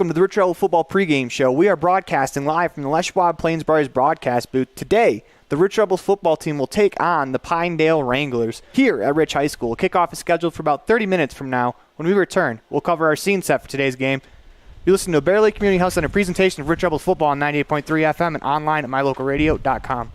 Welcome to the Rich Rebel Football Pregame Show. We are broadcasting live from the Les Schwab Plains Brothers broadcast booth. Today, the Rich Rebels football team will take on the Pinedale Wranglers here at Rich High School. Kickoff is scheduled for about 30 minutes from now. When we return, we'll cover our scene set for today's game. You listen to a Bear Lake Community Health Center presentation of Rich Rebels football on 98.3 FM and online at mylocalradio.com.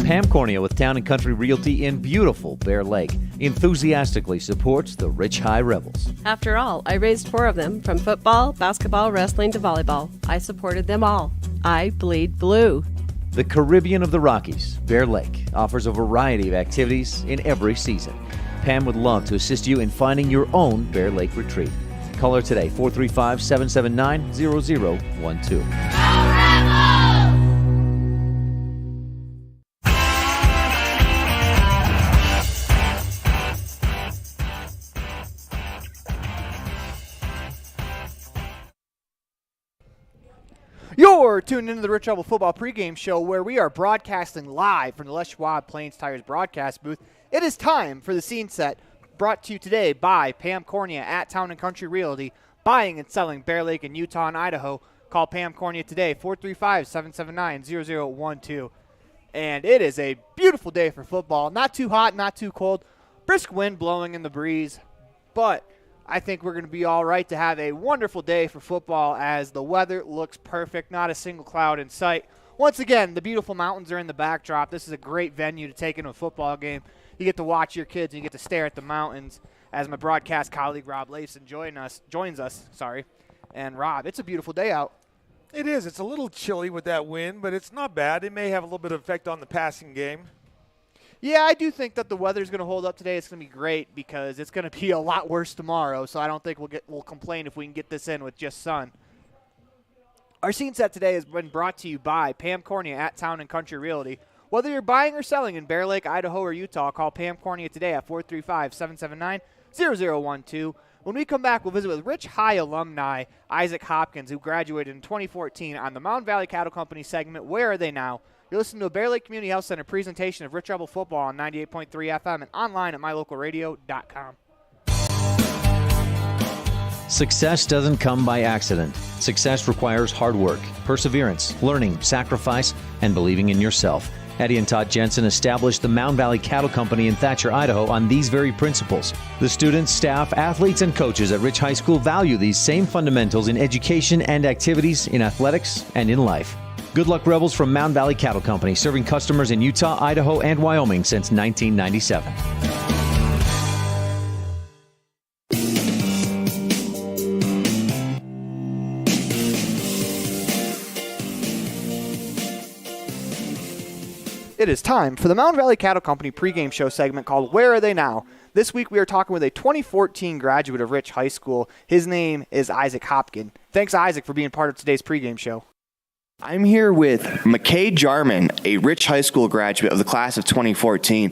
Pam Cornea with Town & Country Realty in beautiful Bear Lake enthusiastically supports the Rich High Rebels. After all, I raised 4 of them, from football, basketball, wrestling to volleyball. I supported them all. I bleed blue. The Caribbean of the Rockies, Bear Lake, offers a variety of activities in every season. Pam would love to assist you in finding your own Bear Lake retreat. Call her today, 435-779-0012. You're tuned into the Rich Rebel Football Pregame Show, where we are broadcasting live from the Les Schwab Plains Tires broadcast booth. It is time for the scene set, brought to you today by Pam Cornea at Town & Country Realty, buying and selling Bear Lake in Utah and Idaho. Call Pam Cornea today, 435-779-0012. And it is a beautiful day for football. Not too hot, not too cold. Brisk wind blowing in the breeze, but I think we're going to be all right to have a wonderful day for football as the weather looks perfect, not a single cloud in sight. Once again, the beautiful mountains are in the backdrop. This is a great venue to take into a football game. You get to watch your kids and you get to stare at the mountains as my broadcast colleague Rob Lason joins us. And Rob, it's a beautiful day out. It is. It's a little chilly with that wind, but it's not bad. It may have a little bit of effect on the passing game. Yeah, I do think that the weather's going to hold up today. It's going to be great because it's going to be a lot worse tomorrow, so I don't think we'll complain if we can get this in with just sun. Our scene set today has been brought to you by Pam Cornea at Town & Country Realty. Whether you're buying or selling in Bear Lake, Idaho, or Utah, call Pam Cornea today at 435-779-0012. When we come back, we'll visit with Rich High alumni Isaac Hopkins, who graduated in 2014 on the Mountain Valley Cattle Company segment, Where Are They Now? You're listening to a Bear Lake Community Health Center presentation of Rich Rebel football on 98.3 FM and online at mylocalradio.com. Success doesn't come by accident. Success requires hard work, perseverance, learning, sacrifice, and believing in yourself. Eddie and Todd Jensen established the Mountain Valley Cattle Company in Thatcher, Idaho on these very principles. The students, staff, athletes, and coaches at Rich High School value these same fundamentals in education and activities, in athletics, and in life. Good luck, Rebels, from Mountain Valley Cattle Company, serving customers in Utah, Idaho, and Wyoming since 1997. It is time for the Mountain Valley Cattle Company pregame show segment called Where Are They Now? This week we are talking with a 2014 graduate of Rich High School. His name is Isaac Hopkins. Thanks, Isaac, for being part of today's pregame show. I'm here with McKay Jarman, a Rich High School graduate of the class of 2014.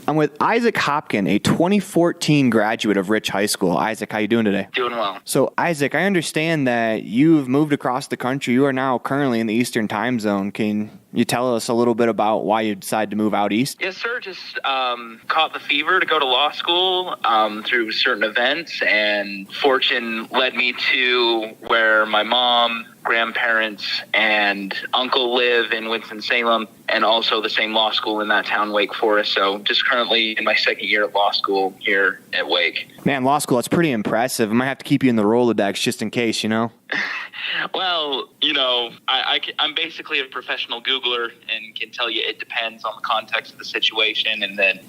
I'm with Isaac Hopkins, a 2014 graduate of Rich High School. Isaac, how you doing today? Doing well. So, Isaac, I understand that you've moved across the country. You are now currently in the Eastern Time Zone. Can you tell us a little bit about why you decided to move out east? Yes, sir. Just caught the fever to go to law school through certain events, and fortune led me to where my mom, grandparents, and uncle live in Winston-Salem, and also the same law school in that town, Wake Forest. So just currently in my second year at law school here at Wake. Man, law school, that's pretty impressive. I might have to keep you in the Rolodex just in case, you know? Well, I'm basically a professional Googler and can tell you it depends on the context of the situation. And then,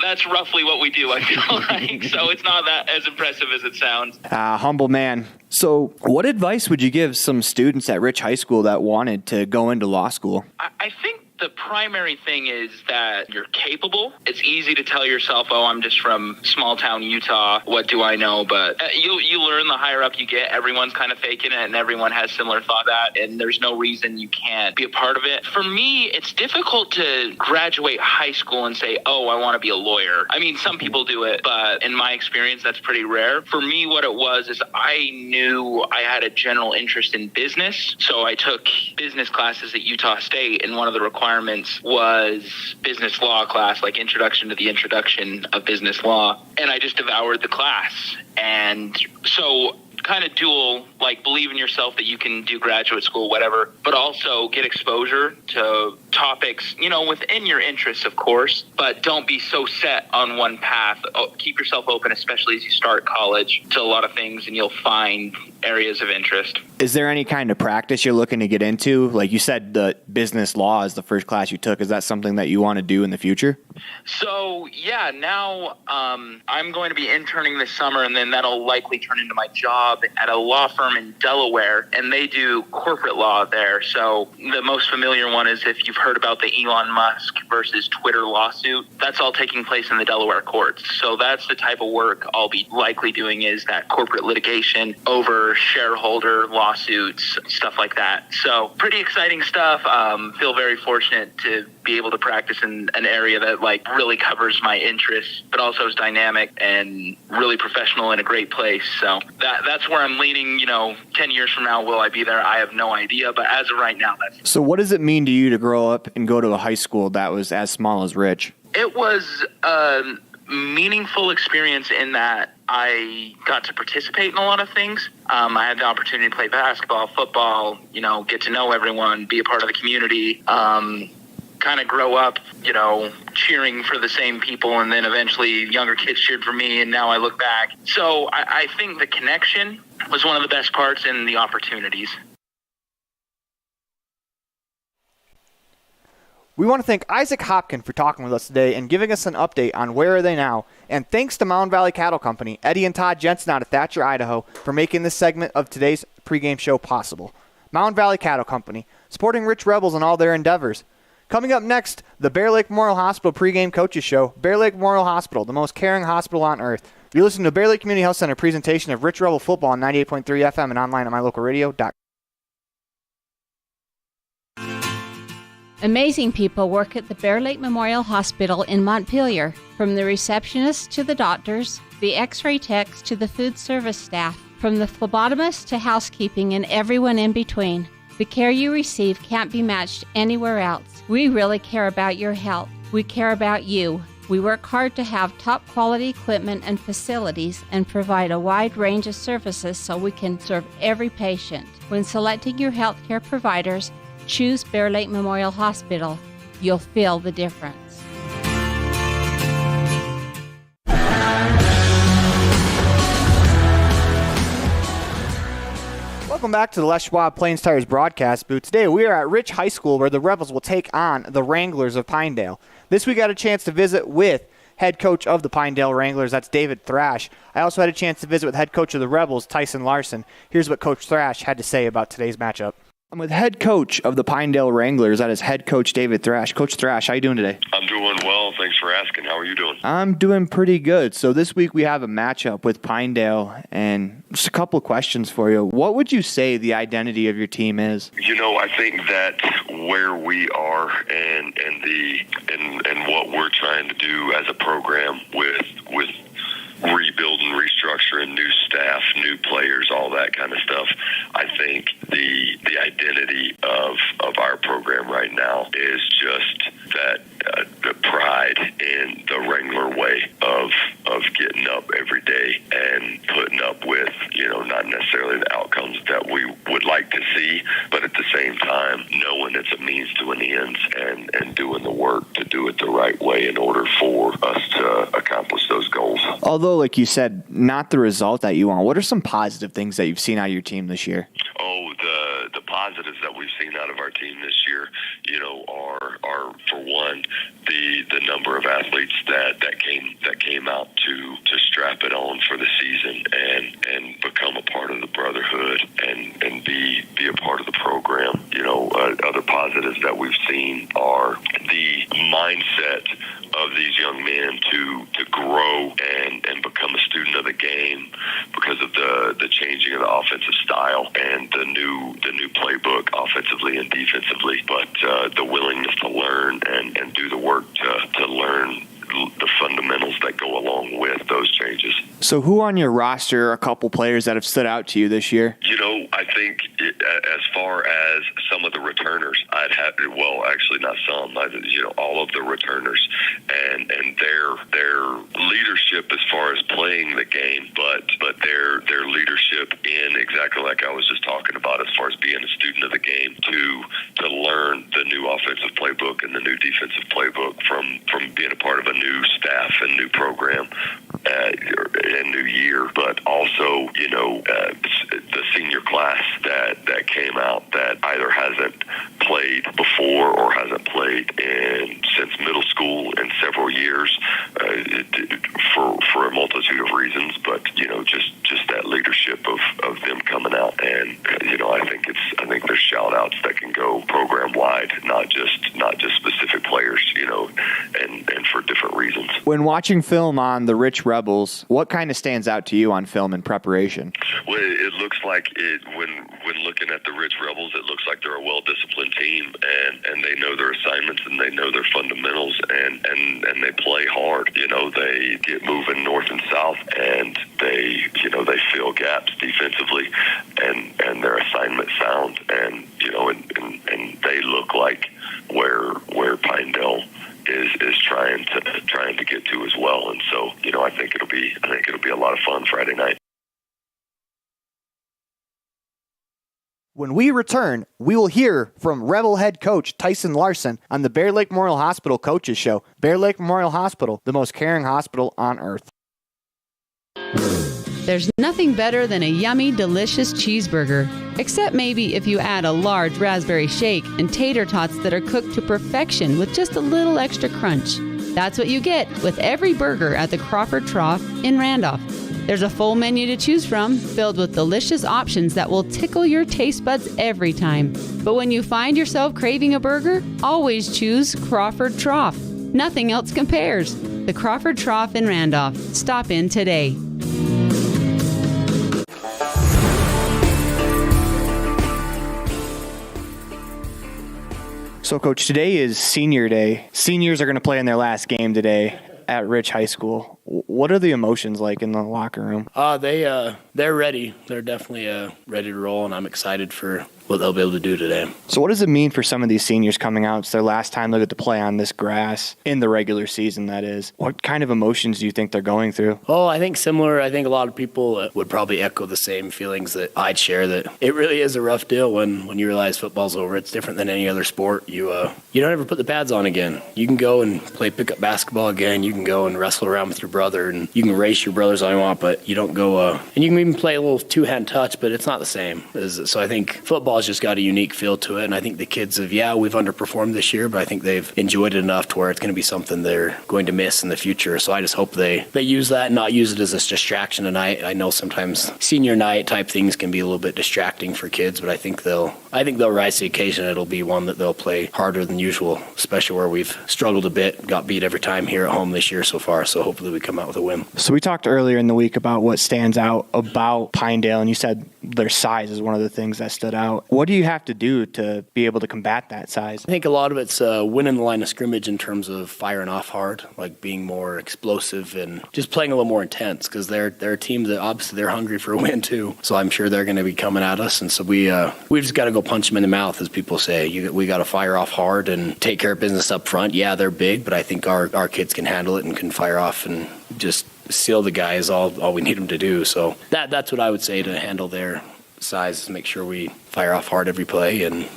that's roughly what we do, I feel like. So it's not that as impressive as it sounds. Humble man. So what advice would you give some students at Rich High School that wanted to go into law school? I think The primary thing is that you're capable. It's easy to tell yourself, oh, I'm just from small town Utah. What do I know? But you learn the higher up you get. Everyone's kind of faking it, and everyone has similar thoughts, and there's no reason you can't be a part of it. For me, it's difficult to graduate high school and say, oh, I want to be a lawyer. I mean, some people do it, but in my experience, that's pretty rare. For me, what it was is I knew I had a general interest in business, so I took business classes at Utah State, and one of the requirements was business law class, like introduction to the introduction of business law. And I just devoured the class. And so kind of dual, like believe in yourself that you can do graduate school, whatever, but also get exposure to topics, within your interests, of course, but don't be so set on one path. Keep yourself open, especially as you start college, to a lot of things, and you'll find areas of interest. Is there any kind of practice you're looking to get into? Like you said, the business law is the first class you took. Is that something that you want to do in the future? So, yeah, now I'm going to be interning this summer, and then that'll likely turn into my job at a law firm in Delaware, and they do corporate law there. So the most familiar one is if you've heard about the Elon Musk versus Twitter lawsuit. That's all taking place in the Delaware courts. So that's the type of work I'll be likely doing, is that corporate litigation over shareholder lawsuits, stuff like that. So pretty exciting stuff. Feel very fortunate to be able to practice in an area that really covers my interests, but also is dynamic and really professional in a great place. So that's where I'm leaning. 10 years from now, will I be there? I have no idea. But as of right now, that's. So what does it mean to you to grow up and go to a high school that was as small as Rich? It was a meaningful experience in that I got to participate in a lot of things. I had the opportunity to play basketball, football, get to know everyone, be a part of the community, kind of grow up, cheering for the same people, and then eventually younger kids cheered for me, and now I look back. So I think the connection was one of the best parts, and the opportunities. We want to thank Isaac Hopkin for talking with us today and giving us an update on Where Are They Now. And thanks to Mountain Valley Cattle Company, Eddie and Todd Jensen out of Thatcher, Idaho, for making this segment of today's pregame show possible. Mountain Valley Cattle Company, supporting Rich Rebels in all their endeavors. Coming up next, the Bear Lake Memorial Hospital pregame coaches show. Bear Lake Memorial Hospital, the most caring hospital on earth. You're listening to Bear Lake Community Health Center presentation of Rich Rebel football on 98.3 FM and online at mylocalradio.com. Amazing people work at the Bear Lake Memorial Hospital in Montpelier. From the receptionists to the doctors, the x-ray techs to the food service staff, from the phlebotomist to housekeeping and everyone in between. The care you receive can't be matched anywhere else. We really care about your health. We care about you. We work hard to have top quality equipment and facilities and provide a wide range of services so we can serve every patient. When selecting your healthcare providers, choose Bear Lake Memorial Hospital. You'll feel the difference. Welcome back to the Les Schwab Plains Tires broadcast booth. Today we are at Rich High School where the Rebels will take on the Wranglers of Pinedale. This week I got a chance to visit with head coach of the Pinedale Wranglers, that's David Thrash. I also had a chance to visit with head coach of the Rebels, Tyson Larson. Here's what Coach Thrash had to say about today's matchup. I'm with head coach of the Pinedale Wranglers. That is head coach David Thrash. Coach Thrash, how you doing today? I'm doing well. Thanks for asking. How are you doing? I'm doing pretty good. So this week we have a matchup with Pinedale, and just a couple of questions for you. What would you say the identity of your team is? I think that where we are and what we're trying to do as a program with rebuilding, restructuring, new staff, new players, all that kind of stuff. I think the identity of our program right now is just that the pride in the Wrangler way of getting up every day and putting up with, not necessarily the outcomes that we would like to see, but at the same time, knowing it's a means to an end and doing the work to do it the right way in order for us to accomplish those goals. Although, like you said, not the result that you want, what are some positive things that you've seen out of your team this year? Oh, the positives that we've seen out of our team this year, are for one, the number of athletes that came out to strap it on for the season and become a part of the brotherhood and be a part of the program. Other positives that we've seen are the changing of the offensive style and the new playbook offensively and defensively, but the willingness to learn and do the work to learn the fundamentals that go along with those changes. So who on your roster are a couple players that have stood out to you this year? I think as far as some of the returners, actually not some, all of the returners and their leadership as far as playing the game, but their leadership in exactly like I was just talking about as far as being a student of the game to learn the new offensive playbook and the new defensive playbook from being a part of a new staff and new program and new year, but also the senior class that came out that either hasn't played before or hasn't played since middle school in several years for a multitude of reasons, but just that leadership of them coming out, and I think there's shout outs that can go program wide, not just specific players, and for different reasons. When watching film on the Rich Rebels, what kind of stands out to you on film in preparation? Well, it looks like when looking at the Rich Rebels, it looks like they're a well-disciplined team, and they know their assignments and they know their fundamentals, and they play hard. They get moving north and south, and they fill gaps defensively, and their assignment sound, and they look like where Pinedale is trying to get to as well. And so, I think it'll be a lot of fun Friday night. When we return, we will hear from Rebel head coach Tyson Larson on the Bear Lake Memorial Hospital Coaches Show. Bear Lake Memorial Hospital, the most caring hospital on earth. There's nothing better than a yummy, delicious cheeseburger. Except maybe if you add a large raspberry shake and tater tots that are cooked to perfection with just a little extra crunch. That's what you get with every burger at the Crawford Trough in Randolph. There's a full menu to choose from, filled with delicious options that will tickle your taste buds every time. But when you find yourself craving a burger, always choose Crawford Trough. Nothing else compares. The Crawford Trough in Randolph. Stop in today. So, Coach, today is senior day. Seniors are going to play in their last game today at Rich High School. What are the emotions like in the locker room? They're ready. They're definitely ready to roll, and I'm excited for what they'll be able to do today. So what does it mean for some of these seniors coming out? It's their last time they get to play on this grass in the regular season, that is. What kind of emotions do you think they're going through? Oh, I think similar. I think a lot of people would probably echo the same feelings that I'd share, that it really is a rough deal when you realize football's over. It's different than any other sport. You don't ever put the pads on again. You can go and play pickup basketball again. You can go and wrestle around with your brother, and you can race your brothers all you want, but you don't go and you can even play a little two-hand touch, but it's not the same. So I think football's just got a unique feel to it, and I think the kids have, we've underperformed this year, but I think they've enjoyed it enough to where it's going to be something they're going to miss in the future. So I just hope they use that and not use it as a distraction tonight. I know sometimes senior night type things can be a little bit distracting for kids, but I think they'll rise to the occasion. It'll be one that they'll play harder than usual, especially where we've struggled a bit, got beat every time here at home this year so far. So hopefully we come out with a win. So we talked earlier in the week about what stands out about Pinedale, and you said their size is one of the things that stood out. What do you have to do to be able to combat that size? I think a lot of it's winning the line of scrimmage in terms of firing off hard, like being more explosive and just playing a little more intense, because they're a team that obviously they're hungry for a win too. So I'm sure they're going to be coming at us, and so we've just got to go punch them in the mouth, as people say. We got to fire off hard and take care of business up front. Yeah, they're big, but I think our kids can handle it and can fire off and just seal the guys all we need them to do. So that's what I would say to handle their size, is make sure we fire off hard every play and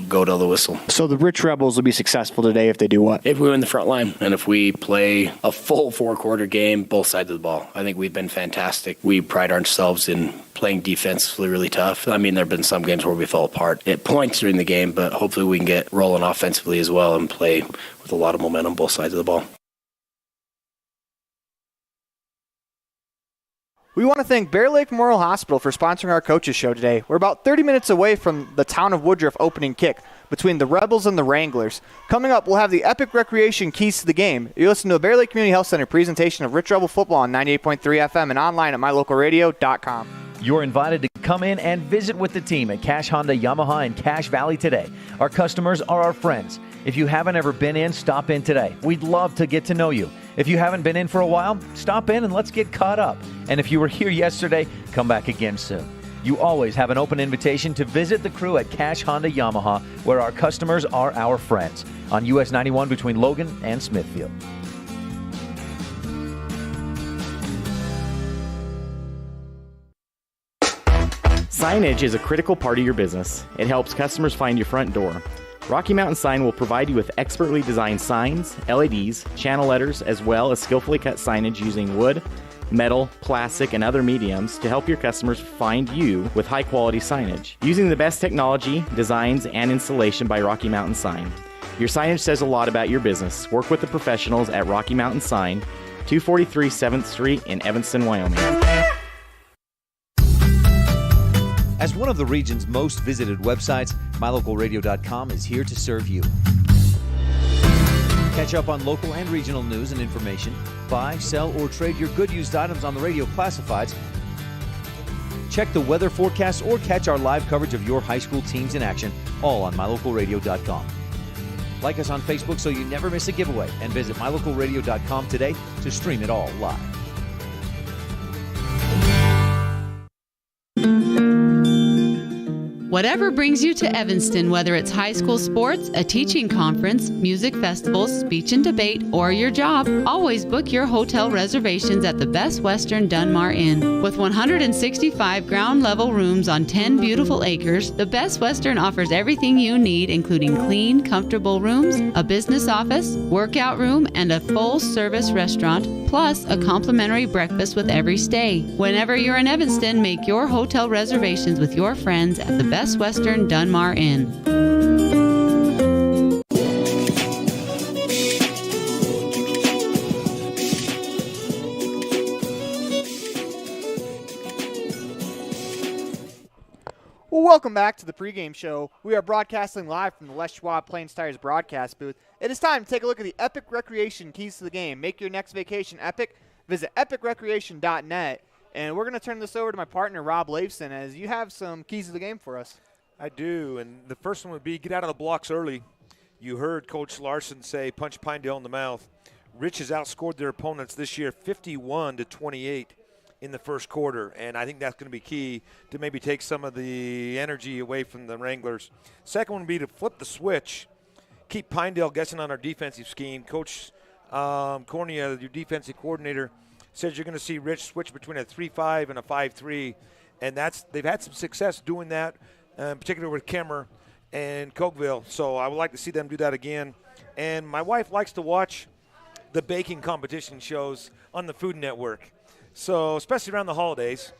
go to the whistle. So the Rich Rebels will be successful today if they do what? If we win the front line, and if we play a full four-quarter game, both sides of the ball. I think we've been fantastic. We pride ourselves in playing defensively really tough. I mean, there have been some games where we fell apart at points during the game, but hopefully we can get rolling offensively as well and play with a lot of momentum both sides of the ball. We want to thank Bear Lake Memorial Hospital for sponsoring our coaches show today. We're about 30 minutes away from the town of Woodruff opening kick between the Rebels and the Wranglers. Coming up, we'll have the Epic Recreation Keys to the Game. You listen to a Bear Lake Community Health Center presentation of Rich Rebel football on 98.3 FM and online at mylocalradio.com. You're invited to come in and visit with the team at Cache Honda Yamaha in Cache Valley today. Our customers are our friends. If you haven't ever been in, stop in today. We'd love to get to know you. If you haven't been in for a while, stop in and let's get caught up. And if you were here yesterday, come back again soon. You always have an open invitation to visit the crew at Cache Honda Yamaha, where our customers are our friends, on US 91 between Logan and Smithfield. Signage is a critical part of your business. It helps customers find your front door. Rocky Mountain Sign will provide you with expertly designed signs, LEDs, channel letters, as well as skillfully cut signage using wood, metal, plastic, and other mediums to help your customers find you with high-quality signage. Using the best technology, designs, and installation by Rocky Mountain Sign. Your signage says a lot about your business. Work with the professionals at Rocky Mountain Sign, 243 7th Street in Evanston, Wyoming. As one of the region's most visited websites, MyLocalRadio.com is here to serve you. Catch up on local and regional news and information. Buy, sell, or trade your good used items on the radio classifieds. Check the weather forecast or catch our live coverage of your high school teams in action, all on MyLocalRadio.com. Like us on Facebook so you never miss a giveaway, and visit MyLocalRadio.com today to stream it all live. Whatever brings you to Evanston, whether it's high school sports, a teaching conference, music festivals, speech and debate, or your job, always book your hotel reservations at the Best Western Dunmar Inn. With 165 ground-level rooms on 10 beautiful acres, the Best Western offers everything you need, including clean, comfortable rooms, a business office, workout room, and a full-service restaurant, plus a complimentary breakfast with every stay. Whenever you're in Evanston, make your hotel reservations with your friends at the Best Western Dunmar Inn. Well, welcome back to the pregame show. We are broadcasting live from the Les Schwab Plains Tires broadcast booth. It is time to take a look at the Epic Recreation keys to the game. Make your next vacation epic. Visit epicrecreation.net. And we're going to turn this over to my partner, Rob Leifson, as you have some keys to the game for us. I do, and the first one would be get out of the blocks early. You heard Coach Larson say punch Pinedale in the mouth. Rich has outscored their opponents this year 51-28 in the first quarter, and I think that's going to be key to maybe take some of the energy away from the Wranglers. Second one would be to flip the switch, keep Pinedale guessing on our defensive scheme. Coach Cornea, your defensive coordinator, says you're going to see Rich switch between a 3-5 and a 5-3, and they've had some success doing that, in particular with Kemmer and Cokeville. So I would like to see them do that again. And my wife likes to watch the baking competition shows on the Food Network, so especially around the holidays.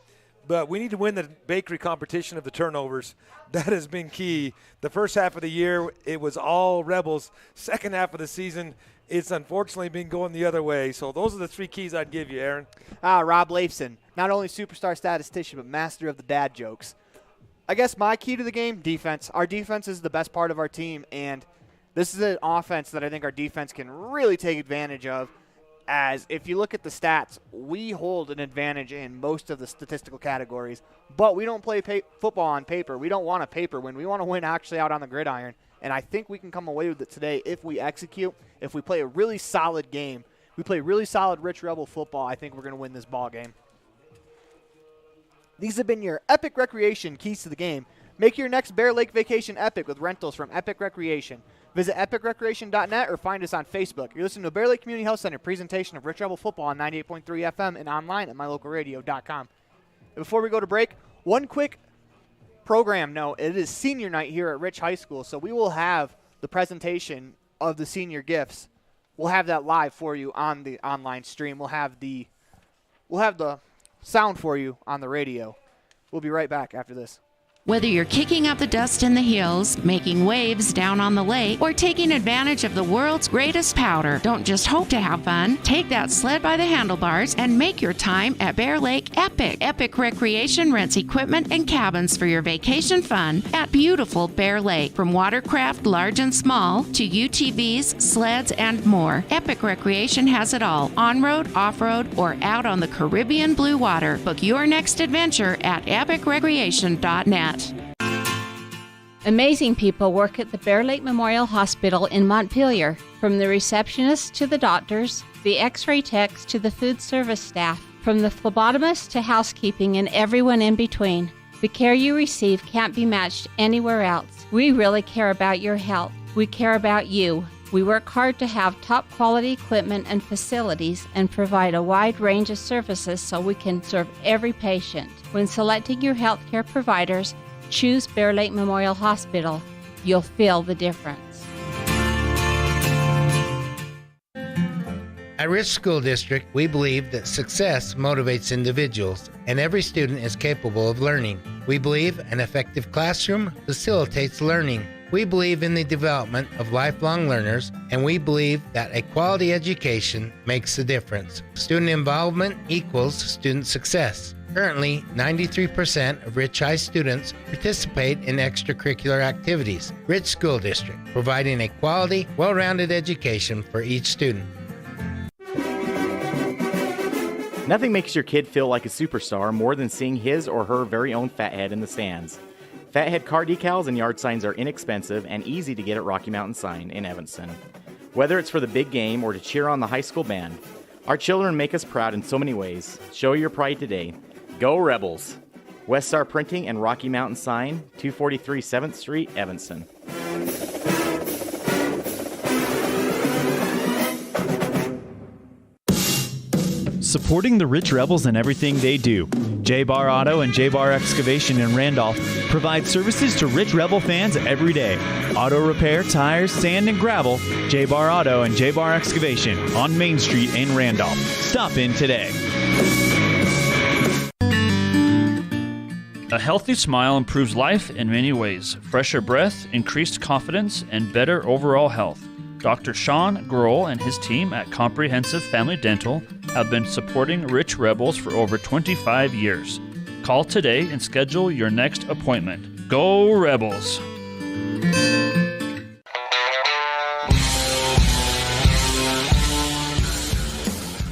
But we need to win the bakery competition of the turnovers. That has been key. The first half of the year, it was all Rebels. Second half of the season, it's unfortunately been going the other way. So those are the three keys I'd give you, Aaron. Rob Leifson, not only superstar statistician, but master of the dad jokes. I guess my key to the game, defense. Our defense is the best part of our team, and this is an offense that I think our defense can really take advantage of, as if you look at the stats, we hold an advantage in most of the statistical categories, but we don't play football on paper. We don't want a paper win. We want to win actually out on the gridiron, and I think we can come away with it today if we execute, if we play a really solid game. We play really solid Rich Rebel football. I think we're going to win this ball game. These have been your Epic Recreation keys to the game. Make your next Bear Lake vacation epic with rentals from Epic Recreation. Visit epicrecreation.net or find us on Facebook. You're listening to Bear Lake Community Health Center presentation of Rich Rebel football on 98.3 FM and online at mylocalradio.com. Before we go to break, one quick program note. It is senior night here at Rich High School, so we will have the presentation of the senior gifts. We'll have that live for you on the online stream. We'll have the sound for you on the radio. We'll be right back after this. Whether you're kicking up the dust in the hills, making waves down on the lake, or taking advantage of the world's greatest powder, don't just hope to have fun. Take that sled by the handlebars and make your time at Bear Lake epic. Epic Recreation rents equipment and cabins for your vacation fun at beautiful Bear Lake. From watercraft, large and small, to UTVs, sleds, and more, Epic Recreation has it all. On-road, off-road, or out on the Caribbean blue water. Book your next adventure at epicrecreation.net. Amazing people work at the Bear Lake Memorial Hospital in Montpelier. From the receptionists to the doctors, the x-ray techs to the food service staff, from the phlebotomist to housekeeping and everyone in between. The care you receive can't be matched anywhere else. We really care about your health. We care about you. We work hard to have top quality equipment and facilities and provide a wide range of services so we can serve every patient. When selecting your healthcare providers, choose Bear Lake Memorial Hospital. You'll feel the difference. At Rich School District, we believe that success motivates individuals, and every student is capable of learning. We believe an effective classroom facilitates learning. We believe in the development of lifelong learners, and we believe that a quality education makes the difference. Student involvement equals student success. Currently, 93% of Rich High students participate in extracurricular activities. Rich School District, providing a quality, well-rounded education for each student. Nothing makes your kid feel like a superstar more than seeing his or her very own Fathead in the stands. Fathead car decals and yard signs are inexpensive and easy to get at Rocky Mountain Sign in Evanston. Whether it's for the big game or to cheer on the high school band, our children make us proud in so many ways. Show your pride today. Go Rebels! West Star Printing and Rocky Mountain Sign, 243 7th Street, Evanston. Supporting the Rich Rebels in everything they do. J-Bar Auto and J-Bar Excavation in Randolph provide services to Rich Rebel fans every day. Auto repair, tires, sand, and gravel. J-Bar Auto and J-Bar Excavation on Main Street in Randolph. Stop in today. A healthy smile improves life in many ways. Fresher breath, increased confidence, and better overall health. Dr. Sean Grohl and his team at Comprehensive Family Dental have been supporting Rich Rebels for over 25 years. Call today and schedule your next appointment. Go Rebels!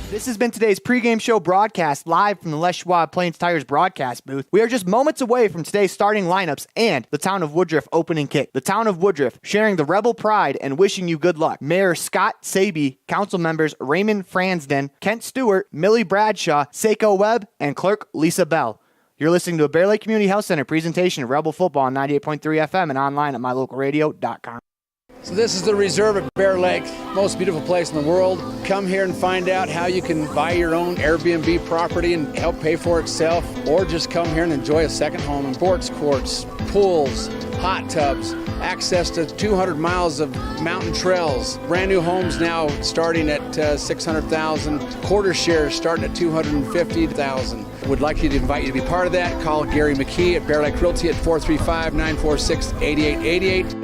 This has been today's pregame show broadcast live from the Les Schwab Plains Tires broadcast booth. We are just moments away from today's starting lineups and the Town of Woodruff opening kick. The Town of Woodruff sharing the Rebel pride and wishing you good luck. Mayor Scott Saby, council members Raymond Fransden, Kent Stewart, Millie Bradshaw, Seiko Webb, and clerk Lisa Bell. You're listening to a Bear Lake Community Health Center presentation of Rebel Football on 98.3 FM and online at mylocalradio.com. So this is the reserve at Bear Lake, most beautiful place in the world. Come here and find out how you can buy your own Airbnb property and help pay for itself, or just come here and enjoy a second home. And sports courts, pools, hot tubs, access to 200 miles of mountain trails. Brand new homes now starting at $600,000. Quarter shares starting at $250,000. Would like you to invite you to be part of that. Call Gary McKee at Bear Lake Realty at 435-946-8888.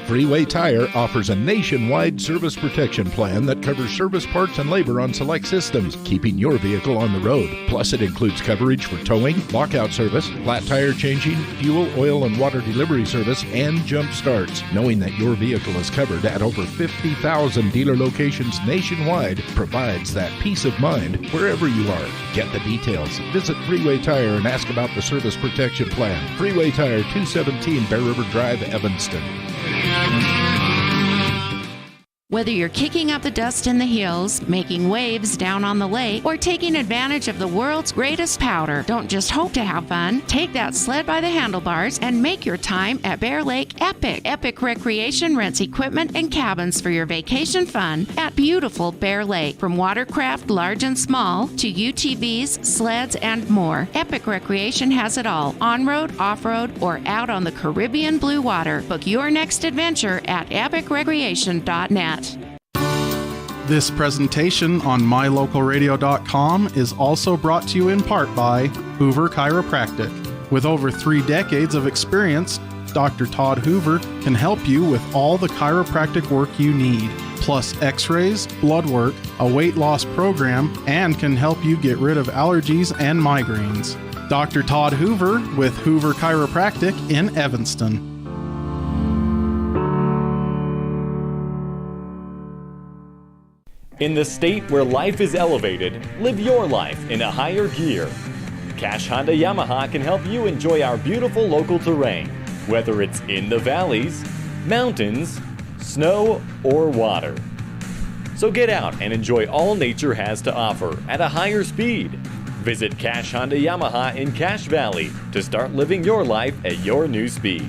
Freeway Tire offers a nationwide service protection plan that covers service parts and labor on select systems, keeping your vehicle on the road. Plus, it includes coverage for towing, lockout service, flat tire changing, fuel, oil, and water delivery service, and jump starts. Knowing that your vehicle is covered at over 50,000 dealer locations nationwide provides that peace of mind wherever you are. Get the details. Visit Freeway Tire and ask about the service protection plan. Freeway Tire, 217 Bear River Drive, Evanston. Whether you're kicking up the dust in the hills, making waves down on the lake, or taking advantage of the world's greatest powder, don't just hope to have fun. Take that sled by the handlebars and make your time at Bear Lake epic. Epic Recreation rents equipment and cabins for your vacation fun at beautiful Bear Lake. From watercraft, large and small, to UTVs, sleds, and more, Epic Recreation has it all. On-road, off-road, or out on the Caribbean blue water. Book your next adventure at epicrecreation.net. This presentation on mylocalradio.com is also brought to you in part by Hoover Chiropractic. With over 3 decades of experience, Dr. Todd Hoover can help you with all the chiropractic work you need, plus x-rays, blood work, a weight loss program, and can help you get rid of allergies and migraines. Dr. Todd Hoover with Hoover Chiropractic in Evanston. In the state where life is elevated, live your life in a higher gear. Cash Honda Yamaha can help you enjoy our beautiful local terrain, whether it's in the valleys, mountains, snow, or water. So get out and enjoy all nature has to offer at a higher speed. Visit Cash Honda Yamaha in Cache Valley to start living your life at your new speed.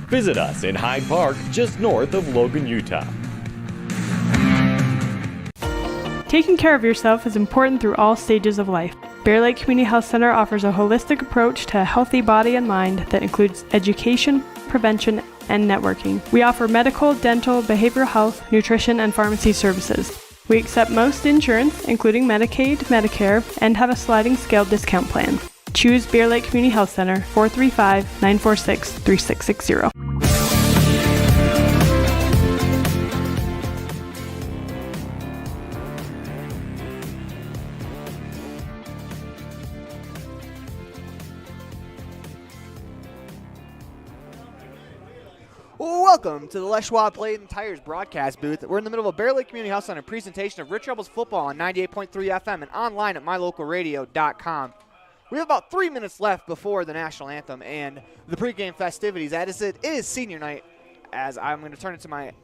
Visit us in Hyde Park, just north of Logan, Utah. Taking care of yourself is important through all stages of life. Bear Lake Community Health Center offers a holistic approach to a healthy body and mind that includes education, prevention, and networking. We offer medical, dental, behavioral health, nutrition, and pharmacy services. We accept most insurance, including Medicaid, Medicare, and have a sliding scale discount plan. Choose Bear Lake Community Health Center, 435-946-3660. Welcome to the Les Schwab Plate and Tires broadcast booth. We're in the middle of a Bear Lake Community Health Center presentation of Rich Rebels football on 98.3 FM and online at mylocalradio.com. We have about 3 minutes left before the national anthem and the pregame festivities. As it is senior night, as I'm going to turn it to my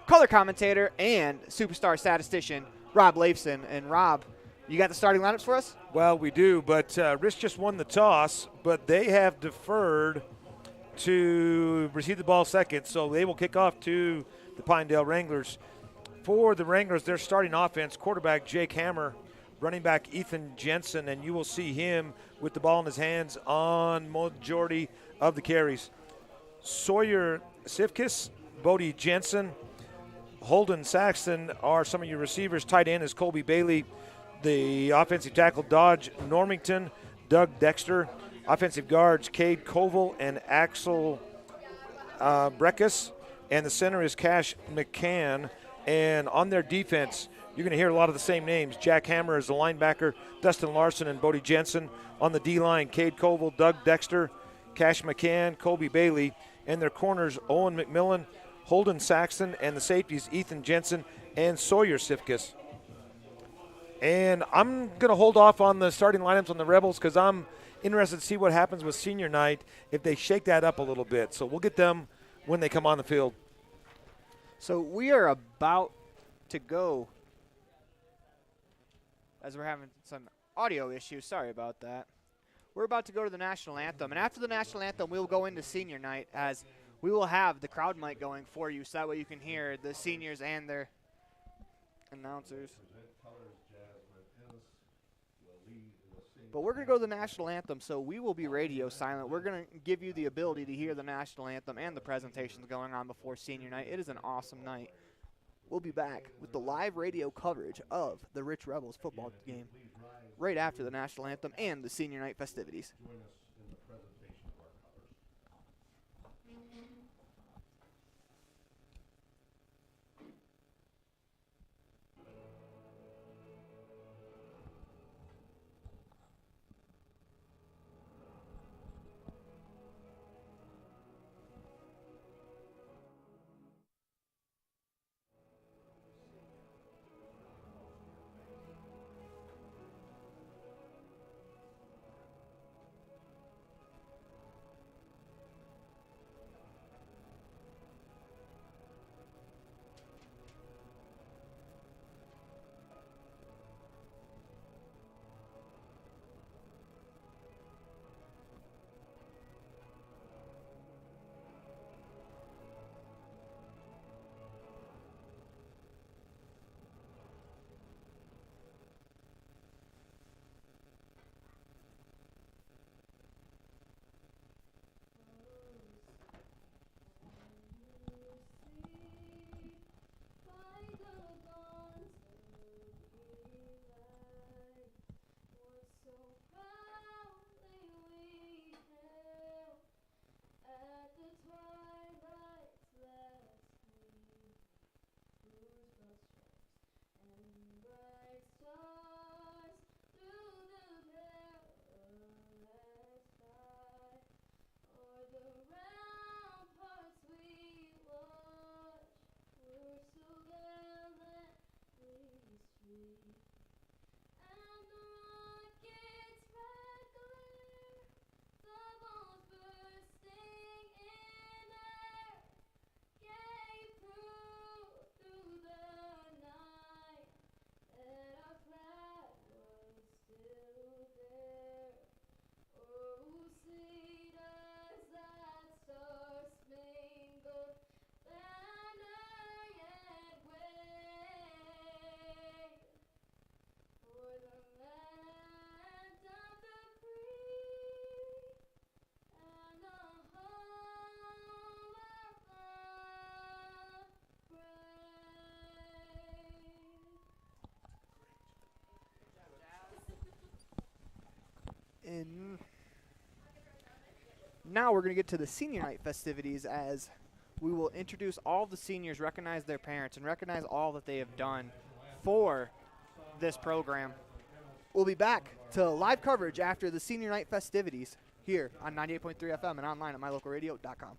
color commentator and superstar statistician, Rob Leifson. And Rob, you got the starting lineups for us? Well, we do, but Rich just won the toss, but they have deferred to receive the ball second, so they will kick off to the Pinedale Wranglers. For the Wranglers, their starting offense, quarterback Jake Hammer, running back Ethan Jensen, and you will see him with the ball in his hands on majority of the carries. Sawyer Sivkis, Bodie Jensen, Holden Saxton are some of your receivers. Tight end is Colby Bailey. The offensive tackle, Dodge Normington, Doug Dexter. Offensive guards, Cade Koval and Axel Breckus. And the center is Cash McCann. And on their defense, you're going to hear a lot of the same names. Jack Hammer is the linebacker, Dustin Larson and Bodie Jensen. On the D-line, Cade Koval, Doug Dexter, Cash McCann, Colby Bailey. And their corners, Owen McMillan, Holden Saxton, and the safeties, Ethan Jensen and Sawyer Sivkis. And I'm going to hold off on the starting lineups on the Rebels because I'm interested to see what happens with senior night if they shake that up a little bit. So we'll get them when they come on the field. So we are about to go, as we're having some audio issues. Sorry about that. We're about to go to the national anthem. And after the national anthem, we'll go into senior night as we will have the crowd mic going for you so that way you can hear the seniors and their announcers. But we're going to go to the national anthem, so we will be radio silent. We're going to give you the ability to hear the national anthem and the presentations going on before senior night. It is an awesome night. We'll be back with the live radio coverage of the Rich Rebels football game right after the national anthem and the senior night festivities. And now we're going to get to the senior night festivities, as we will introduce all the seniors, recognize their parents, and recognize all that they have done for this program. We'll be back to live coverage after the senior night festivities here on 98.3 FM and online at mylocalradio.com.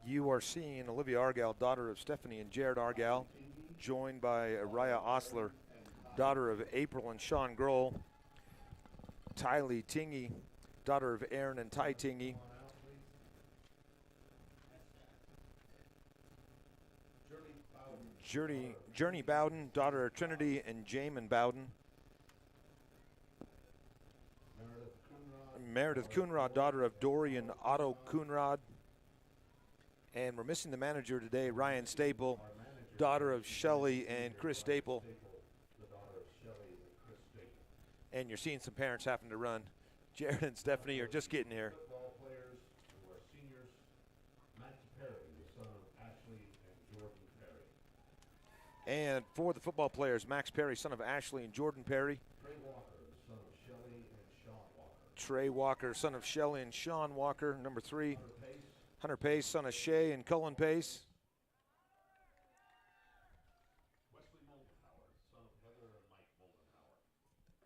You are seeing Olivia Argyle, daughter of Stephanie and Jared Argyle, joined by Araya Osler, daughter of April and Sean Grohl, Tylee Tingy, daughter of Aaron and Ty Tingy, Journey Bowden, daughter of Trinity and Jamin Bowden, Meredith Coonrod, daughter of Dory and Otto Coonrod. And we're missing the manager today, Ryan Staple, daughter of Shelley and Chris Staple. And you're seeing some parents having to run. Jared and Stephanie are just getting here. And for the football players, Max Perry, son of Ashley and Jordan Perry. Trey Walker, son of Shelley and Sean Walker, number 3. Hunter Pace, son of Shay and Cullen Pace.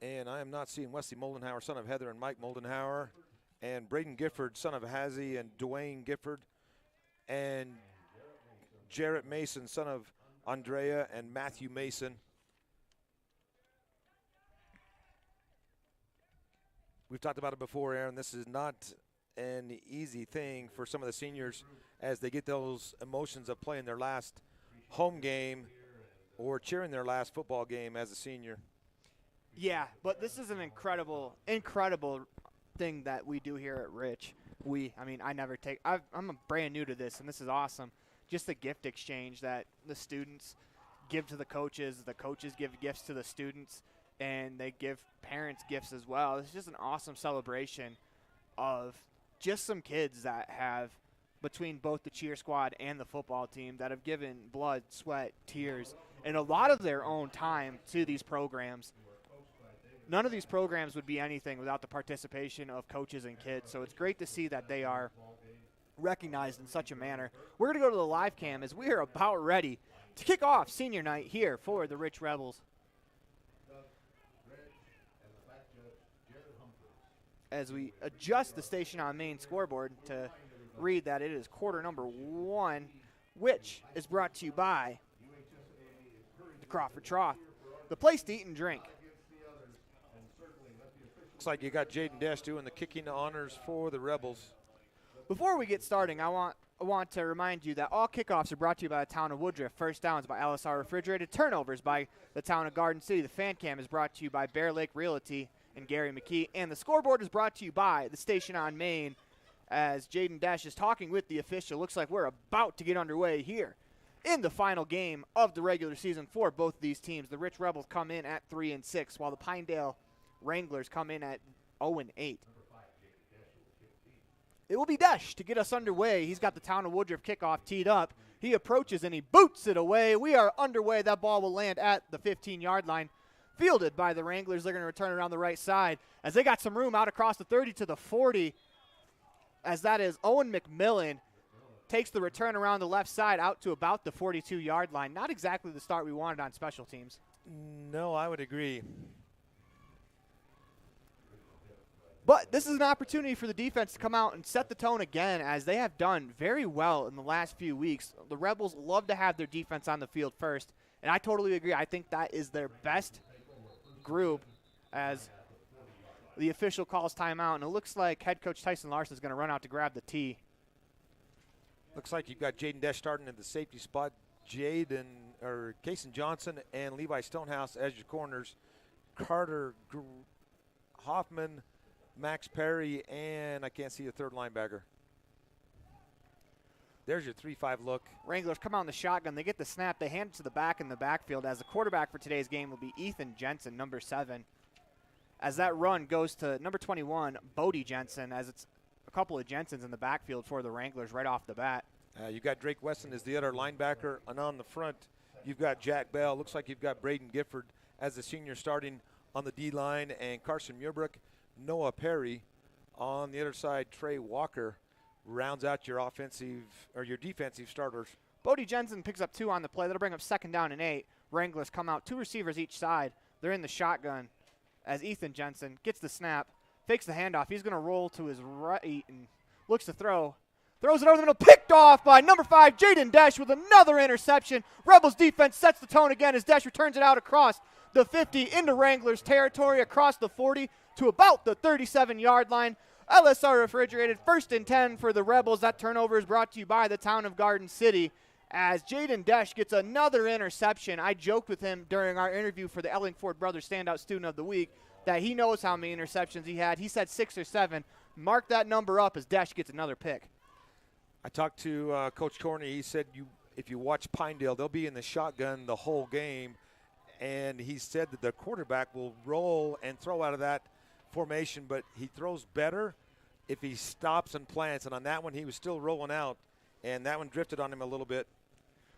And I am not seeing Wesley Moldenhauer, son of Heather and Mike Moldenhauer. And Braden Gifford, son of Hazzy and Dwayne Gifford. And Jarrett Mason, son of Andrea and Matthew Mason. We've talked about it before, Aaron. This is not an easy thing for some of the seniors as they get those emotions of playing their last home game or cheering their last football game as a senior. Yeah, but this is an incredible thing that we do here at Rich. I'm brand new to this, and this is awesome. Just the gift exchange that the students give to the coaches give gifts to the students, and they give parents gifts as well. It's just an awesome celebration of just some kids that have, between both the cheer squad and the football team, that have given blood, sweat, tears, and a lot of their own time to these programs. None of these programs would be anything without the participation of coaches and kids, so it's great to see that they are recognized in such a manner. We're going to go to the live cam as we are about ready to kick off senior night here for the Rich Rebels. As we adjust the station on main scoreboard to read that it is quarter number 1, which is brought to you by the Crawford Trough, the place to eat and drink. Looks like you got Jaden Dash doing the kicking honors for the Rebels. Before we get starting, I want to remind you that all kickoffs are brought to you by the town of Woodruff. First downs by LSR Refrigerated. Turnovers by the town of Garden City. The fan cam is brought to you by Bear Lake Realty and Gary McKee. And the scoreboard is brought to you by the station on Main. As Jaden Dash is talking with the official, looks like we're about to get underway here in the final game of the regular season for both of these teams. The Rich Rebels come in at 3-6, while the Pinedale Wranglers come in at 0-8. It will be Dash to get us underway. He's got the town of Woodruff kickoff teed up. He approaches and he boots it away. We are underway. That ball will land at the 15-yard line. Fielded by the Wranglers. They're going to return around the right side as they got some room out across the 30 to the 40. As that is Owen McMillan takes the return around the left side out to about the 42-yard line. Not exactly the start we wanted on special teams. No, I would agree. But this is an opportunity for the defense to come out and set the tone again, as they have done very well in the last few weeks. The Rebels love to have their defense on the field first, and I totally agree. I think that is their best group, as the official calls timeout, and it looks like head coach Tyson Larson is going to run out to grab the tee. Looks like you've got Jaden Desch starting in the safety spot, Kason Johnson and Levi Stonehouse as your corners, Carter Hoffman, Max Perry, and I can't see a third linebacker. There's your 3-5 look. Wranglers come out in the shotgun. They get the snap. They hand it to the back in the backfield as the quarterback for today's game will be Ethan Jensen, number 7. As that run goes to number 21, Bodie Jensen, as it's a couple of Jensens in the backfield for the Wranglers right off the bat. You've got Drake Weston as the other linebacker, and on the front, you've got Jack Bell. Looks like you've got Braden Gifford as the senior starting on the D-line, and Carson Murbrook, Noah Perry. On the other side, Trey Walker rounds out your your defensive starters. Bodie Jensen picks up 2 on the play. That'll bring up 2nd down and 8. Wranglers come out, 2 receivers each side. They're in the shotgun as Ethan Jensen gets the snap, fakes the handoff. He's going to roll to his right and looks to throw. Throws it over the middle, picked off by number 5, Jaden Desch with another interception. Rebels defense sets the tone again as Desch returns it out across the 50 into Wranglers territory, across the 40 to about the 37-yard line. LSR Refrigerated, 1st and 10 for the Rebels. That turnover is brought to you by the town of Garden City as Jaden Desch gets another interception. I joked with him during our interview for the Ellingford Brothers Standout Student of the Week that he knows how many interceptions he had. He said 6 or 7. Mark that number up as Desch gets another pick. I talked to Coach Corney. He said if you watch Pinedale, they'll be in the shotgun the whole game. And he said that the quarterback will roll and throw out of that formation, but he throws better if he stops and plants. And on that one, he was still rolling out, and that one drifted on him a little bit.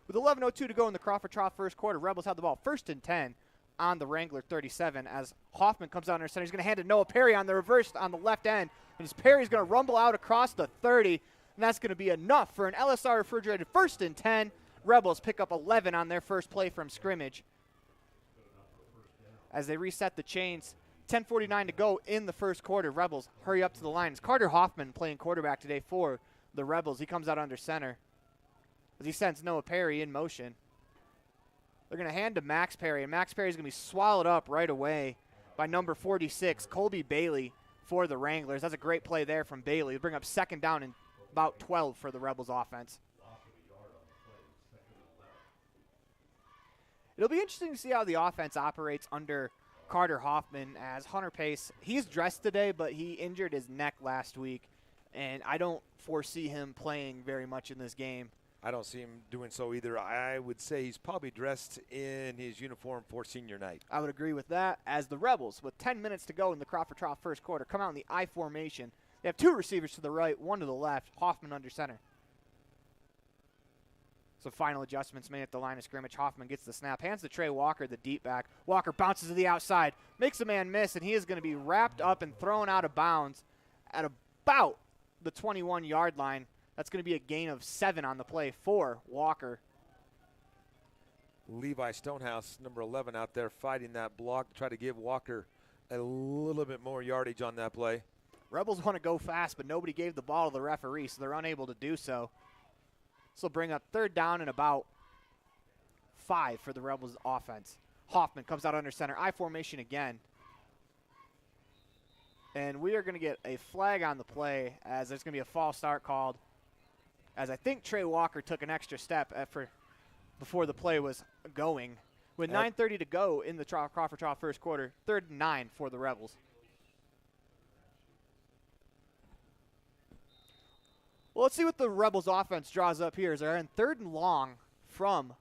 With 11:02 to go in the Crawford Trough first quarter, Rebels have the ball 1st and 10 on the Wrangler 37 as Hoffman comes out under center. He's going to hand it to Noah Perry on the reverse on the left end. And as Perry's going to rumble out across the 30, and that's going to be enough for an LSR Refrigerated 1st and 10. Rebels pick up 11 on their first play from scrimmage. As they reset the chains, 10:49 to go in the first quarter. Rebels hurry up to the line. It's Carter Hoffman playing quarterback today for the Rebels. He comes out under center as he sends Noah Perry in motion. They're going to hand to Max Perry, and Max Perry is going to be swallowed up right away by number 46, Colby Bailey, for the Wranglers. That's a great play there from Bailey. They bring up 2nd down and about 12 for the Rebels offense. It'll be interesting to see how the offense operates under Carter Hoffman as Hunter Pace. He's dressed today, but he injured his neck last week, and I don't foresee him playing very much in this game. I don't see him doing so either. I would say he's probably dressed in his uniform for senior night. I would agree with that as the Rebels, with 10 minutes to go in the Crawford Trough first quarter, come out in the I formation. They have 2 receivers to the right, 1 to the left, Hoffman under center. So final adjustments made at the line of scrimmage. Hoffman gets the snap, hands to Trey Walker, the deep back. Walker bounces to the outside, makes a man miss, and he is going to be wrapped up and thrown out of bounds at about the 21-yard line. That's going to be a gain of 7 on the play for Walker. Levi Stonehouse, number 11, out there fighting that block to try to give Walker a little bit more yardage on that play. Rebels want to go fast, but nobody gave the ball to the referee, so they're unable to do so. This will bring up 3rd down and about 5 for the Rebels offense. Hoffman comes out under center, I formation again. And we are going to get a flag on the play as there's going to be a false start called, as I think Trey Walker took an extra step before the play was going. With 9:30 to go in the Crawford Trough first quarter, 3rd and 9 for the Rebels. Well, let's see what the Rebels offense draws up here. As they're in 3rd and long from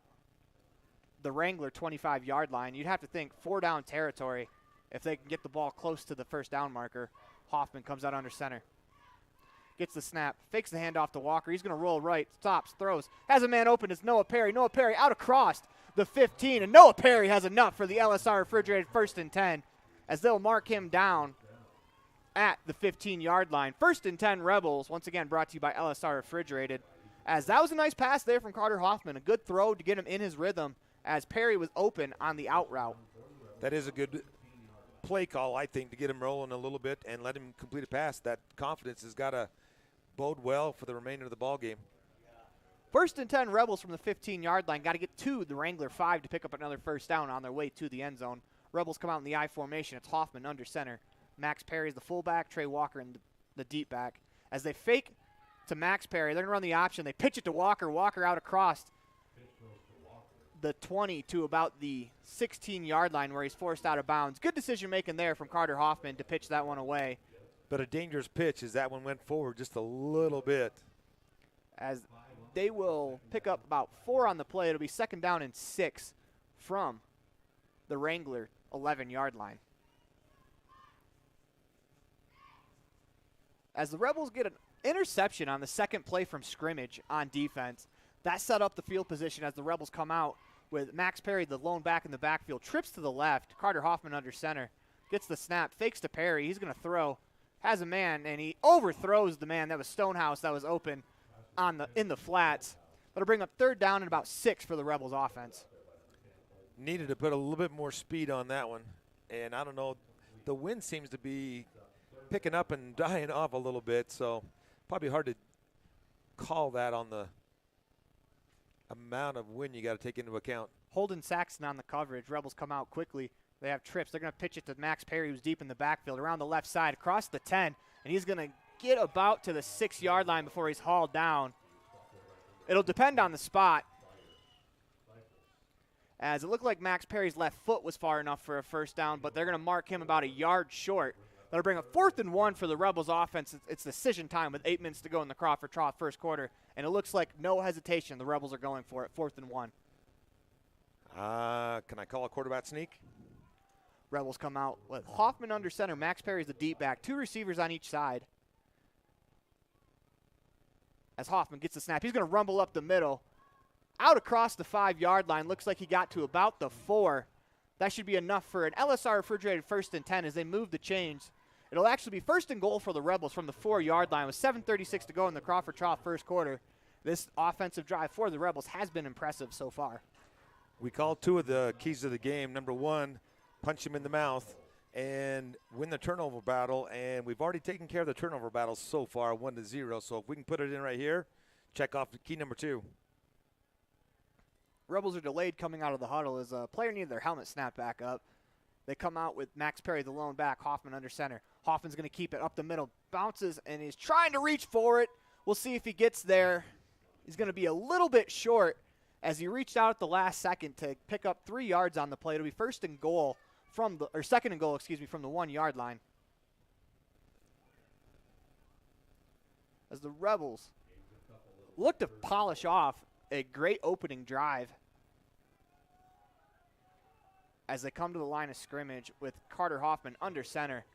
the Wrangler 25-yard line. You'd have to think 4-down territory if they can get the ball close to the 1st down marker. Hoffman comes out under center. Gets the snap, fakes the handoff to Walker. He's going to roll right, stops, throws. Has a man open. It's Noah Perry. Noah Perry out across the 15, and Noah Perry has enough for the LSR Refrigerated 1st and 10 as they'll mark him down at the 15-yard line. 1st and 10 Rebels, once again brought to you by LSR Refrigerated, as that was a nice pass there from Carter Hoffman. A good throw to get him in his rhythm as Perry was open on the out route. That is a good play call, I think, to get him rolling a little bit and let him complete a pass. That confidence has got to bode well for the remainder of the ball game. 1st and 10 Rebels from the 15-yard line. Got to get to the Wrangler 5 to pick up another 1st down on their way to the end zone. Rebels come out in the I formation. It's Hoffman under center. Max Perry is the fullback, Trey Walker in the deep back. As they fake to Max Perry, they're going to run the option. They pitch it to Walker. Walker out across the 20 to about the 16-yard line where he's forced out of bounds. Good decision making there from Carter Hoffman to pitch that one away. But a dangerous pitch as that one went forward just a little bit. As they will pick up about 4 on the play. It'll be 2nd down and 6 from the Wrangler 11-yard line. As the Rebels get an interception on the second play from scrimmage on defense, that set up the field position as the Rebels come out with Max Perry, the lone back in the backfield, trips to the left. Carter Hoffman under center, gets the snap, fakes to Perry. He's going to throw, has a man, and he overthrows the man. That was Stonehouse that was open in the flats. That'll bring up 3rd down and about 6 for the Rebels offense. Needed to put a little bit more speed on that one. And I don't know, the wind seems to be picking up and dying off a little bit, so probably hard to call that on the amount of wind you got to take into account. Holden Saxon on the coverage. Rebels come out quickly. They have trips. They're going to pitch it to Max Perry, who's deep in the backfield, around the left side, across the 10, and he's going to get about to the 6-yard line before he's hauled down. It'll depend on the spot, as it looked like Max Perry's left foot was far enough for a 1st down, but they're going to mark him about a yard short. That'll bring up 4th and 1 for the Rebels offense. It's decision time with 8 minutes to go in the Crawford Trough first quarter, and it looks like no hesitation. The Rebels are going for it, 4th and 1. Can I call a quarterback sneak? Rebels come out with Hoffman under center. Max Perry's the deep back. 2 receivers on each side. As Hoffman gets the snap, he's going to rumble up the middle. Out across the 5-yard line. Looks like he got to about the 4. That should be enough for an LSR refrigerated 1st and 10 as they move the chains. It'll actually be 1st and goal for the Rebels from the 4-yard line with 7:36 to go in the Crawford Trough first quarter. This offensive drive for the Rebels has been impressive so far. We called 2 of the keys of the game. Number 1, punch him in the mouth and win the turnover battle. And we've already taken care of the turnover battle so far, 1-0. So if we can put it in right here, check off key number 2. Rebels are delayed coming out of the huddle as a player needed their helmet snapped back up. They come out with Max Perry, the lone back, Hoffman under center. Hoffman's going to keep it up the middle, bounces, and he's trying to reach for it. We'll see if he gets there. He's going to be a little bit short as he reached out at the last second to pick up 3 yards on the play. It'll be 2nd and goal from the 1-yard line. As the Rebels look to polish off a great opening drive as they come to the line of scrimmage with Carter Hoffman under center.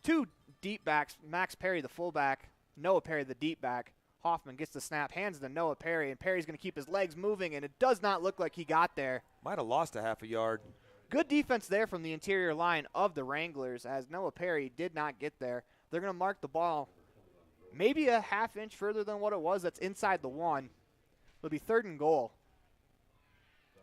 2 deep backs, Max Perry the fullback, Noah Perry the deep back. Hoffman gets the snap, hands to Noah Perry, and Perry's going to keep his legs moving, and it does not look like he got there. Might have lost a half a yard. Good defense there from the interior line of the Wranglers as Noah Perry did not get there. They're going to mark the ball maybe a half-inch further than what it was. That's inside the 1. It'll be 3rd and goal.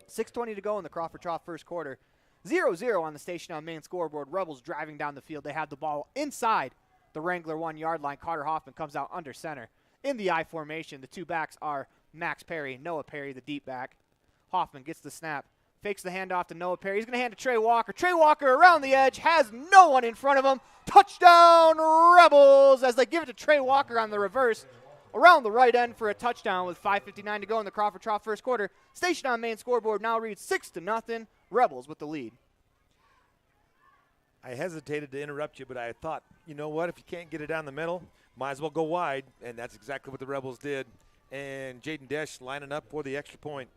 6:20 to go in the Crawford Trough first quarter. 0-0 on the station on main scoreboard. Rebels driving down the field. They have the ball inside the Wrangler 1-yard line. Carter Hoffman comes out under center. In the I formation, the 2 backs are Max Perry, Noah Perry, the deep back. Hoffman gets the snap, fakes the handoff to Noah Perry. He's going to hand to Trey Walker. Trey Walker around the edge, has no one in front of him. Touchdown, Rebels, as they give it to Trey Walker on the reverse. Around the right end for a touchdown with 5:59 to go in the Crawford Trough first quarter. Station on main scoreboard now reads 6-0. Rebels with the lead. I hesitated to interrupt you, but I thought, you know what, if you can't get it down the middle, might as well go wide, and that's exactly what the Rebels did. And Jaden Desch lining up for the extra point.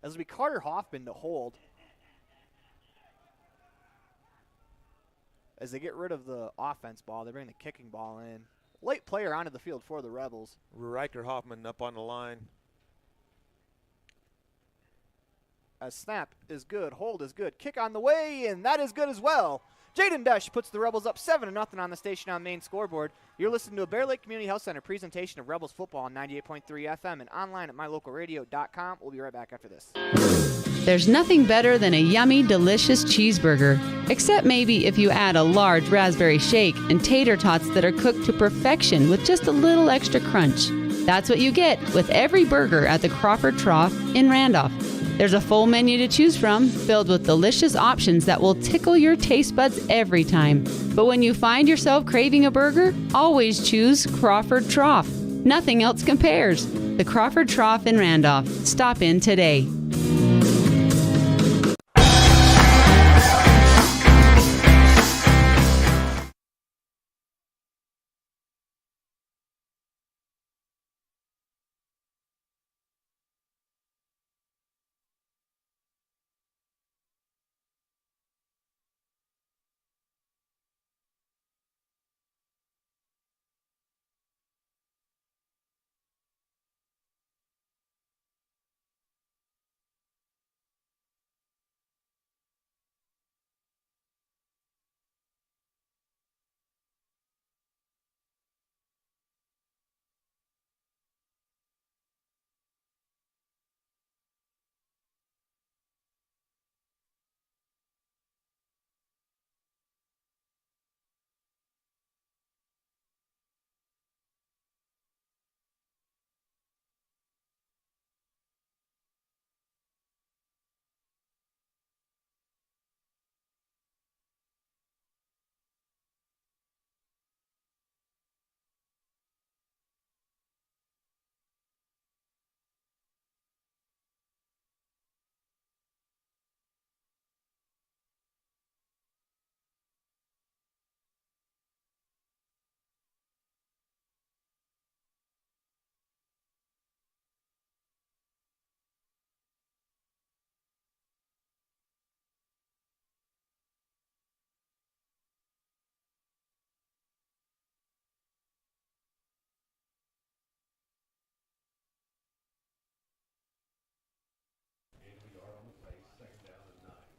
As it'll be Carter Hoffman to hold. As they get rid of the offense ball, they bring the kicking ball in. Late player onto the field for the Rebels. Riker Hoffman up on the line. A snap is good, hold is good, kick on the way, and that is good as well. Jaden Desch puts the Rebels up 7-0 on the station on main scoreboard. You're listening to a Bear Lake Community Health Center presentation of Rebels football on 98.3 FM and online at mylocalradio.com. We'll be right back after this. There's nothing better than a yummy, delicious cheeseburger. Except maybe if you add a large raspberry shake and tater tots that are cooked to perfection with just a little extra crunch. That's what you get with every burger at the Crawford Trough in Randolph. There's a full menu to choose from, filled with delicious options that will tickle your taste buds every time. But when you find yourself craving a burger, always choose Crawford Trough. Nothing else compares. The Crawford Trough in Randolph. Stop in today.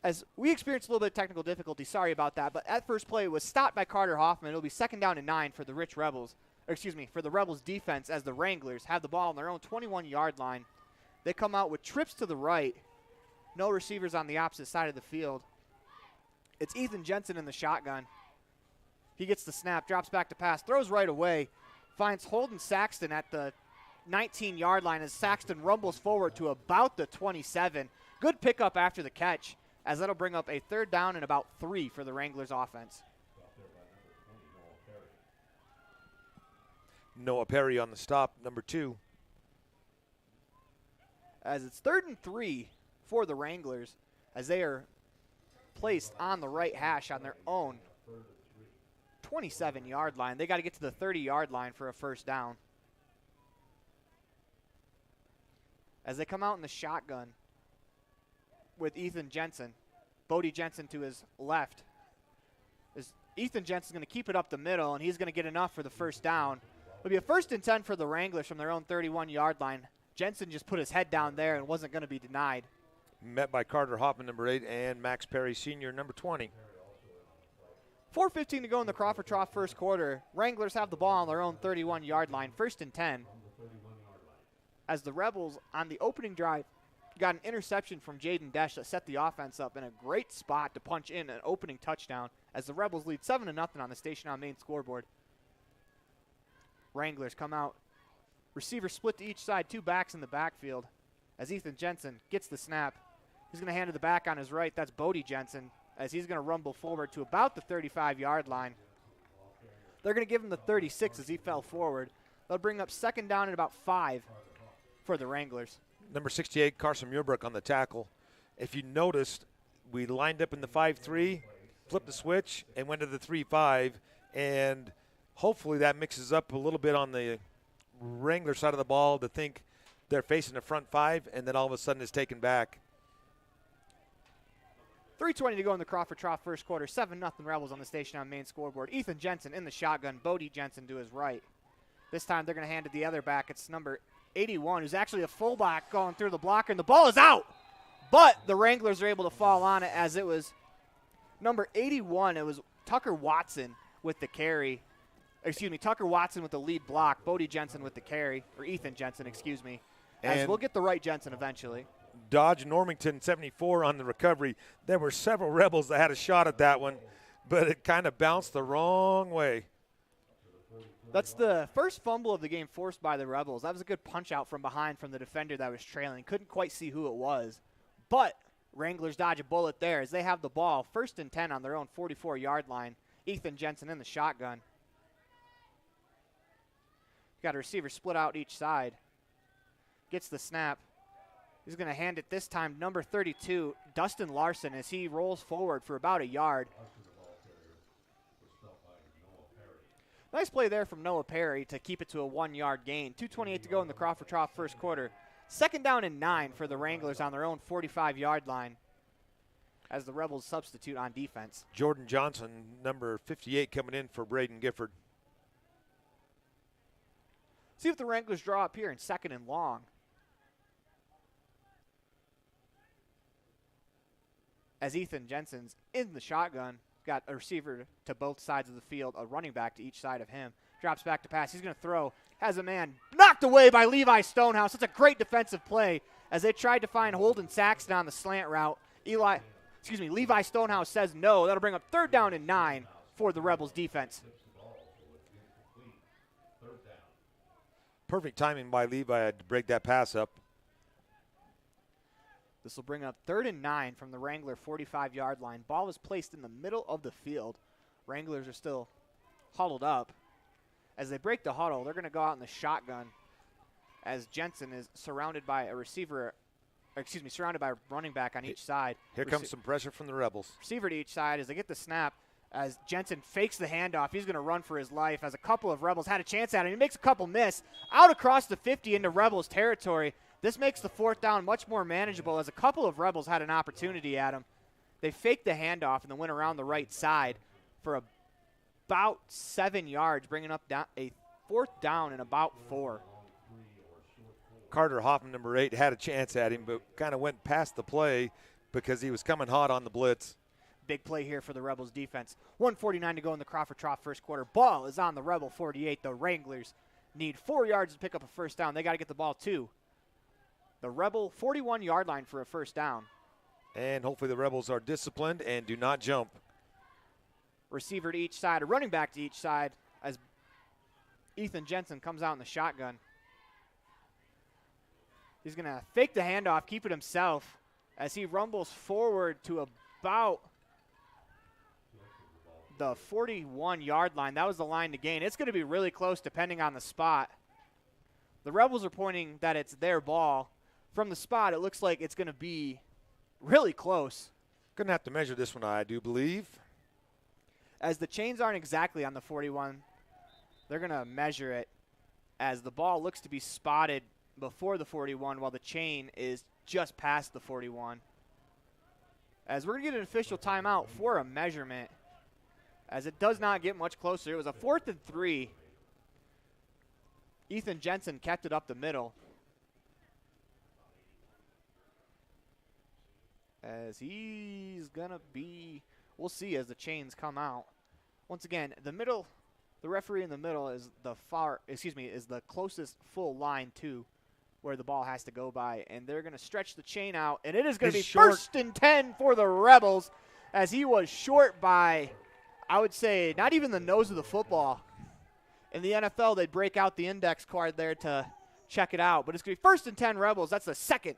as we experienced a little bit of technical difficulty. Sorry about that. But at first play, it was stopped by Carter Hoffman. It'll be 2nd down and 9 for the for the Rebels defense as the Wranglers have the ball on their own 21-yard line. They come out with trips to the right. No receivers on the opposite side of the field. It's Ethan Jensen in the shotgun. He gets the snap, drops back to pass, throws right away, finds Holden Saxton at the 19-yard line as Saxton rumbles forward to about the 27. Good pickup after the catch, as that'll bring up a 3rd down and about 3 for the Wranglers offense. Noah Perry on the stop, number 2. As it's 3rd and 3 for the Wranglers, as they are placed on the right hash on their own 27-yard line. They got to get to the 30-yard line for a 1st down. As they come out in the shotgun with Ethan Jensen, Bodie Jensen to his left. As Ethan Jensen's going to keep it up the middle, and he's going to get enough for the 1st down. It'll be a 1st and 10 for the Wranglers from their own 31-yard line. Jensen just put his head down there and wasn't going to be denied. Met by Carter Hoffman, number 8, and Max Perry Sr., number 20. 4:15 to go in the Crawford Trough first quarter. Wranglers have the ball on their own 31-yard line, 1st and 10. As the Rebels on the opening drive got an interception from Jaden Desch that set the offense up in a great spot to punch in an opening touchdown as the Rebels lead 7-0 on the Station on Main scoreboard. Wranglers come out. Receiver split to each side, 2 backs in the backfield as Ethan Jensen gets the snap. He's going to hand it the back on his right. That's Bodie Jensen as he's going to rumble forward to about the 35-yard line. They're going to give him the 36 as he fell forward. They'll bring up 2nd down and about 5 for the Wranglers. Number 68, Carson Muirbrook on the tackle. If you noticed, we lined up in the 5-3, flipped the switch, and went to the 3-5, and hopefully that mixes up a little bit on the Wrangler side of the ball to think they're facing the front 5, and then all of a sudden it's taken back. 3:20 to go in the Crawford Trough first quarter. 7-0 Rebels on the Station on Main scoreboard. Ethan Jensen in the shotgun. Bodie Jensen to his right. This time they're going to hand it the other back. It's number 81, who's actually a fullback going through the blocker, and the ball is out. But the Wranglers are able to fall on it as it was number 81. It was Tucker Watson with the carry. Tucker Watson with the lead block. Bodie Jensen with the carry, or Ethan Jensen, excuse me. As And we'll get the right Jensen eventually. Dodge Normington, 74 on the recovery. There were several Rebels that had a shot at that one, but it kind of bounced the wrong way. That's the first fumble of the game forced by the Rebels. That was a good punch out from behind from the defender that was trailing. Couldn't quite see who it was. But Wranglers dodge a bullet there as they have the ball. 1st and 10 on their own 44-yard line. Ethan Jensen in the shotgun. Got a receiver split out each side. Gets the snap. He's going to hand it this time, number 32, Dustin Larson, as he rolls forward for about a yard. Nice play there from Noah Perry to keep it to a 1-yard gain. 2:28 to go in the Crawford Trough first quarter. 2nd down and 9 for the Wranglers on their own 45-yard line as the Rebels substitute on defense. Jordan Johnson, number 58, coming in for Braden Gifford. See if the Wranglers draw up here in 2nd and long. As Ethan Jensen's in the shotgun, got a receiver to both sides of the field, a running back to each side of him. Drops back to pass. He's going to throw. Has a man knocked away by Levi Stonehouse. It's a great defensive play as they tried to find Holden Saxton on the slant route. Levi Stonehouse says no. That'll bring up 3rd down and 9 for the Rebels defense. Perfect timing by Levi to break that pass up. This will bring up 3rd and 9 from the Wrangler 45-yard line. Ball is placed in the middle of the field. Wranglers are still huddled up. As they break the huddle, they're going to go out in the shotgun as Jensen is surrounded by a running back on each side. Here comes some pressure from the Rebels. Receiver to each side as they get the snap. As Jensen fakes the handoff, he's going to run for his life as a couple of Rebels had a chance at it. He makes a couple miss. Out across the 50 into Rebels territory. This makes the 4th down much more manageable as a couple of Rebels had an opportunity at him. They faked the handoff and then went around the right side for about 7 yards, bringing up a 4th down and about 4. Carter Hoffman, number 8, had a chance at him, but kind of went past the play. because he was coming hot on the blitz. Big play here for the Rebels defense. 1:49 to go in the Crawford Trough first quarter. Ball is on the Rebel 48. The Wranglers need 4 yards to pick up a first down. They got to get the ball to the Rebel 41-yard line for a first down. And hopefully the Rebels are disciplined and do not jump. Receiver to each side, a running back to each side as Ethan Jensen comes out in the shotgun. He's going to fake the handoff, keep it himself as he rumbles forward to about the 41-yard line. That was the line to gain. It's going to be really close depending on the spot. The Rebels are pointing that it's their ball. From the spot, it looks like it's going to be really close. Going to have to measure this one, I do believe. As the chains aren't exactly on the 41, they're going to measure it as the ball looks to be spotted before the 41 while the chain is just past the 41. As we're going to get an official timeout for a measurement, as it does not get much closer. It was a 4th and 3. Ethan Jensen kept it up the middle. As he's going to be, we'll see as the chains come out. Once again, the referee in the middle is is the closest full line to where the ball has to go by. And they're going to stretch the chain out. And it is going to be short. 1st and 10 for the Rebels as he was short by, I would say, not even the nose of the football. In the NFL, they'd break out the index card there to check it out. But it's going to be 1st and 10 Rebels. That's the second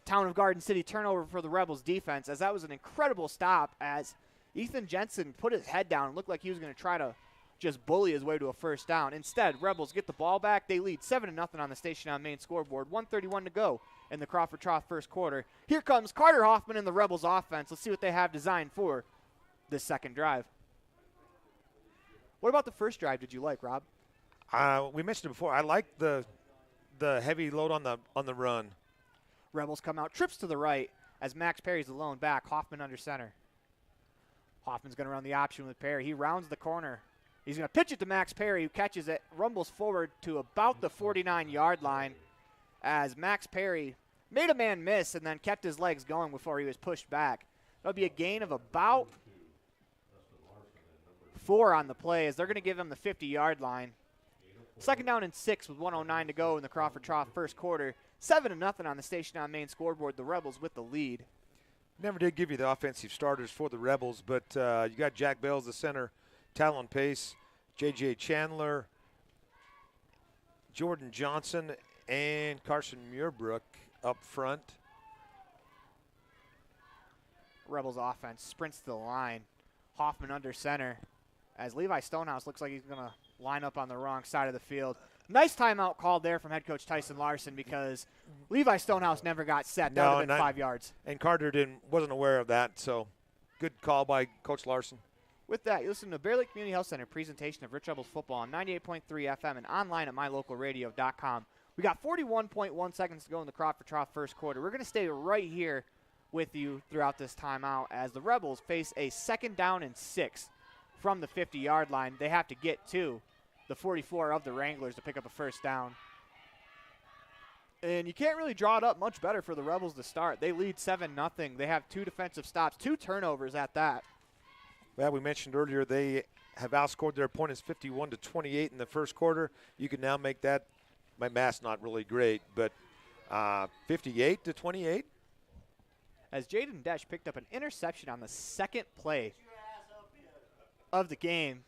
Town of Garden City turnover for the Rebels defense, as that was an incredible stop as Ethan Jensen put his head down and looked like he was going to try to just bully his way to a first down. Instead, Rebels get the ball back. They lead 7-0 on the Station on Main scoreboard. 1:31 to go in the Crawford Trough first quarter. Here comes Carter Hoffman and the Rebels offense. Let's see what they have designed for this second drive. What about the first drive did you like, Rob? We mentioned it before. I like the heavy load on the run. Rebels come out, trips to the right as Max Perry's the lone back. Hoffman under center. Hoffman's going to run the option with Perry. He rounds the corner. He's going to pitch it to Max Perry, who catches it, rumbles forward to about the 49-yard line as Max Perry made a man miss and then kept his legs going before he was pushed back. That'll be a gain of about 4 on the play as they're going to give him the 50-yard line. 2nd down and 6 with 1:09 to go in the Crawford Trough first quarter. 7-0 on the Station on Main scoreboard. The Rebels with the lead. Never did give you the offensive starters for the Rebels, but you got Jack Bales, the center, Talon Pace, J.J. Chandler, Jordan Johnson, and Carson Muirbrook up front. Rebels offense sprints to the line. Hoffman under center as Levi Stonehouse looks like he's going to line up on the wrong side of the field. Nice timeout called there from head coach Tyson Larson because Levi Stonehouse never got set. That would have been 5 yards. And Carter wasn't aware of that, so good call by Coach Larson. With that, you listen to Bear Lake Community Health Center presentation of Rich Rebels football on 98.3 FM and online at mylocalradio.com. We got 41.1 seconds to go in the Crawford Trough first quarter. We're going to stay right here with you throughout this timeout as the Rebels face a 2nd down and 6 from the 50-yard line. They have to get to the 44 of the Wranglers to pick up a first down. And you can't really draw it up much better for the Rebels to start. They lead 7-0. They have 2 defensive stops, 2 turnovers at that. Well, we mentioned earlier they have outscored their opponents 51-28 in the first quarter. You can now make that, my math's not really great, but 58-28. As Jaden Desch picked up an interception on the second play of the game.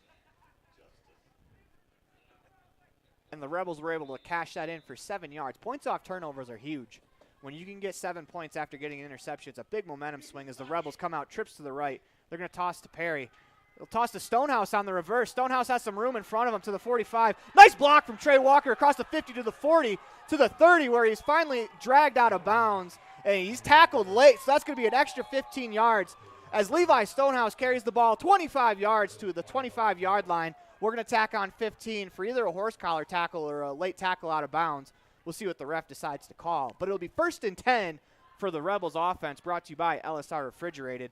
And the Rebels were able to cash that in for 7 yards. Points off turnovers are huge. When you can get 7 points after getting an interception, it's a big momentum swing as the Rebels come out, trips to the right. They're going to toss to Perry. They'll toss to Stonehouse on the reverse. Stonehouse has some room in front of him to the 45. Nice block from Trey Walker across the 50 to the 40 to the 30 where he's finally dragged out of bounds. And he's tackled late, so that's going to be an extra 15 yards as Levi Stonehouse carries the ball 25 yards to the 25-yard line. We're going to tack on 15 for either a horse collar tackle or a late tackle out of bounds. We'll see what the ref decides to call. But it'll be 1st and 10 for the Rebels offense, brought to you by LSR Refrigerated.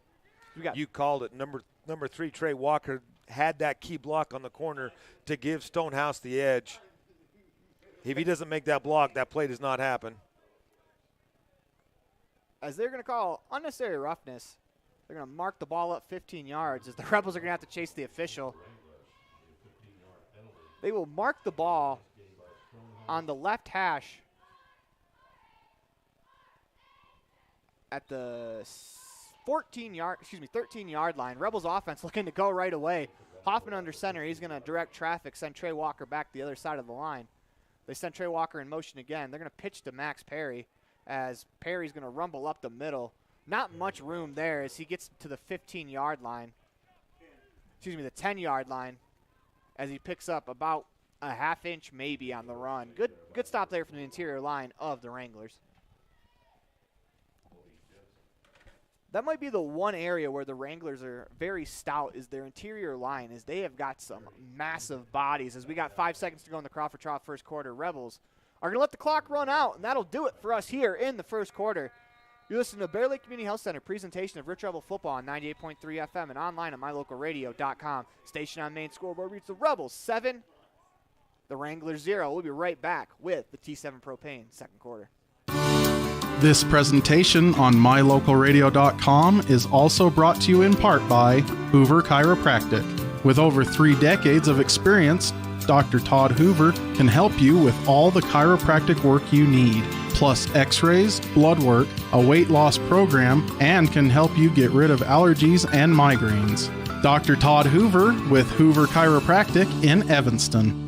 You called it. Number 3, Trey Walker, had that key block on the corner to give Stonehouse the edge. If he doesn't make that block, that play does not happen. as they're going to call unnecessary roughness. They're going to mark the ball up 15 yards as the Rebels are going to have to chase the official. They will mark the ball on the left hash at the 13-yard line. Rebels offense looking to go right away. Hoffman under center. He's going to direct traffic, send Trey Walker back the other side of the line. They send Trey Walker in motion again. They're going to pitch to Max Perry as Perry's going to rumble up the middle. Not much room there as he gets to the 15-yard line. The 10-yard line as he picks up about a half inch maybe on the run. Good stop there from the interior line of the Wranglers. That might be the one area where the Wranglers are very stout is their interior line, as they have got some massive bodies. As we got 5 seconds to go in the Crawford Trough first quarter, Rebels are going to let the clock run out, and that'll do it for us here in the first quarter. You listen to Bear Lake Community Health Center presentation of Rich Rebel football on 98.3 FM and online at mylocalradio.com. Station on main scoreboard reads the Rebels 7, the Wranglers 0. We'll be right back with the T7 Propane second quarter. This presentation on mylocalradio.com is also brought to you in part by Hoover Chiropractic. With over 3 decades of experience, Dr. Todd Hoover can help you with all the chiropractic work you need, plus x-rays, blood work, a weight loss program, and can help you get rid of allergies and migraines. Dr. Todd Hoover with Hoover Chiropractic in Evanston.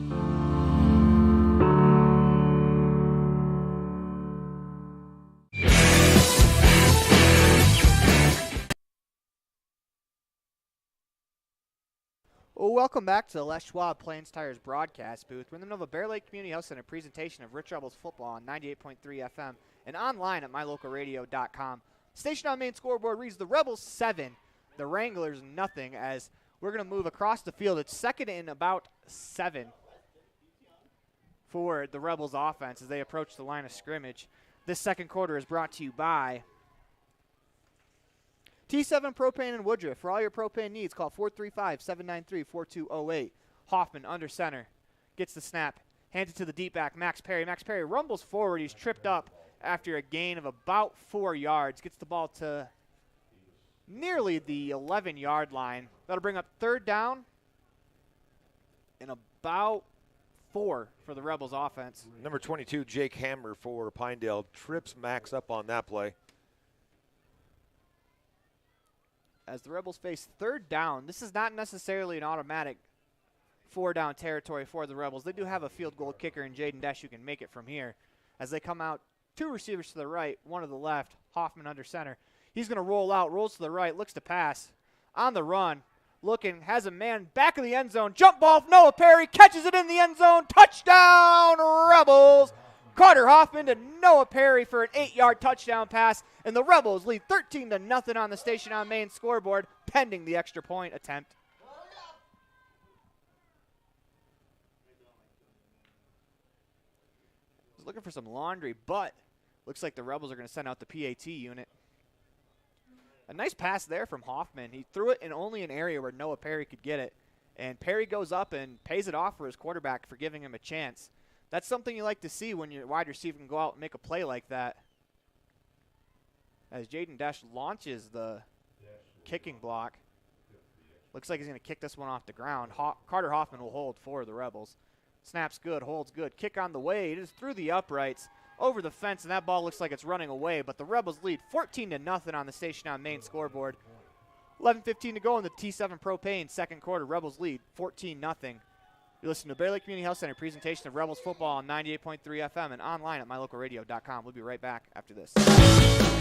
Well, welcome back to the Les Schwab Plains Tires broadcast booth. We're in the middle of a Bear Lake Community Health Center presentation of Rich Rebels football on 98.3 FM and online at mylocalradio.com. Station on main scoreboard reads the Rebels 7, the Wranglers nothing, as we're going to move across the field. It's second and about 7 for the Rebels offense as they approach the line of scrimmage. This second quarter is brought to you by T7 Propane in Woodruff. For all your propane needs, call 435-793-4208. Hoffman under center. Gets the snap. Hands it to the deep back, Max Perry. Max Perry rumbles forward. He's tripped up after a gain of about 4 yards. Gets the ball to nearly the 11-yard line. That'll bring up third down and about 4 for the Rebels offense. Number 22, Jake Hammer for Pinedale, trips Max up on that play. As the Rebels face third down, this is not necessarily an automatic 4-down territory for the Rebels. They do have a field goal kicker in Jaden Desch who can make it from here. As they come out, 2 receivers to the right, 1 to the left, Hoffman under center. He's going to roll out, rolls to the right, looks to pass. On the run, looking, has a man back of the end zone. Jump ball, Noah Perry catches it in the end zone. Touchdown, Rebels! Carter Hoffman to Noah Perry for an 8-yard touchdown pass, and the Rebels lead 13-0 on the station on main scoreboard, pending the extra point attempt. I was looking for some laundry, but looks like the Rebels are going to send out the PAT unit. A nice pass there from Hoffman. He threw it in only an area where Noah Perry could get it, and Perry goes up and pays it off for his quarterback for giving him a chance. That's something you like to see when your wide receiver can go out and make a play like that. As Jaden Desch launches the kicking block. Looks like he's going to kick this one off the ground. Carter Hoffman will hold for the Rebels. Snaps good, holds good. Kick on the way. It is through the uprights, over the fence, and that ball looks like it's running away. But the Rebels lead 14-0 on the station on main scoreboard. 11:15 to go in the T7 Propane second quarter. Rebels lead 14-0. You listen to Bear Lake Community Health Center presentation of Rebels football on 98.3 FM and online at mylocalradio.com. We'll be right back after this.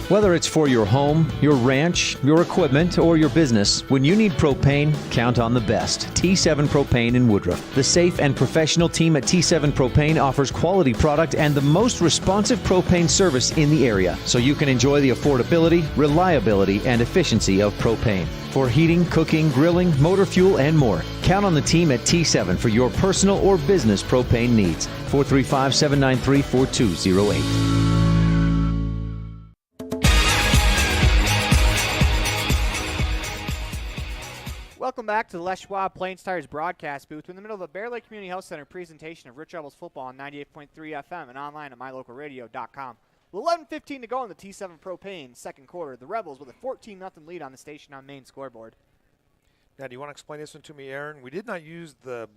Whether it's for your home, your ranch, your equipment, or your business, when you need propane, count on the best. T7 Propane in Woodruff. The safe and professional team at T7 Propane offers quality product and the most responsive propane service in the area, so you can enjoy the affordability, reliability, and efficiency of propane. For heating, cooking, grilling, motor fuel, and more, count on the team at T7 for your personal or business propane needs. 435-793-4208. Welcome back to the Les Schwab Plains Tires broadcast booth. We're in the middle of a Bear Lake Community Health Center presentation of Rich Rebels football on 98.3 FM and online at mylocalradio.com. With 11:15 to go in the T7 Propane second quarter, the Rebels with a 14-0 lead on the Station on Main scoreboard. Now, do you want to explain this one to me, Aaron? We did not use the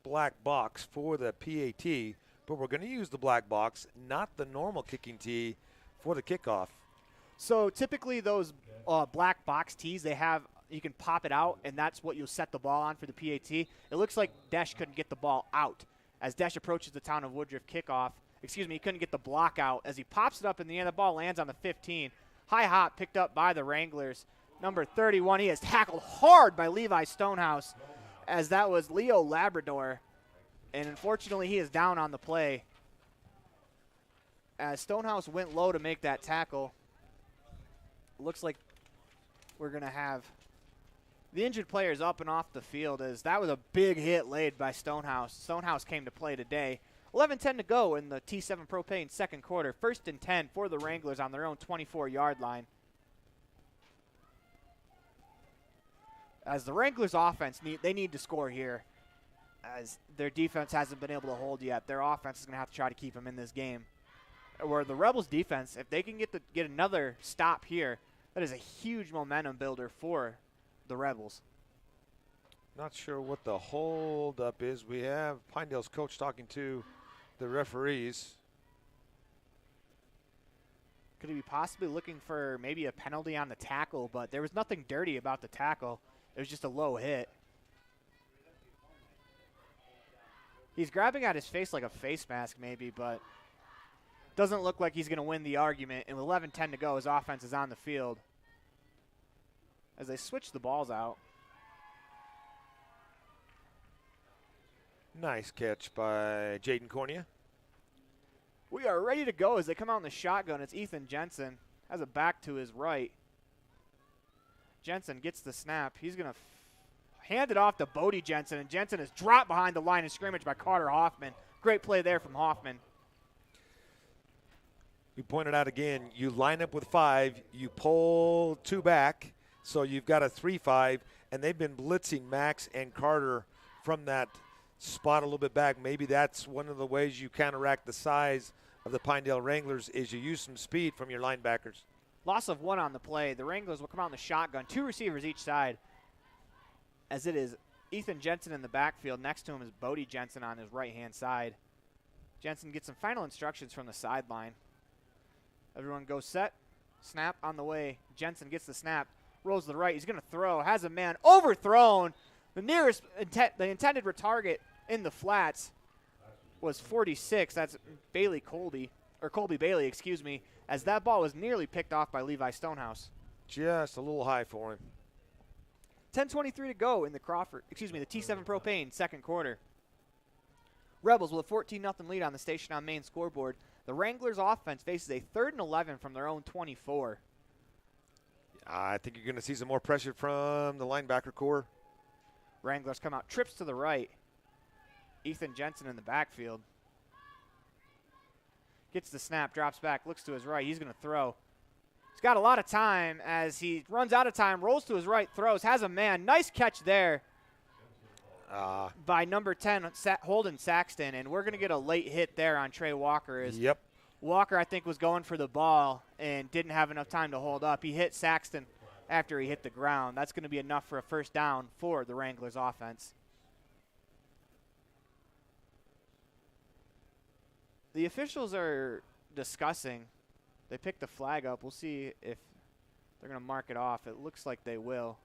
black box for the PAT, but we're going to use the black box, not the normal kicking tee, for the kickoff. So typically those black box tees, you can pop it out, and that's what you'll set the ball on for the PAT. It looks like Desch couldn't get the ball out. As Desch approaches the Town of Woodruff kickoff, he couldn't get the block out. As he pops it up in the end, the ball lands on the 15. High hop picked up by the Wranglers. Number 31, he is tackled hard by Levi Stonehouse, as that was Leo Labrador. And unfortunately, he is down on the play. As Stonehouse went low to make that tackle, looks like we're going to have the injured players up and off the field, as that was a big hit laid by Stonehouse. Stonehouse came to play today. 11:10 to go in the T7 Propane second quarter. 1st and 10 for the Wranglers on their own 24-yard line. As the Wranglers offense, they need to score here, as their defense hasn't been able to hold yet. Their offense is going to have to try to keep them in this game. Where the Rebels defense, if they can get another stop here, that is a huge momentum builder for the Rebels. Not sure what the hold-up is. We have Pinedale's coach talking to the referees. Could he be possibly looking for maybe a penalty on the tackle, but there was nothing dirty about the tackle. It was just a low hit. He's grabbing at his face like a face mask maybe, but doesn't look like he's going to win the argument. And with 11:10 to go, his offense is on the field as they switch the balls out. Nice catch by Jaden Cornea. We are ready to go as they come out in the shotgun. It's Ethan Jensen. Has a back to his right. Jensen gets the snap. He's going to hand it off to Bodie Jensen, and Jensen is dropped behind the line of scrimmage by Carter Hoffman. Great play there from Hoffman. We pointed out again, you line up with 5, you pull 2 back, so you've got a 3-5, and they've been blitzing Max and Carter from that spot a little bit back. Maybe that's one of the ways you counteract the size of the Pinedale Wranglers, is you use some speed from your linebackers. Loss of 1 on the play. The Wranglers will come out in the shotgun. 2 receivers each side, as it is Ethan Jensen in the backfield. Next to him is Bodie Jensen on his right-hand side. Jensen gets some final instructions from the sideline. Everyone goes set. Snap on the way. Jensen gets the snap. Rolls to the right. He's going to throw. Has a man overthrown. The intended target in the flats was 46. That's Colby Bailey, as that ball was nearly picked off by Levi Stonehouse. Just a little high for him. 10:23 to go in the T7 Propane second quarter. Rebels with a 14-0 lead on the Station on Main scoreboard. The Wranglers offense faces a 3rd and 11 from their own 24. I think you're going to see some more pressure from the linebacker core. Wranglers come out, trips to the right. Ethan Jensen in the backfield. Gets the snap, drops back, looks to his right. He's going to throw. He's got a lot of time as he runs out of time, rolls to his right, throws, has a man. Nice catch there by number 10, Holden Saxton, and we're going to get a late hit there on Trey Walker. Yep. Walker, I think, was going for the ball and didn't have enough time to hold up. He hit Saxton after he hit the ground. That's going to be enough for a first down for the Wranglers offense. The officials are discussing. They picked the flag up. We'll see if they're going to mark it off. It looks like they will.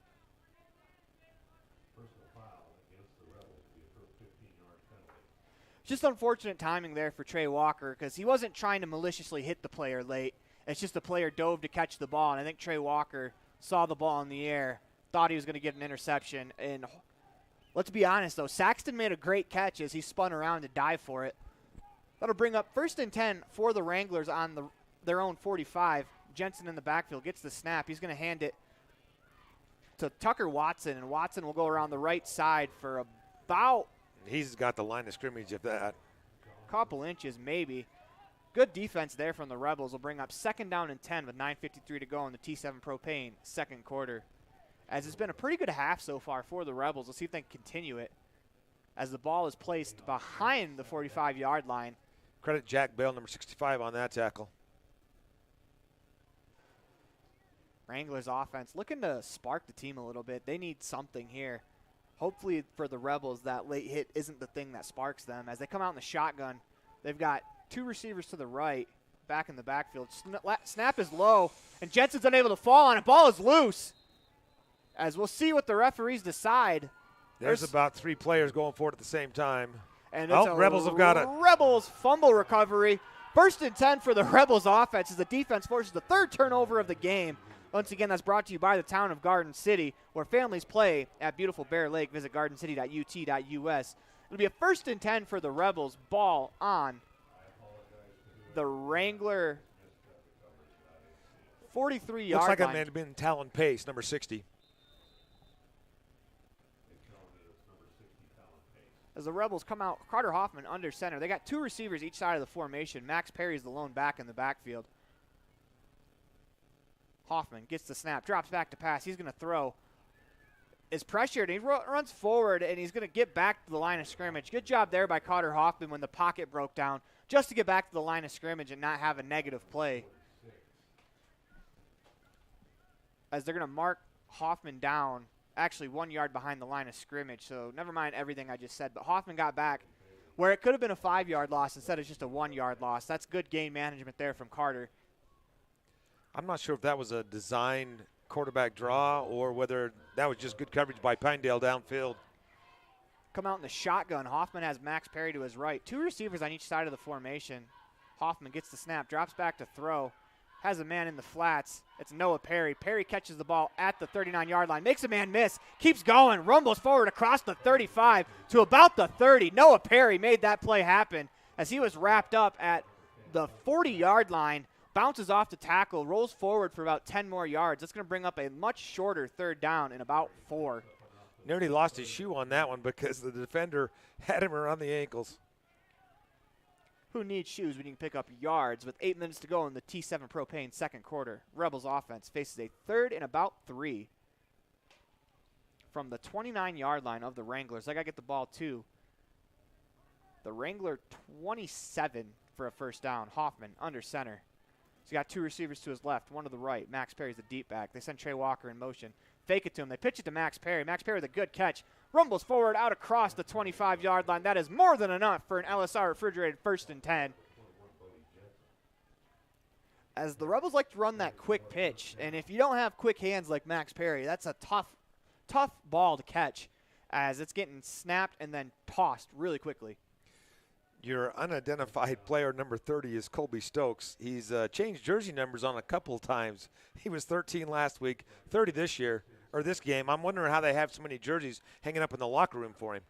Just unfortunate timing there for Trey Walker, because he wasn't trying to maliciously hit the player late. It's just the player dove to catch the ball, and I think Trey Walker saw the ball in the air, thought he was going to get an interception. And let's be honest, though, Saxton made a great catch as he spun around to dive for it. That'll bring up 1st and 10 for the Wranglers on their own 45. Jensen in the backfield gets the snap. He's going to hand it to Tucker Watson, and Watson will go around the right side for about – he's got the line of scrimmage of that. Couple inches maybe. Good defense there from the Rebels will bring up 2nd down and 10 with 9:53 to go in the T7 Propane second quarter. As it's been a pretty good half so far for the Rebels. We'll see if they can continue it as the ball is placed behind the 45-yard line. Credit Jack Bell, number 65, on that tackle. Wranglers offense looking to spark the team a little bit. They need something here. Hopefully for the Rebels, that late hit isn't the thing that sparks them. As they come out in the shotgun, they've got 2 receivers to the right, back in the backfield. Snap is low, and Jensen's unable to fall on it. Ball is loose. As we'll see what the referees decide. There's about 3 players going for it at the same time. And it's a Rebels have got it. Rebels fumble recovery. 1st and 10 for the Rebels offense as the defense forces the 3rd turnover of the game. Once again, that's brought to you by the town of Garden City, where families play at beautiful Bear Lake. Visit gardencity.ut.us. It'll be a 1st and 10 for the Rebels. Ball on the Wrangler 43-yard line. Looks like that man had been Talon Pace, number 60. As the Rebels come out, Carter Hoffman under center. They got 2 receivers each side of the formation. Max Perry is the lone back in the backfield. Hoffman gets the snap, drops back to pass. He's going to throw. Is pressured. He runs forward, and he's going to get back to the line of scrimmage. Good job there by Carter Hoffman when the pocket broke down, just to get back to the line of scrimmage and not have a negative play. As they're going to mark Hoffman down, actually 1 yard behind the line of scrimmage, so never mind everything I just said. But Hoffman got back where it could have been a 5-yard loss instead of just a 1-yard loss. That's good game management there from Carter. I'm not sure if that was a design quarterback draw or whether that was just good coverage by Pinedale downfield. Come out in the shotgun. Hoffman has Max Perry to his right. 2 receivers on each side of the formation. Hoffman gets the snap, drops back to throw, has a man in the flats. It's Noah Perry. Perry catches the ball at the 39-yard line, makes a man miss, keeps going, rumbles forward across the 35 to about the 30. Noah Perry made that play happen as he was wrapped up at the 40-yard line. Bounces off the tackle, rolls forward for about 10 more yards. That's going to bring up a much shorter 3rd down in about 4. Nearly lost his shoe on that one because the defender had him around the ankles. Who needs shoes when you can pick up yards? With 8 minutes to go in the T7 Propane 2nd quarter, Rebels offense faces a 3rd and about 3 from the 29-yard line of the Wranglers. They got to get the ball to the Wrangler 27 for a 1st down. Hoffman under center. He's got 2 receivers to his left, 1 to the right. Max Perry's the deep back. They send Trey Walker in motion. Fake it to him. They pitch it to Max Perry. Max Perry with a good catch. Rumbles forward out across the 25-yard line. That is more than enough for an LSR refrigerated 1st and 10. As the Rebels like to run that quick pitch, and if you don't have quick hands like Max Perry, that's a tough ball to catch as it's getting snapped and then tossed really quickly. Your unidentified player, number 30, is Colby Stokes. He's changed jersey numbers on a couple of times. He was 13 last week, 30 this year, or this game. I'm wondering how they have so many jerseys hanging up in the locker room for him.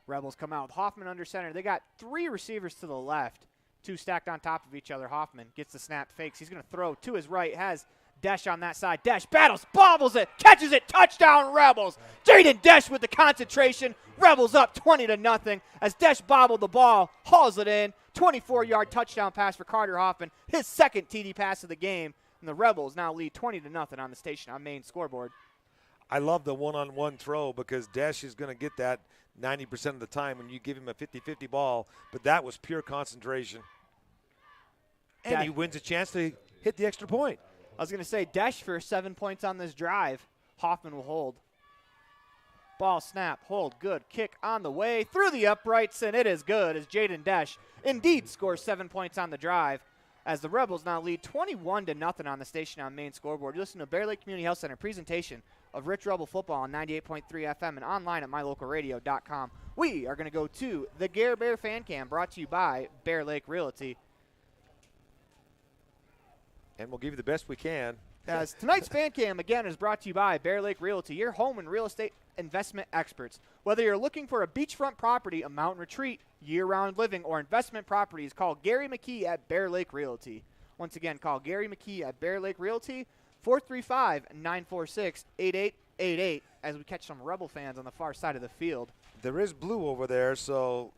Rebels come out with Hoffman under center. They got 3 receivers to the left, 2 stacked on top of each other. Hoffman gets the snap, fakes. He's going to throw to his right, has Desch on that side. Desch battles, bobbles it, catches it, touchdown Rebels. Jaden Desch with the concentration. Rebels up 20-0 as Desch bobbled the ball, hauls it in. 24-yard touchdown pass for Carter Hoffman, his 2nd TD pass of the game. And the Rebels now lead 20-0 on the station on main scoreboard. I love the one-on-one throw because Desch is going to get that 90% of the time when you give him a 50-50 ball, but that was pure concentration. And he wins a chance to hit the extra point. I was going to say, Desch for 7 points on this drive. Hoffman will hold. Ball snap, hold, good. Kick on the way through the uprights, and it is good as Jaden Desch indeed scores 7 points on the drive as the Rebels now lead 21-0 on the station on main scoreboard. You listen to Bear Lake Community Health Center presentation of Rich Rebel football on 98.3 FM and online at mylocalradio.com. We are going to go to the Gare Bear Fan Cam brought to you by Bear Lake Realty. And we'll give you the best we can. As tonight's Fan Cam, again, is brought to you by Bear Lake Realty, your home and real estate investment experts. Whether you're looking for a beachfront property, a mountain retreat, year-round living, or investment properties, call Gary McKee at Bear Lake Realty. Once again, call Gary McKee at Bear Lake Realty, 435-946-8888, as we catch some Rebel fans on the far side of the field. There is blue over there, so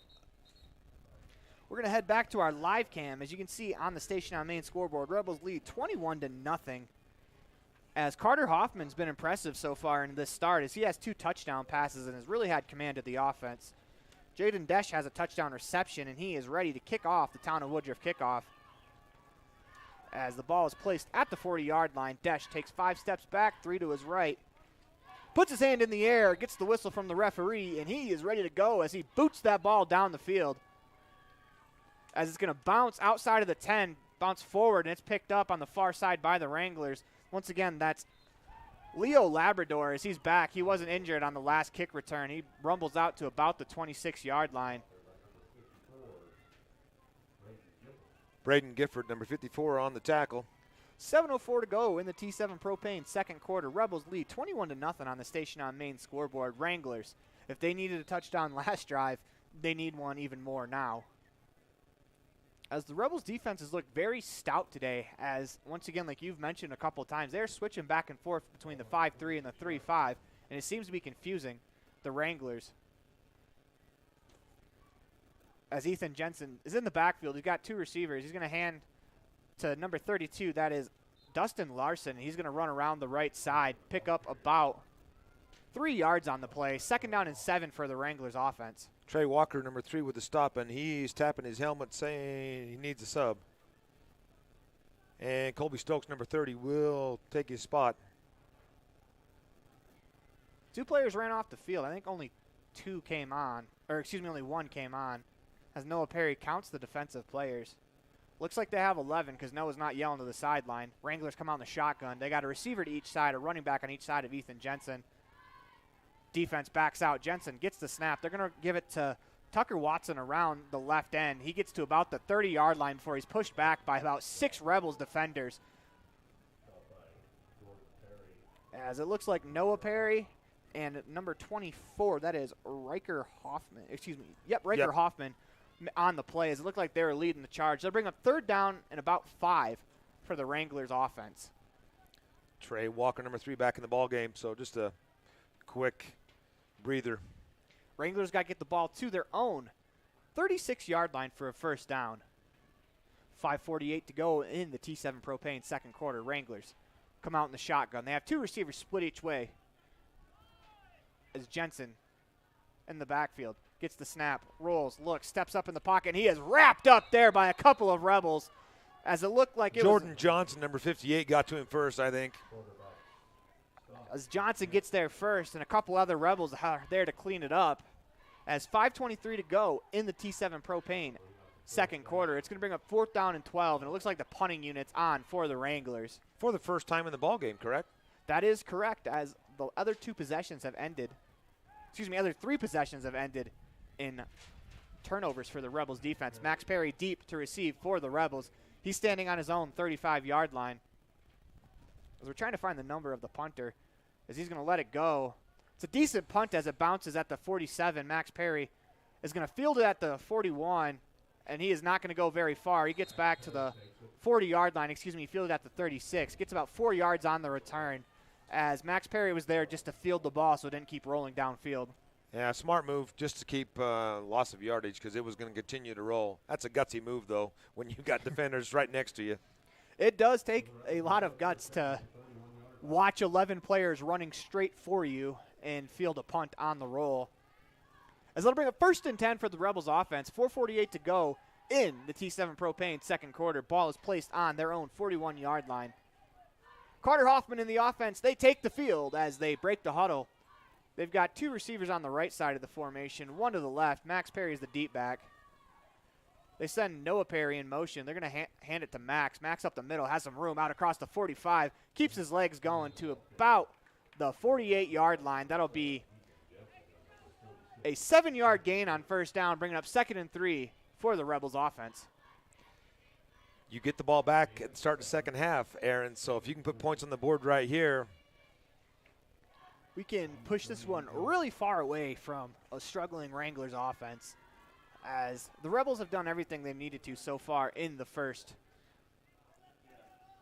we're going to head back to our live cam. As you can see on the station on main scoreboard, Rebels lead 21-0. As Carter Hoffman's been impressive so far in this start, as he has 2 touchdown passes and has really had command of the offense. Jaden Desch has a touchdown reception, and he is ready to kick off the Town of Woodruff kickoff. As the ball is placed at the 40-yard line, Desch takes 5 steps back, 3 to his right. Puts his hand in the air, gets the whistle from the referee, and he is ready to go as he boots that ball down the field. As it's going to bounce outside of the 10, bounce forward, and it's picked up on the far side by the Wranglers. Once again, that's Leo Labrador as he's back. He wasn't injured on the last kick return. He rumbles out to about the 26-yard line. Braden Gifford, number 54, on the tackle. 7:04 to go in the T7 Propane second quarter. Rebels lead 21-0 on the Station on Main scoreboard. Wranglers, if they needed a touchdown last drive, they need one even more now. As the Rebels defenses look very stout today, as once again, like you've mentioned a couple of times, they're switching back and forth between the 5-3 and the 3-5, and it seems to be confusing the Wranglers. As Ethan Jensen is in the backfield, he's got 2 receivers. He's going to hand to number 32, that is Dustin Larson. He's going to run around the right side, pick up about 3 yards on the play. 2nd down and 7 for the Wranglers offense. Trey Walker, number 3, with the stop, and he's tapping his helmet saying he needs a sub. And Colby Stokes, number 30, will take his spot. 2 players ran off the field. I think only 2 came on, or excuse me, only 1 came on, as Noah Perry counts the defensive players. Looks like they have 11 because Noah's not yelling to the sideline. Wranglers come out in the shotgun. They got a receiver to each side, a running back on each side of Ethan Jensen. Defense backs out. Jensen gets the snap. They're going to give it to Tucker Watson around the left end. He gets to about the 30-yard line before he's pushed back by about 6 Rebels defenders. As it looks like Noah Perry and number 24, that is Riker Hoffman. Excuse me. Yep, Riker Hoffman on the play. As it looked like they were leading the charge. They'll bring up 3rd down and about 5 for the Wranglers offense. Trey Walker, number 3, back in the ball game. So just a quick breather. Wranglers got to get the ball to their own 36-yard line for a 1st down. 5:48 to go in the T7 Propane second quarter. Wranglers come out in the shotgun. They have 2 receivers split each way. As Jensen in the backfield gets the snap, rolls, looks, steps up in the pocket, and he is wrapped up there by a couple of Rebels. As it looked like Jordan Johnson, number 58, got to him first, I think. As Johnson gets there first, and a couple other Rebels are there to clean it up. As 5:23 to go in the T7 Propane second quarter. It's going to bring up 4th down and 12, and it looks like the punting unit's on for the Wranglers. For the first time in the ball game, correct? That is correct, as the other 2 possessions have ended. Excuse me, other 3 possessions have ended in turnovers for the Rebels defense. Max Perry deep to receive for the Rebels. He's standing on his own 35-yard line. As we're trying to find the number of the punter, as he's going to let it go. It's a decent punt as it bounces at the 47. Max Perry is going to field it at the 41, and he is not going to go very far. He gets back to the 40-yard line. Excuse me, he fielded at the 36. Gets about 4 yards on the return, as Max Perry was there just to field the ball so it didn't keep rolling downfield. Yeah, smart move just to keep loss of yardage because it was going to continue to roll. That's a gutsy move, though, when you've got defenders right next to you. It does take a lot of guts to watch 11 players running straight for you and field a punt on the roll. As it'll bring up 1st and 10 for the Rebels offense. 4:48 to go in the T7 Propane second quarter. Ball is placed on their own 41-yard line. Carter Hoffman in the offense, they take the field as they break the huddle. They've got 2 receivers on the right side of the formation, 1 to the left. Max Perry is the deep back. They send Noah Perry in motion. They're going to hand it to Max. Max up the middle, has some room out across the 45, keeps his legs going to about the 48-yard line. That'll be a 7-yard gain on 1st down, bringing up 2nd and 3 for the Rebels offense. You get the ball back at the start of the second half, Aaron, so if you can put points on the board right here. We can push this one really far away from a struggling Wranglers offense, as the Rebels have done everything they've needed to so far in the first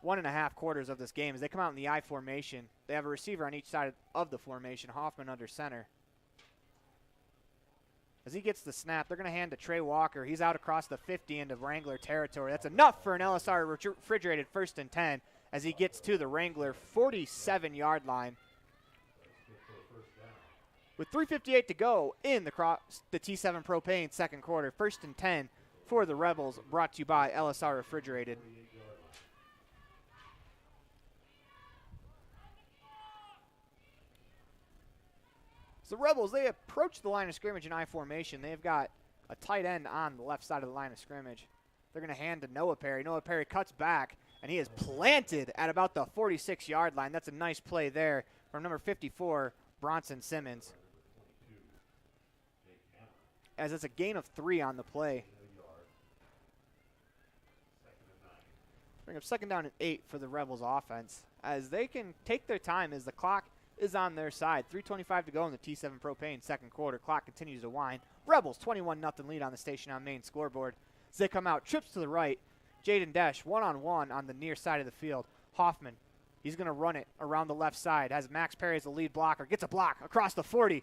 1.5 quarters of this game. As they come out in the I formation, they have a receiver on each side of the formation, Hoffman under center. As he gets the snap, they're going to hand to Trey Walker. He's out across the 50 into Wrangler territory. That's enough for an LSR refrigerated 1st and 10 as he gets to the Wrangler 47-yard line. With 3:58 to go in the T7 Propane second quarter, 1st and 10 for the Rebels, brought to you by LSR Refrigerated. So the Rebels, they approach the line of scrimmage in I formation. They've got a tight end on the left side of the line of scrimmage. They're going to hand to Noah Perry. Noah Perry cuts back, and he is planted at about the 46-yard line. That's a nice play there from number 54, Bronson Simmons. As it's a gain of 3 on the play. Bring up 2nd down and 8 for the Rebels offense, as they can take their time as the clock is on their side. 3:25 to go in the T7 Propane second quarter. Clock continues to wind. Rebels 21-0 lead on the Station on Main scoreboard. As they come out, trips to the right. Jaden Desch one-on-one on the near side of the field. Hoffman, he's going to run it around the left side. Has Max Perry as the lead blocker. Gets a block across the 40.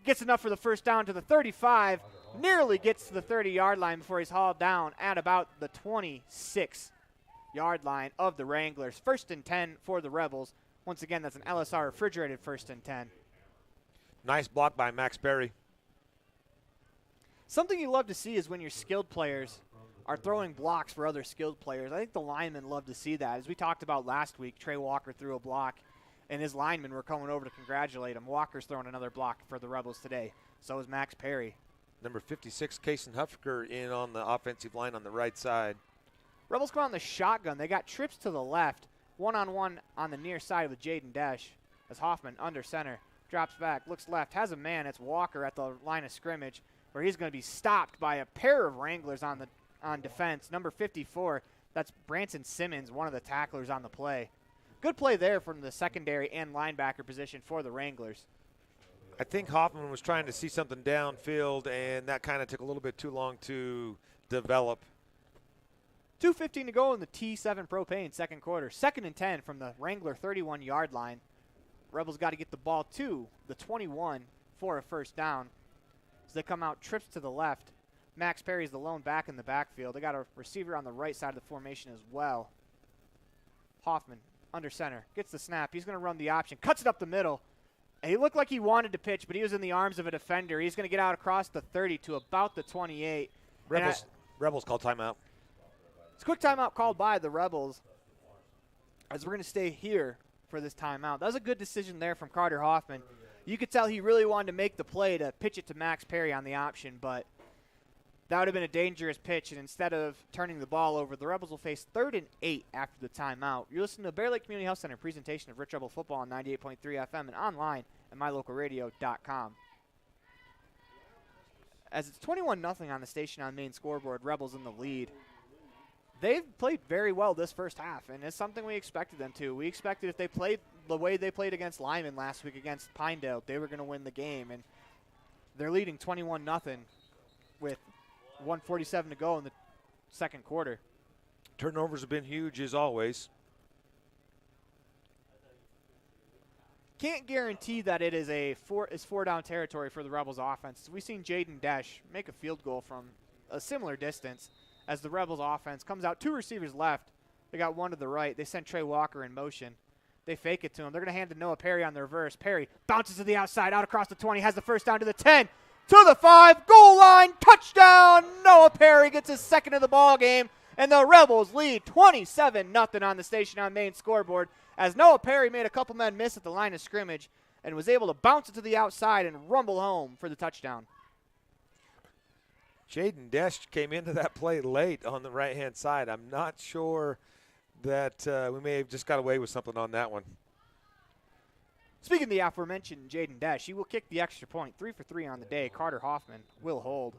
Gets enough for the first down to the 35. Nearly gets to the 30-yard line before he's hauled down at about the 26-yard line of the Wranglers. 1st and 10 for the Rebels. Once again, that's an LSR refrigerated 1st and 10. Nice block by Max Perry. Something you love to see is when your skilled players are throwing blocks for other skilled players. I think the linemen love to see that. As we talked about last week, Trey Walker threw a block, and his linemen were coming over to congratulate him. Walker's throwing another block for the Rebels today. So is Max Perry. Number 56, Kason Hufker, in on the offensive line on the right side. Rebels come out in the shotgun. They got trips to the left, one-on-one on the near side with Jaden Desch, as Hoffman under center, drops back, looks left, has a man. It's Walker at the line of scrimmage, where he's going to be stopped by a pair of Wranglers on defense. Number 54, that's Branson Simmons, one of the tacklers on the play. Good play there from the secondary and linebacker position for the Wranglers. I think Hoffman was trying to see something downfield, and that kind of took a little bit too long to develop. 2:15 to go in the T7 Propane second quarter. 2nd and 10 from the Wrangler 31-yard line. Rebels got to get the ball to the 21 for a first down. As they come out, trips to the left. Max Perry's the lone back in the backfield. They got a receiver on the right side of the formation as well. Hoffman under center, gets the snap. He's going to run the option, cuts it up the middle. And he looked like he wanted to pitch, but he was in the arms of a defender. He's going to get out across the 30 to about the 28. Rebels call timeout. It's a quick timeout called by the Rebels, as we're going to stay here for this timeout. That was a good decision there from Carter Hoffman. You could tell he really wanted to make the play to pitch it to Max Perry on the option, but that would have been a dangerous pitch, and instead of turning the ball over, the Rebels will face 3rd and 8 after the timeout. You're listening to Bear Lake Community Health Center presentation of Rich Rebel Football on 98.3 FM and online at mylocalradio.com. As it's 21-0 on the Station on Main scoreboard, Rebels in the lead. They've played very well this first half, and it's something we expected them to. We expected if they played the way they played against Lyman last week against Pinedale, they were going to win the game, and they're leading 21-0 with 1:47 to go in the second quarter. Turnovers have been huge as always. Can't guarantee that it is four-down territory for the Rebels offense. We've seen Jaden Desch make a field goal from a similar distance as the Rebels offense comes out. 2 receivers left. They got one to the right. They send Trey Walker in motion. They fake it to him. They're going to hand to Noah Perry on the reverse. Perry bounces to the outside, out across the 20, has the first down to the 10, to the 5, goal line, touchdown! Noah Perry gets his second of the ball game, and the Rebels lead 27-0 on the Station on Main scoreboard, as Noah Perry made a couple men miss at the line of scrimmage and was able to bounce it to the outside and rumble home for the touchdown. Jaden Desch came into that play late on the right-hand side. I'm not sure that we may have just got away with something on that one. Speaking of the aforementioned Jaden Desch, he will kick the extra point. 3 for 3 on the day. Carter Hoffman will hold.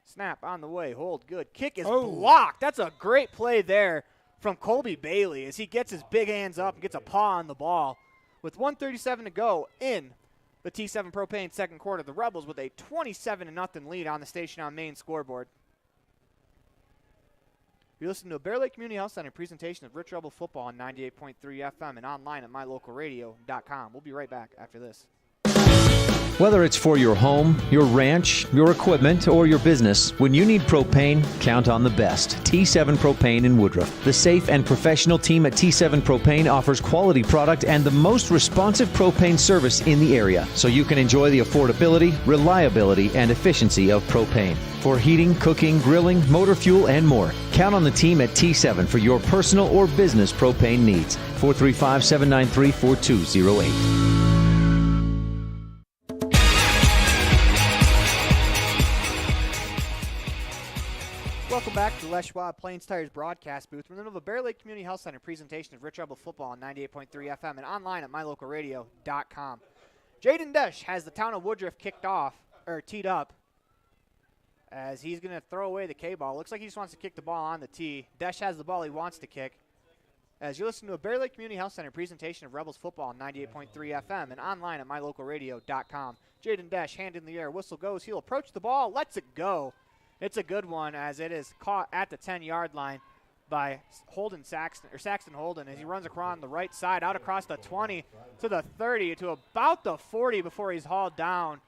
Snap on the way. Hold good. Kick is blocked. That's a great play there from Colby Bailey as he gets his big hands up and gets a paw on the ball. With 1:37 to go in the T7 Propane second quarter, the Rebels with a 27-0 lead on the Station on Main scoreboard. You're listening to a Bear Lake Community Health Center presentation of Rich Rebel Football on 98.3 FM and online at mylocalradio.com. We'll be right back after this. Whether it's for your home, your ranch, your equipment, or your business, when you need propane, count on the best. T7 Propane in Woodruff. The safe and professional team at T7 Propane offers quality product and the most responsive propane service in the area, so you can enjoy the affordability, reliability, and efficiency of propane. For heating, cooking, grilling, motor fuel, and more, count on the team at T7 for your personal or business propane needs. 435-793-4208. Welcome back to the Les Schwab Plains Tires broadcast booth. We're in the middle of a Bear Lake Community Health Center presentation of Rich Rebel Football on 98.3 FM and online at mylocalradio.com. Jaden Desch has the town of Woodruff teed up as he's going to throw away the K-ball. Looks like he just wants to kick the ball on the tee. Desch has the ball he wants to kick. As you listen to a Bear Lake Community Health Center presentation of Rebels Football on 98.3 FM and online at mylocalradio.com. Jaden Desch, hand in the air, whistle goes. He'll approach the ball, lets it go. It's a good one as it is caught at the 10-yard line by Saxton Holden as he runs across the right side, out across the 20 to the 30 to about the 40 before he's hauled down.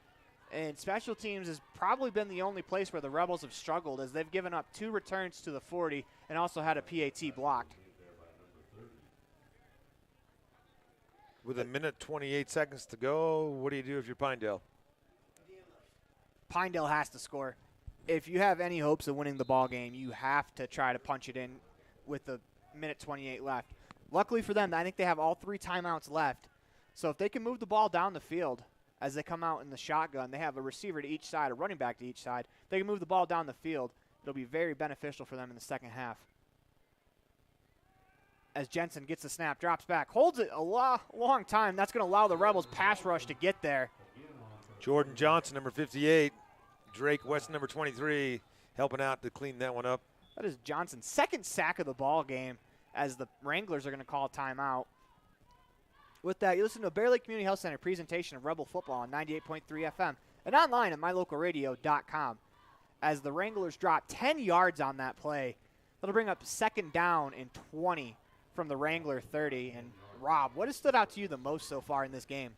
And special teams has probably been the only place where the Rebels have struggled as they've given up 2 returns to the 40 and also had a PAT blocked. With a minute 28 seconds to go, what do you do if you're Pinedale? Pinedale has to score. If you have any hopes of winning the ball game, you have to try to punch it in with the minute 28 left. Luckily for them, I think they have all 3 timeouts left. So if they can move the ball down the field as they come out in the shotgun, they have a receiver to each side, a running back to each side. They can move the ball down the field. It'll be very beneficial for them in the second half. As Jensen gets the snap, drops back, holds it a long time. That's going to allow the Rebels pass rush to get there. Jordan Johnson, number 58. Drake West, number 23, helping out to clean that one up. That is Johnson's second sack of the ball game as the Wranglers are going to call a timeout. With that, you listen to a Bear Lake Community Health Center presentation of Rebel Football on 98.3 FM and online at mylocalradio.com. As the Wranglers drop 10 yards on that play, that'll bring up second down and 20 from the Wrangler 30. And Rob, what has stood out to you the most so far in this game?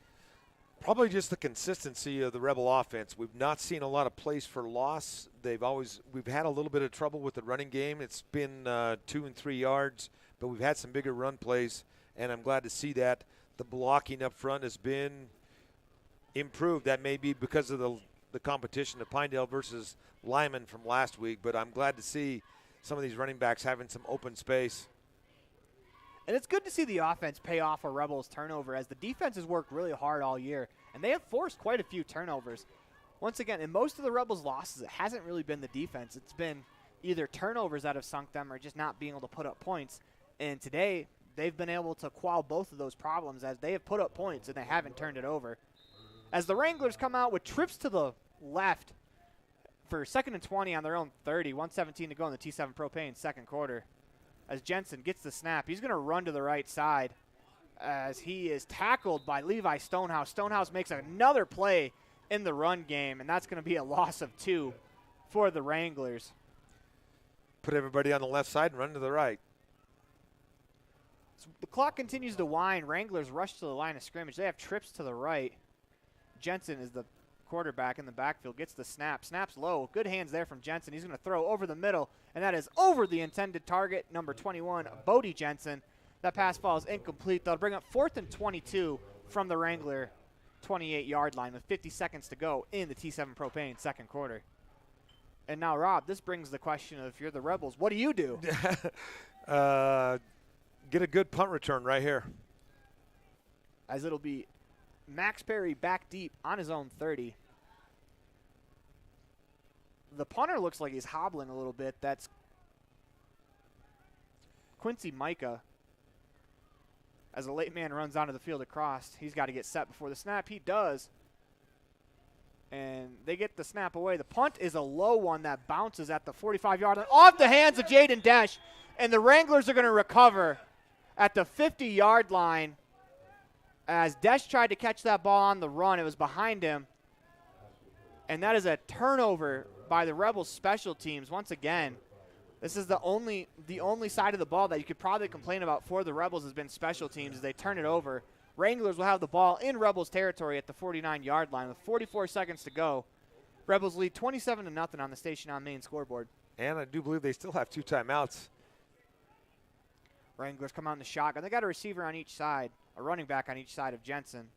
Probably just the consistency of the Rebel offense. We've not seen a lot of plays for loss. We've had a little bit of trouble with the running game. It's been 2 and 3 yards, but we've had some bigger run plays, and I'm glad to see that. The blocking up front has been improved. That may be because of the competition of Pinedale versus Lyman from last week, but I'm glad to see some of these running backs having some open space. And it's good to see the offense pay off a Rebels turnover as the defense has worked really hard all year, and they have forced quite a few turnovers. Once again, in most of the Rebels' losses, it hasn't really been the defense. It's been either turnovers that have sunk them or just not being able to put up points. And today, they've been able to quell both of those problems as they have put up points and they haven't turned it over. As the Wranglers come out with trips to the left for 2nd and 20 on their own 30, 1:17 to go in the T7 Propane second quarter. As Jensen gets the snap, he's going to run to the right side as he is tackled by Levi Stonehouse. Stonehouse makes another play in the run game, and that's going to be a loss of 2 for the Wranglers. Put everybody on the left side and run to the right. So the clock continues to wind. Wranglers rush to the line of scrimmage. They have trips to the right. Jensen is the quarterback in the backfield, gets the snap. Snaps low. Good hands there from Jensen. He's going to throw over the middle, and that is over the intended target, number 21, Bodie Jensen. That pass falls incomplete. They'll bring up 4th and 22 from the Wrangler 28-yard line with 50 seconds to go in the T7 Propane second quarter. And now, Rob, this brings the question of if you're the Rebels, what do you do? Get a good punt return right here. As it'll be Max Perry back deep on his own 30. The punter looks like he's hobbling a little bit. That's Quincy Micah. As a late man runs onto the field across, he's got to get set before the snap. He does. And they get the snap away. The punt is a low one that bounces at the 45-yard line off the hands of Jaden Desch. And the Wranglers are going to recover at the 50-yard line. As Desch tried to catch that ball on the run, it was behind him. And that is a turnover by the Rebels special teams. Once again, this is the only side of the ball that you could probably complain about for the Rebels has been special teams as they turn it over. Wranglers will have the ball in Rebels territory at the 49-yard line with 44 seconds to go. Rebels lead 27-0 on the Station on Main scoreboard. And I do believe they still have 2 timeouts. Wranglers come out in the shotgun. They got a receiver on each side, a running back on each side of Jensen.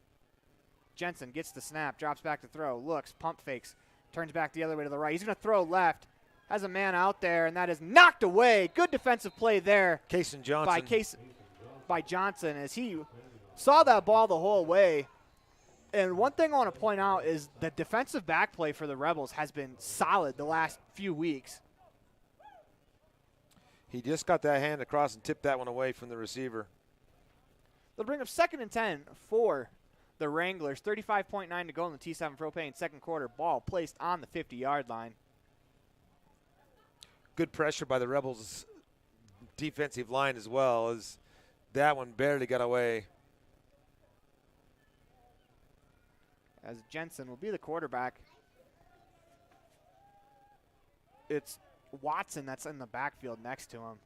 Jensen gets the snap, drops back to throw, looks, pump fakes, Turns back the other way to the right. He's going to throw left. Has a man out there, and that is knocked away. Good defensive play there. By Johnson as he saw that ball the whole way. And one thing I want to point out is the defensive back play for the Rebels has been solid the last few weeks. He just got that hand across and tipped that one away from the receiver. They'll bring up 2nd and 10 for the Wranglers. 35.9 to go in the T7 Propane second quarter. Ball placed on the 50-yard line. Good pressure by the Rebels' defensive line as well, as that one barely got away. As Jensen will be the quarterback. It's Watson that's in the backfield next to him.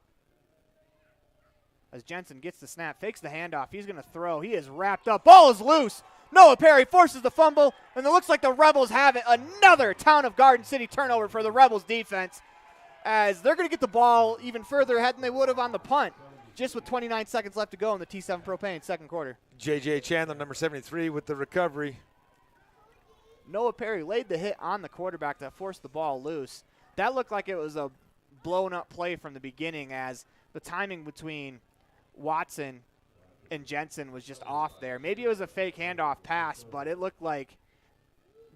As Jensen gets the snap, fakes the handoff, he's going to throw. He is wrapped up. Ball is loose. Noah Perry forces the fumble, and it looks like the Rebels have it. Another Town of Garden City turnover for the Rebels defense, as they're going to get the ball even further ahead than they would have on the punt, just with 29 seconds left to go in the T7 Propane second quarter. J.J. Chandler, number 73, with the recovery. Noah Perry laid the hit on the quarterback that forced the ball loose. That looked like it was a blown-up play from the beginning, as the timing between Watson and Jensen was just off there. Maybe it was a fake handoff pass, but it looked like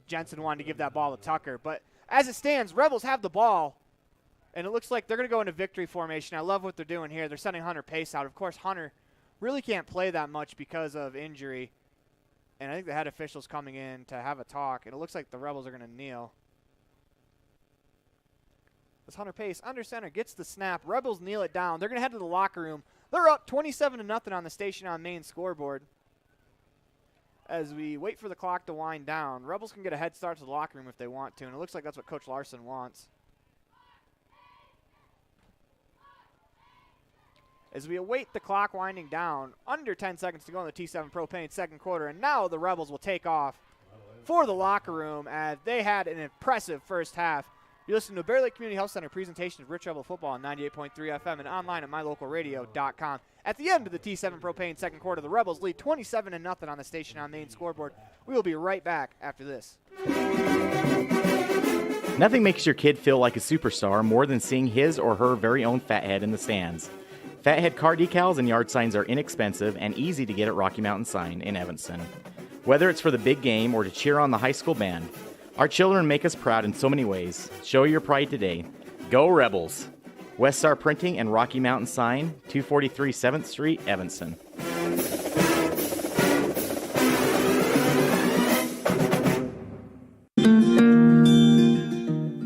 Jensen wanted to give that ball to Tucker. But as it stands, Rebels have the ball, and it looks like they're going to go into victory formation. I love what they're doing here. They're sending Hunter Pace out. Of course, Hunter really can't play that much because of injury. And I think the head official's coming in to have a talk, and it looks like the Rebels are going to kneel. As Hunter Pace under center gets the snap, Rebels kneel it down. They're going to head to the locker room. They're up 27-0 on the Station on Main scoreboard. As we wait for the clock to wind down, Rebels can get a head start to the locker room if they want to, and it looks like that's what Coach Larson wants. As we await the clock winding down, under 10 seconds to go in the T7 Propane second quarter, and now the Rebels will take off for the locker room, as they had an impressive first half. You listen to Bear Lake Community Health Center presentation of Rich Rebel Football on 98.3 FM and online at mylocalradio.com. At the end of the T7 Propane second quarter, the Rebels lead 27-0 on the Station on Main scoreboard. We will be right back after this. Nothing makes your kid feel like a superstar more than seeing his or her very own Fathead in the stands. Fathead car decals and yard signs are inexpensive and easy to get at Rocky Mountain Sign in Evanston. Whether it's for the big game or to cheer on the high school band, our children make us proud in so many ways. Show your pride today. Go Rebels! West Star Printing and Rocky Mountain Sign, 243 7th Street, Evanston.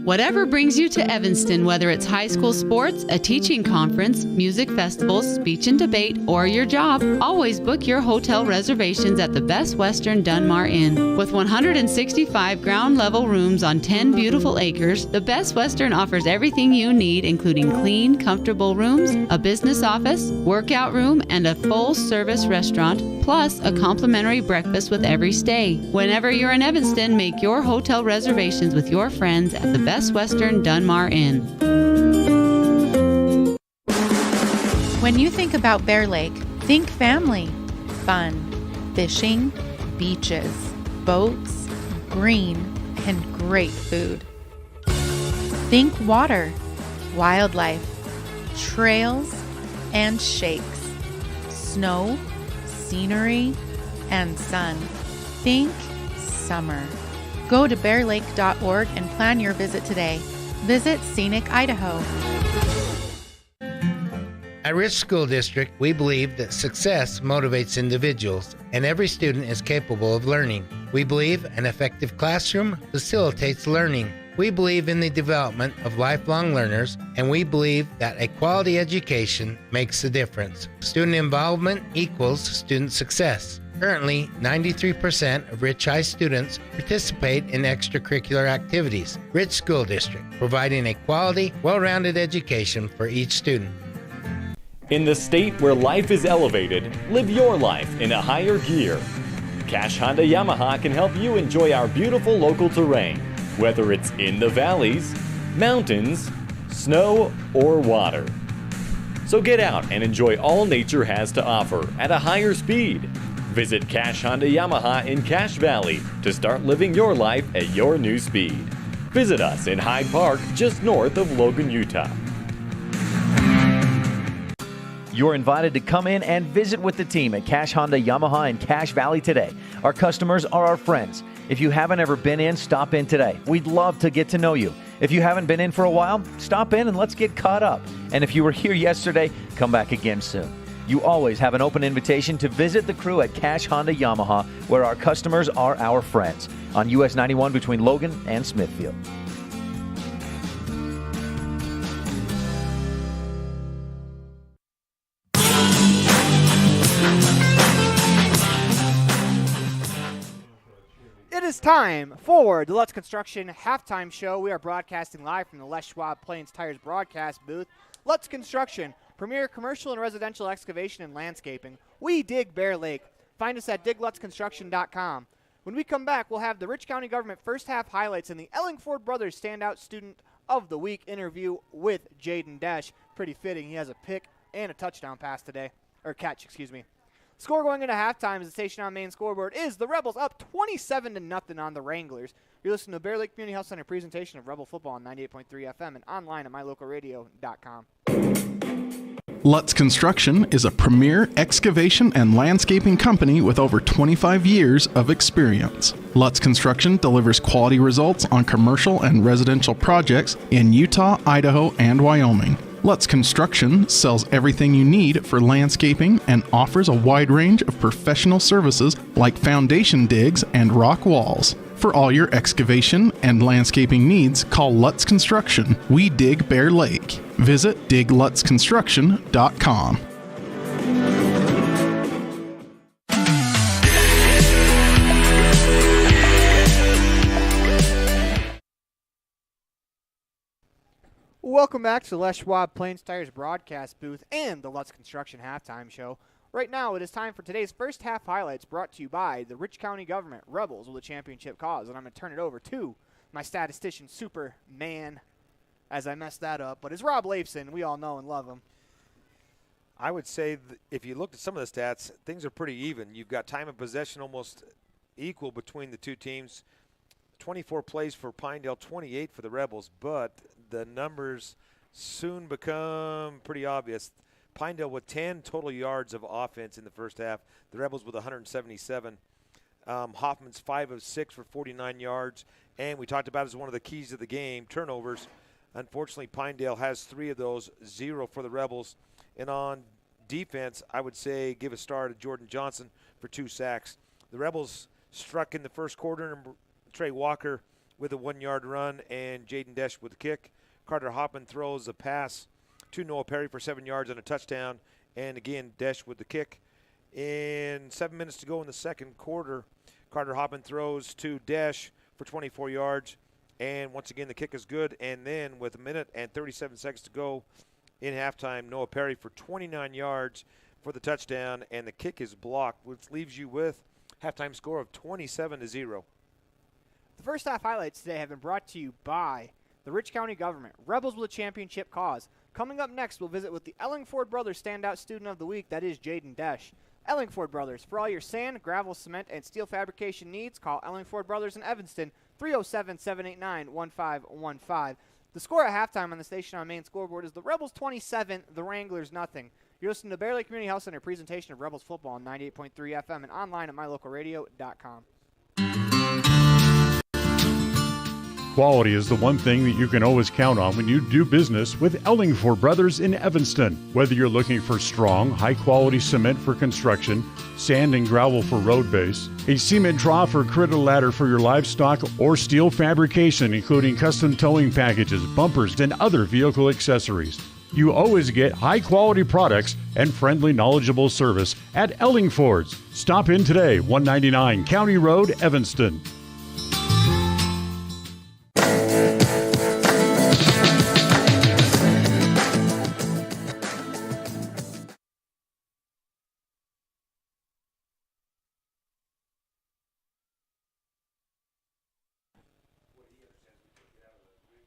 Whatever brings you to Evanston, whether it's high school sports, a teaching conference, music festivals, speech and debate, or your job, always book your hotel reservations at the Best Western Dunmar Inn. With 165 ground-level rooms on 10 beautiful acres, the Best Western offers everything you need, including clean, comfortable rooms, a business office, workout room, and a full-service restaurant, plus a complimentary breakfast with every stay. Whenever you're in Evanston, make your hotel reservations with your friends at the Best Western Dunmar Inn. When you think about Bear Lake, think family, fun, fishing, beaches, boats, green, and great food. Think water, wildlife, trails, and shakes, snow, scenery, and sun. Think summer. Go to bearlake.org and plan your visit today. Visit Scenic Idaho. At Rich School District, we believe that success motivates individuals, and every student is capable of learning. We believe an effective classroom facilitates learning. We believe in the development of lifelong learners, and we believe that a quality education makes a difference. Student involvement equals student success. Currently, 93% of Rich High students participate in extracurricular activities. Rich School District, providing a quality, well-rounded education for each student. In the state where life is elevated, live your life in a higher gear. Cash Honda Yamaha can help you enjoy our beautiful local terrain, whether it's in the valleys, mountains, snow, or water. So get out and enjoy all nature has to offer at a higher speed. Visit Cash Honda Yamaha in Cache Valley to start living your life at your new speed. Visit us in Hyde Park, just north of Logan, Utah. You're invited to come in and visit with the team at Cash Honda Yamaha in Cache Valley today. Our customers are our friends. If you haven't ever been in, stop in today. We'd love to get to know you. If you haven't been in for a while, stop in and let's get caught up. And if you were here yesterday, come back again soon. You always have an open invitation to visit the crew at Cache Honda Yamaha, where our customers are our friends, on US 91 between Logan and Smithfield. It is time for the Let's Construction halftime show. We are broadcasting live from the Les Schwab Plains Tires broadcast booth. Let's Construction, premier commercial and residential excavation and landscaping. We dig Bear Lake. Find us at diglutzconstruction.com. When we come back, we'll have the Rich County Government first half highlights and the Ellingford Brothers Standout Student of the Week interview with Jaden Desch. Pretty fitting. He has a pick and a touchdown pass today, or catch, excuse me. Score going into halftime as the station on main scoreboard is the Rebels up 27-0 on the Wranglers. You're listening to Bear Lake Community Health Center presentation of Rebel Football on 98.3 FM and online at mylocalradio.com. Lutz Construction is a premier excavation and landscaping company with over 25 years of experience. Lutz Construction delivers quality results on commercial and residential projects in Utah, Idaho, and Wyoming. Lutz Construction sells everything you need for landscaping and offers a wide range of professional services like foundation digs and rock walls. For all your excavation and landscaping needs, call Lutz Construction. We dig Bear Lake. Visit diglutzconstruction.com. Welcome back to the Les Schwab Plains Tires broadcast booth and the Lutz Construction halftime show. Right now, it is time for today's first half highlights brought to you by the Rich County Government, Rebels with a championship cause. And I'm going to turn it over to my statistician, Superman, as I messed that up. But it's Rob Leifson. We all know and love him. I would say if you looked at some of the stats, things are pretty even. You've got time of possession almost equal between the two teams. 24 plays for Pinedale, 28 for the Rebels, but the numbers soon become pretty obvious. Pinedale with 10 total yards of offense in the first half. The Rebels with 177. Hoffman's 5 of 6 for 49 yards. And we talked about as one of the keys to the game, turnovers. Unfortunately, Pinedale has 3 of those, 0 for the Rebels. And on defense, I would say give a star to Jordan Johnson for 2 sacks. The Rebels struck in the first quarter. Trey Walker with a 1-yard run and Jaden Desch with a kick. Carter Hoffman throws a pass to Noah Perry for 7 yards and a touchdown. And again, Desch with the kick. In 7 minutes to go in the second quarter, Carter Hoffman throws to Desch for 24 yards. And once again, the kick is good. And then with a minute and 37 seconds to go in halftime, Noah Perry for 29 yards for the touchdown. And the kick is blocked, which leaves you with halftime score of 27-0. The first half highlights today have been brought to you by the Rich County Government, Rebels with a championship cause. Coming up next, we'll visit with the Ellingford Brothers Standout Student of the Week. That is Jaden Desch. Ellingford Brothers. For all your sand, gravel, cement, and steel fabrication needs, call Ellingford Brothers in Evanston, 307-789-1515. The score at halftime on the station on main scoreboard is the Rebels 27, the Wranglers nothing. You're listening to Bear Lake Community Health Center presentation of Rebels football on 98.3 FM and online at mylocalradio.com. Quality is the one thing that you can always count on when you do business with Ellingford Brothers in Evanston. Whether you're looking for strong, high-quality cement for construction, sand and gravel for road base, a cement trough or critter ladder for your livestock, or steel fabrication including custom towing packages, bumpers, and other vehicle accessories, you always get high-quality products and friendly, knowledgeable service at Ellingford's. Stop in today, 199 County Road, Evanston.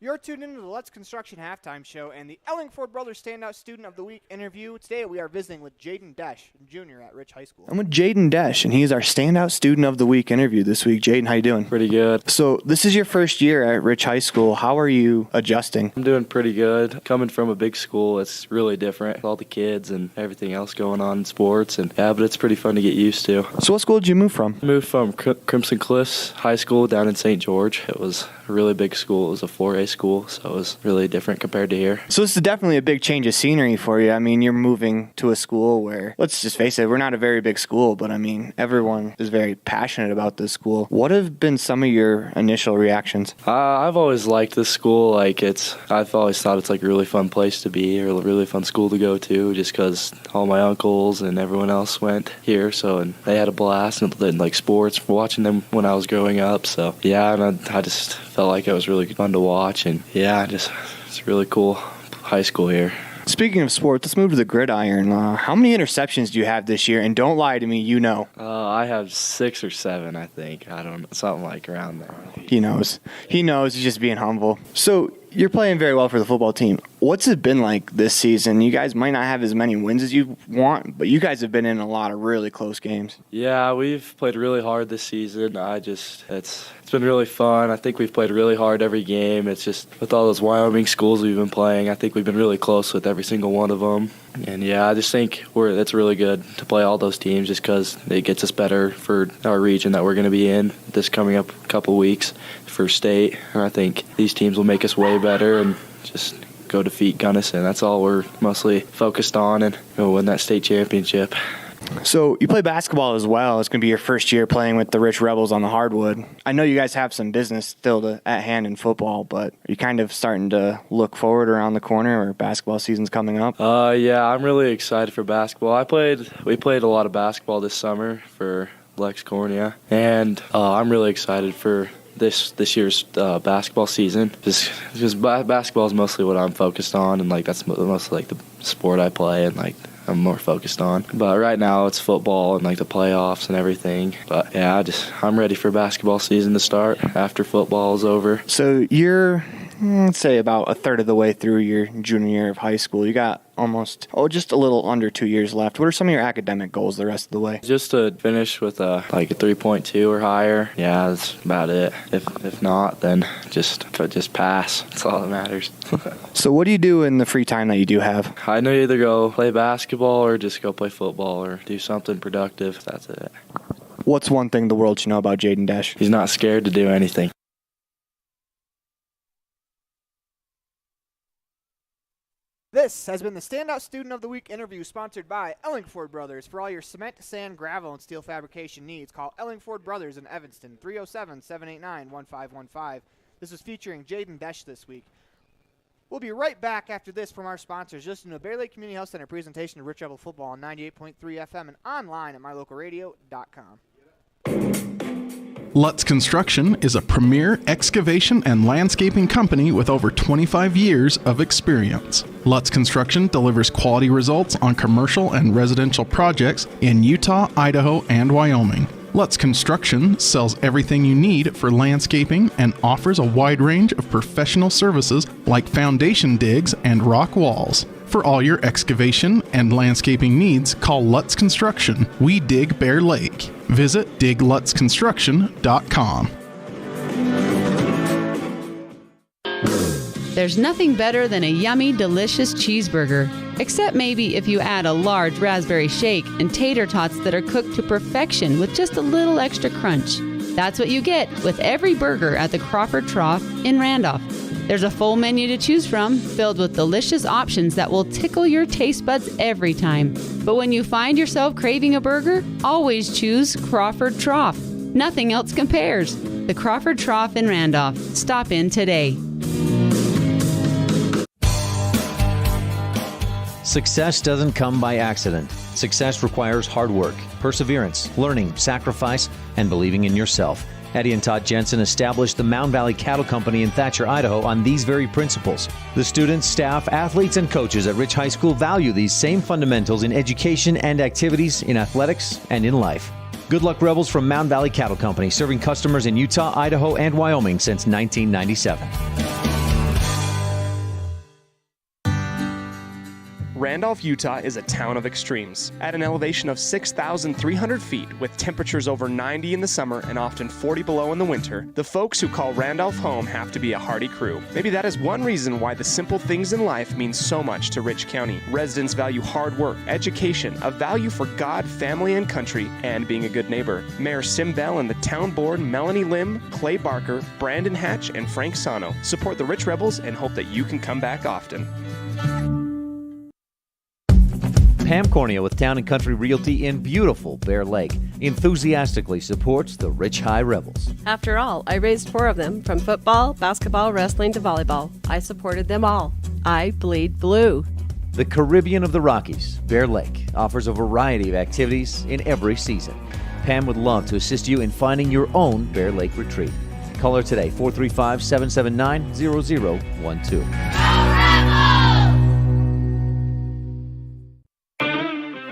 You're tuned into the Let's Construction Halftime Show and the Ellingford Brothers Standout Student of the Week interview. Today we are visiting with Jaden Desch, Jr. at Rich High School. I'm with Jaden Desch, and he's our Standout Student of the Week interview this week. Jaden, how you doing? Pretty good. So this is your first year at Rich High School. How are you adjusting? I'm doing pretty good. Coming from a big school, it's really different with all the kids and everything else going on in sports. But it's pretty fun to get used to. So what school did you move from? I moved from Crimson Cliffs High School down in St. George. It was a really big school. It was a 4A school, so it was really different compared to here. So this is definitely a big change of scenery for you. I mean, you're moving to a school where, let's just face it, we're not a very big school, but I mean, everyone is very passionate about this school. What have been some of your initial reactions? I've always liked this school. I've always thought it's like a really fun place to be, or a really fun school to go to, just because all my uncles and everyone else went here, and they had a blast, and like sports, watching them when I was growing up. So yeah, and I just felt like it was really fun to watch, and yeah, it's a really cool high school here. Speaking of sports, let's move to the gridiron. How many interceptions do you have this year? And don't lie to me, you know. I have 6 or 7, I think. I don't know, something like around there. He knows. He's just being humble. So you're playing very well for the football team. What's it been like this season? You guys might not have as many wins as you want, but you guys have been in a lot of really close games. Yeah, we've played really hard this season. It's been really fun. I think we've played really hard every game. It's just with all those Wyoming schools we've been playing, I think we've been really close with every single one of them. And yeah, I just think it's really good to play all those teams just because it gets us better for our region that we're going to be in this coming up couple weeks for state. And I think these teams will make us way better and just go defeat Gunnison. That's all we're mostly focused on, and win that state championship. So you play basketball as well. It's going to be your first year playing with the Rich Rebels on the hardwood. I know you guys have some business still at hand in football, but are you kind of starting to look forward around the corner, or basketball season's coming up? Yeah, I'm really excited for basketball. We played a lot of basketball this summer for Lex Cornea, and I'm really excited for this year's basketball season. Just basketball is mostly what I'm focused on, and that's mostly the sport I play, and I'm more focused on. But right now it's football and the playoffs and everything. But yeah, I'm ready for basketball season to start after football is over. So you're, let's say, about a third of the way through your junior year of high school. You got just a little under 2 years left. What are some of your academic goals the rest of the way? Just to finish with a 3.2 or higher. Yeah, that's about it. If not, then just pass. That's all that matters. So what do you do in the free time that you do have? I know either go play basketball or just go play football or do something productive. That's it. What's one thing the world should know about Jaden Desch? He's not scared to do anything. This has been the Standout Student of the Week interview sponsored by Ellingford Brothers. For all your cement, sand, gravel, and steel fabrication needs, call Ellingford Brothers in Evanston, 307-789-1515. This is featuring Jaden Desch this week. We'll be right back after this from our sponsors. Listen to a Bear Lake Community Health Center presentation of Rich Rebel Football on 98.3 FM and online at mylocalradio.com. Lutz Construction is a premier excavation and landscaping company with over 25 years of experience. Lutz Construction delivers quality results on commercial and residential projects in Utah, Idaho, and Wyoming. Lutz Construction sells everything you need for landscaping and offers a wide range of professional services like foundation digs and rock walls. For all your excavation and landscaping needs, call Lutz Construction. We dig Bear Lake. Visit diglutzconstruction.com. There's nothing better than a yummy, delicious cheeseburger. Except maybe if you add a large raspberry shake and tater tots that are cooked to perfection with just a little extra crunch. That's what you get with every burger at the Crawford Trough in Randolph. There's a full menu to choose from, filled with delicious options that will tickle your taste buds every time. But when you find yourself craving a burger, always choose Crawford Trough. Nothing else compares. The Crawford Trough in Randolph. Stop in today. Success doesn't come by accident. Success requires hard work, perseverance, learning, sacrifice, and believing in yourself. Eddie and Todd Jensen established the Mound Valley Cattle Company in Thatcher, Idaho on these very principles. The students, staff, athletes, and coaches at Rich High School value these same fundamentals in education and activities, in athletics, and in life. Good luck, Rebels, from Mound Valley Cattle Company, serving customers in Utah, Idaho, and Wyoming since 1997. Randolph, Utah is a town of extremes. At an elevation of 6,300 feet, with temperatures over 90 in the summer and often 40 below in the winter, the folks who call Randolph home have to be a hardy crew. Maybe that is one reason why the simple things in life mean so much to Rich County. Residents value hard work, education, a value for God, family, and country, and being a good neighbor. Mayor Sim Bell and the town board, Melanie Lim, Clay Barker, Brandon Hatch, and Frank Sano, support the Rich Rebels and hope that you can come back often. Pam Cornea with Town & Country Realty in beautiful Bear Lake enthusiastically supports the Rich High Rebels. After all, I raised 4 of them, from football, basketball, wrestling to volleyball. I supported them all. I bleed blue. The Caribbean of the Rockies, Bear Lake, offers a variety of activities in every season. Pam would love to assist you in finding your own Bear Lake retreat. Call her today, 435-779-0012.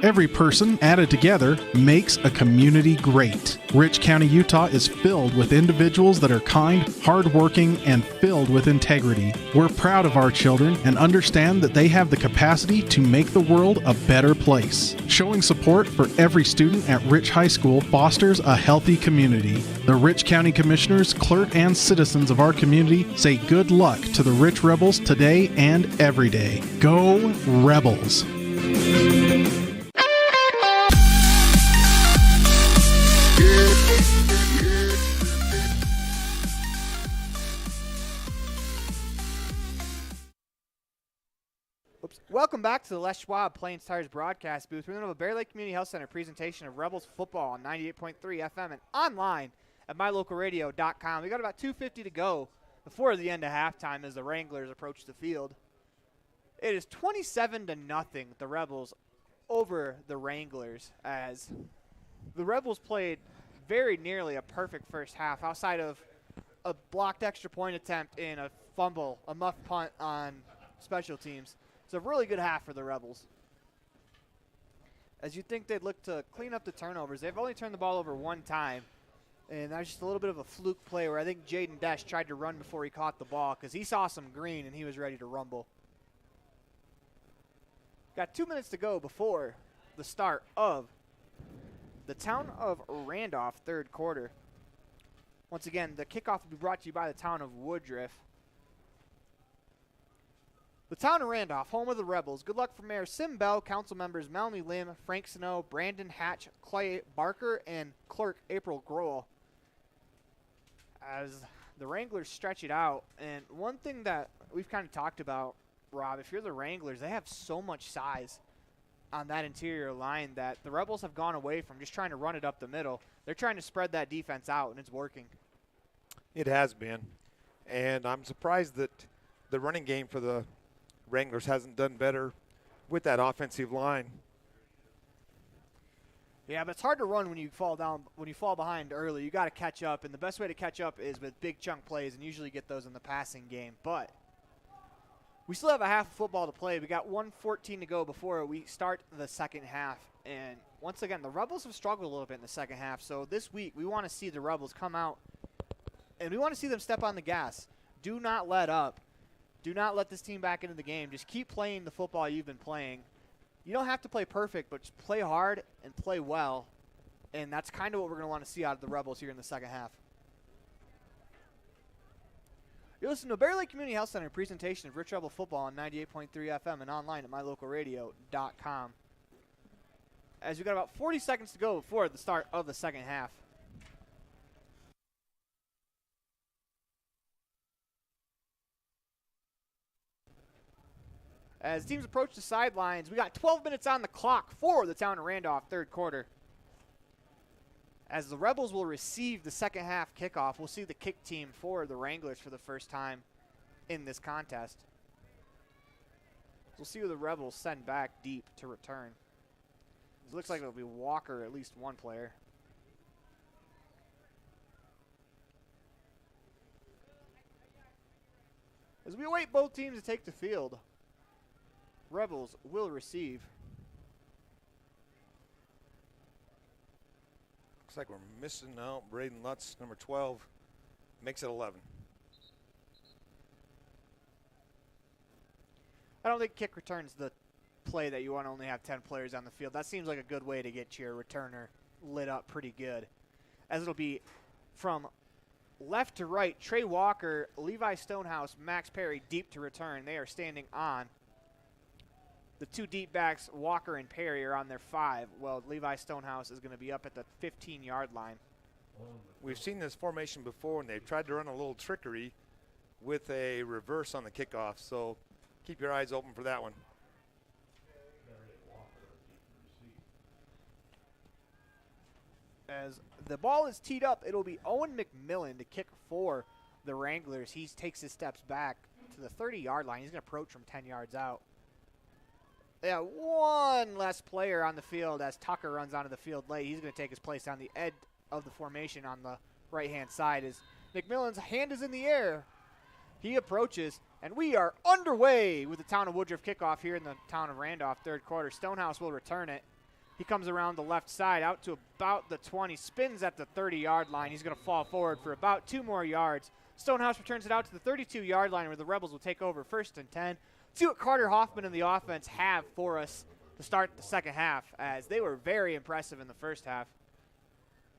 Every person added together makes a community great. Rich County, Utah is filled with individuals that are kind, hardworking, and filled with integrity. We're proud of our children and understand that they have the capacity to make the world a better place. Showing support for every student at Rich High School fosters a healthy community. The Rich County Commissioners, clerk, and citizens of our community say good luck to the Rich Rebels today and every day. Go Rebels! Welcome back to the Les Schwab Plains Tires broadcast booth. We're going to have a Bear Lake Community Health Center presentation of Rebels football on 98.3 FM and online at mylocalradio.com. We got about 2:50 to go before the end of halftime as the Wranglers approach the field. It is 27-0, the Rebels over the Wranglers, as the Rebels played very nearly a perfect first half outside of a blocked extra point attempt and a fumble, a muff punt on special teams. It's a really good half for the Rebels. As you'd think they'd look to clean up the turnovers, they've only turned the ball over one time. And that was just a little bit of a fluke play where I think Jaden Desch tried to run before he caught the ball because he saw some green and he was ready to rumble. Got 2 minutes to go before the start of the Town of Randolph third quarter. Once again, the kickoff will be brought to you by the Town of Woodruff. The Town of Randolph, home of the Rebels. Good luck for Mayor Sim Bell, council members Melanie Lim, Frank Sano, Brandon Hatch, Clay Barker, and clerk April Grohl. As the Wranglers stretch it out, and one thing that we've kind of talked about, Rob, if you're the Wranglers, they have so much size on that interior line that the Rebels have gone away from just trying to run it up the middle. They're trying to spread that defense out, and it's working. It has been. And I'm surprised that the running game for the Wranglers hasn't done better with that offensive line. Yeah, but it's hard to run when you fall behind early. You got to catch up, and the best way to catch up is with big chunk plays, and usually get those in the passing game. But we still have a half of football to play. We got 1:14 to go before we start the second half. And once again, the Rebels have struggled a little bit in the second half. So this week, we want to see the Rebels come out, and we want to see them step on the gas. Do not let up. Do not let this team back into the game. Just keep playing the football you've been playing. You don't have to play perfect, but just play hard and play well. And that's kind of what we're going to want to see out of the Rebels here in the second half. You're listening to Bear Lake Community Health Center presentation of Rich Rebel football on 98.3 FM and online at mylocalradio.com. As we got about 40 seconds to go before the start of the second half. As teams approach the sidelines, we got 12 minutes on the clock for the Town of Randolph third quarter. As the Rebels will receive the second half kickoff, we'll see the kick team for the Wranglers for the first time in this contest. We'll see who the Rebels send back deep to return. It looks like it'll be Walker, at least one player. As we await both teams to take the field, Rebels will receive. Looks like we're missing out Braden Lutz, number 12. Makes it 11. I don't think kick returns the play that you want to only have 10 players on the field. That seems like a good way to get your returner lit up pretty good. As it'll be from left to right, Trey Walker, Levi Stonehouse, Max Perry deep to return. They are standing on. The two deep backs, Walker and Perry, are on their 5. Well, Levi Stonehouse is going to be up at the 15-yard line. We've seen this formation before, and they've tried to run a little trickery with a reverse on the kickoff, so keep your eyes open for that one. As the ball is teed up, it'll be Owen McMillan to kick for the Wranglers. He takes his steps back to the 30-yard line. He's going to approach from 10 yards out. Yeah, one less player on the field as Tucker runs onto the field late. He's going to take his place on the edge of the formation on the right-hand side. As McMillan's hand is in the air, he approaches, and we are underway with the town of Woodruff kickoff here in the town of Randolph, third quarter. Stonehouse will return it. He comes around the left side out to about the 20, spins at the 30-yard line. He's going to fall forward for about 2 more yards. Stonehouse returns it out to the 32-yard line where the Rebels will take over 1st and 10. See what Carter Hoffman and the offense have for us to start the second half, as they were very impressive in the first half.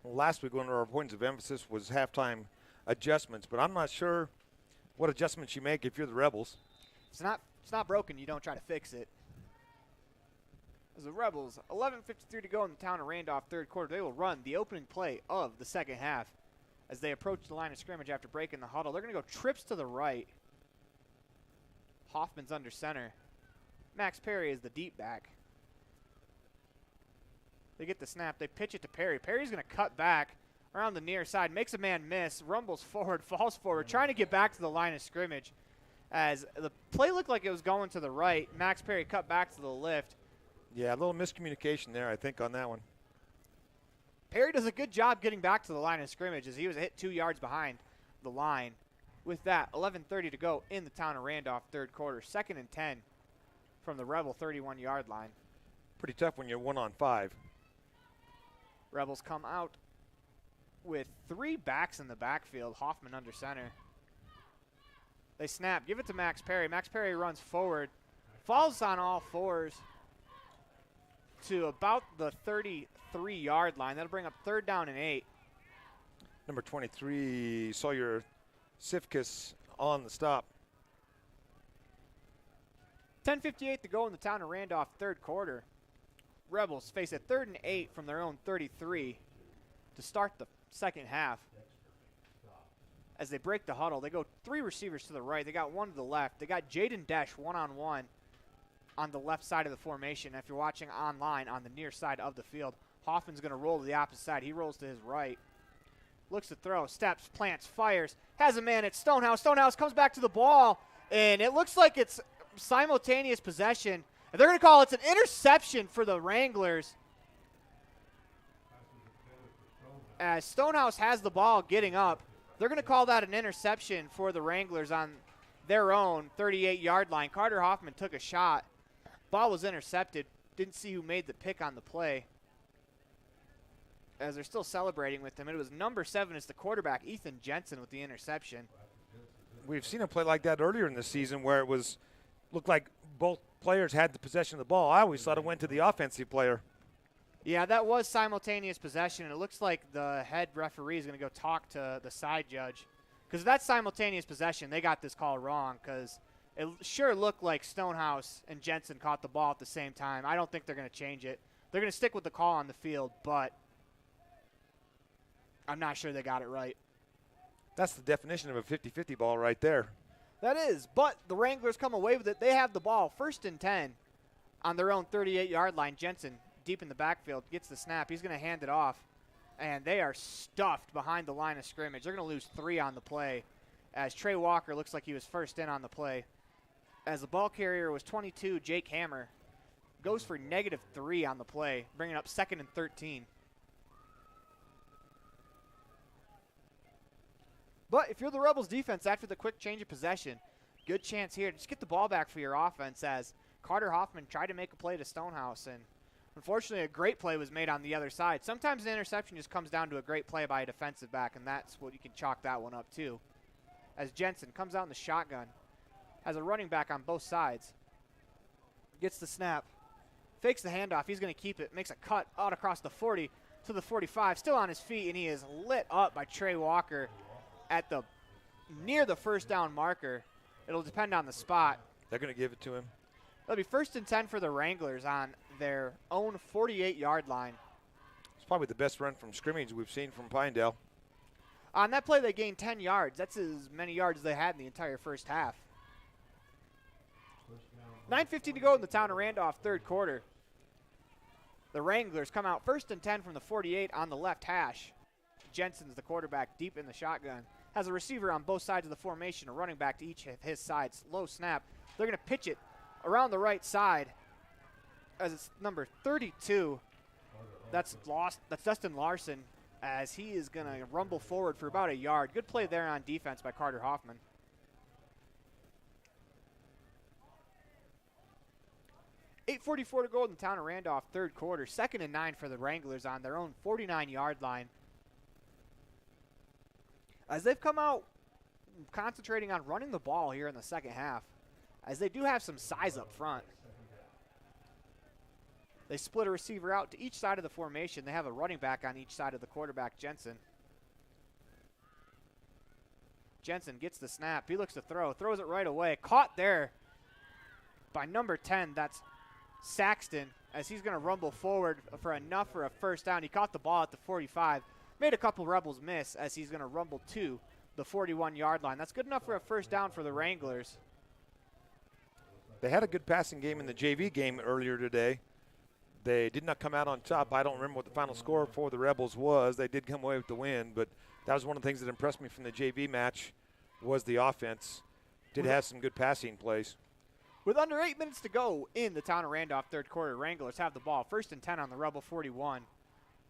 Well, last week, one of our points of emphasis was halftime adjustments, but I'm not sure what adjustments you make if you're the Rebels. It's not broken. You don't try to fix it. As the Rebels, 11:53 to go in the town of Randolph, third quarter, they will run the opening play of the second half as they approach the line of scrimmage after breaking the huddle. They're going to go trips to the right. Hoffman's under center. Max Perry is the deep back. They get the snap. They pitch it to Perry. Perry's going to cut back around the near side, makes a man miss, rumbles forward, falls forward, trying to get back to the line of scrimmage. As the play looked like it was going to the right, Max Perry cut back to the lift. Yeah, a little miscommunication there, I think, on that one. Perry does a good job getting back to the line of scrimmage as he was hit 2 yards behind the line. With that, 11:30 to go in the town of Randolph, third quarter. 2nd and 10 from the Rebel 31-yard line. Pretty tough when you're 1-on-5. Rebels come out with 3 backs in the backfield. Hoffman under center. They snap, give it to Max Perry. Max Perry runs forward, falls on all fours to about the 33-yard line. That'll bring up 3rd down and 8. Number 23, Sawyer Sifkus on the stop. 10:58 to go in the town of Randolph, third quarter. Rebels face a 3rd and 8 from their own 33 to start the second half. As they break the huddle, they go 3 receivers to the right. They got 1 to the left. They got Jaden Desch one-on-one on the left side of the formation. If you're watching online on the near side of the field, Hoffman's going to roll to the opposite side. He rolls to his right. Looks to throw, steps, plants, fires, has a man at Stonehouse. Stonehouse comes back to the ball, and it looks like it's simultaneous possession. And they're going to call it an interception for the Wranglers. As Stonehouse has the ball getting up, they're going to call that an interception for the Wranglers on their own 38-yard line. Carter Hoffman took a shot. Ball was intercepted. Didn't see who made the pick on the play. As they're still celebrating with him. It was number 7 is the quarterback, Ethan Jensen, with the interception. We've seen a play like that earlier in the season where it looked like both players had the possession of the ball. I always thought it went to the offensive player. Yeah, that was simultaneous possession. It looks like the head referee is going to go talk to the side judge. Because if that's simultaneous possession, they got this call wrong because it sure looked like Stonehouse and Jensen caught the ball at the same time. I don't think they're going to change it. They're going to stick with the call on the field, but I'm not sure they got it right. That's the definition of a 50-50 ball right there. That is, but the Wranglers come away with it. They have the ball 1st and 10 on their own 38-yard line. Jensen, deep in the backfield, gets the snap. He's going to hand it off, and they are stuffed behind the line of scrimmage. They're going to lose 3 on the play as Trey Walker looks like he was first in on the play. As the ball carrier was 22, Jake Hammer, goes for -3 on the play, bringing up 2nd and 13. But if you're the Rebels defense after the quick change of possession, good chance here to just get the ball back for your offense as Carter Hoffman tried to make a play to Stonehouse. And unfortunately, a great play was made on the other side. Sometimes an interception just comes down to a great play by a defensive back, and that's what you can chalk that one up to. As Jensen comes out in the shotgun, has a running back on both sides. Gets the snap. Fakes the handoff. He's going to keep it. Makes a cut out across the 40 to the 45. Still on his feet, and he is lit up by Trey Walker at the near the first down marker. It'll depend on the spot. They're going to give it to him. It'll be 1st and 10 for the Wranglers on their own 48-yard line. It's probably the best run from scrimmage we've seen from Pinedale. On that play, they gained 10 yards. That's as many yards as they had in the entire first half. 9:15 to go in the town of Randolph, third quarter. The Wranglers come out 1st and 10 from the 48 on the left hash. Jensen's the quarterback deep in the shotgun. Has a receiver on both sides of the formation, a running back to each of his sides. Low snap. They're going to pitch it around the right side as it's number 32. That's Dustin Larson, as he is going to rumble forward for about a yard. Good play there on defense by Carter Hoffman. $8:44 to go in the town of Randolph, third quarter. 2nd and 9 for the Wranglers on their own 49-yard line. As they've come out concentrating on running the ball here in the second half, as they do have some size up front. They split a receiver out to each side of the formation. They have a running back on each side of the quarterback, Jensen. Jensen gets the snap. He looks to throw. Throws it right away. Caught there by number 10. That's Saxton, as he's going to rumble forward for enough for a first down. He caught the ball at the 45. Made a couple Rebels miss as he's going to rumble to the 41-yard line. That's good enough for a first down for the Wranglers. They had a good passing game in the JV game earlier today. They did not come out on top. I don't remember what the final score for the Rebels was. They did come away with the win, but that was one of the things that impressed me from the JV match was the offense. Did have some good passing plays. With under 8 minutes to go in the town of Randolph, third quarter, Wranglers have the ball. 1st and 10 on the Rebel 41.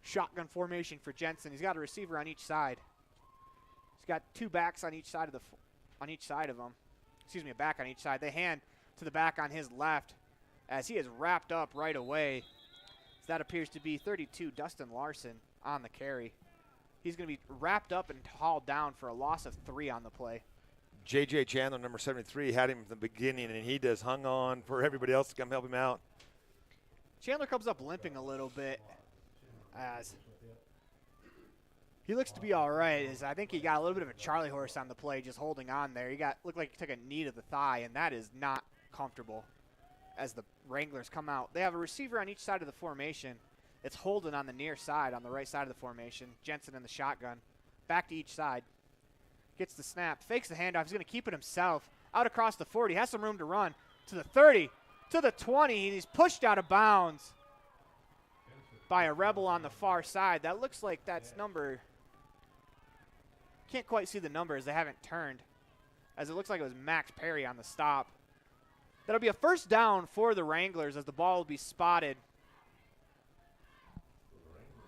Shotgun formation for Jensen. He's got a receiver on each side. He's got two backs on each side of him. Excuse me, a back on each side. They hand to the back on his left as he is wrapped up right away. So that appears to be 32, Dustin Larson, on the carry. He's going to be wrapped up and hauled down for a loss of 3 on the play. J.J. Chandler, number 73, had him from the beginning, and he just hung on for everybody else to come help him out. Chandler comes up limping a little bit as he looks to be all right. As I think he got a little bit of a Charlie horse on the play, just holding on there. Looked like he took a knee to the thigh, and that is not comfortable as the Wranglers come out. They have a receiver on each side of the formation. It's Holden on the near side, on the right side of the formation. Jensen in the shotgun. Back to each side. Gets the snap. Fakes the handoff. He's going to keep it himself. Out across the 40. Has some room to run. To the 30. To the 20. And he's pushed out of bounds by a Rebel on the far side. That looks like that's number. Can't quite see the number as they haven't turned. As it looks like it was Max Perry on the stop. That'll be a first down for the Wranglers as the ball will be spotted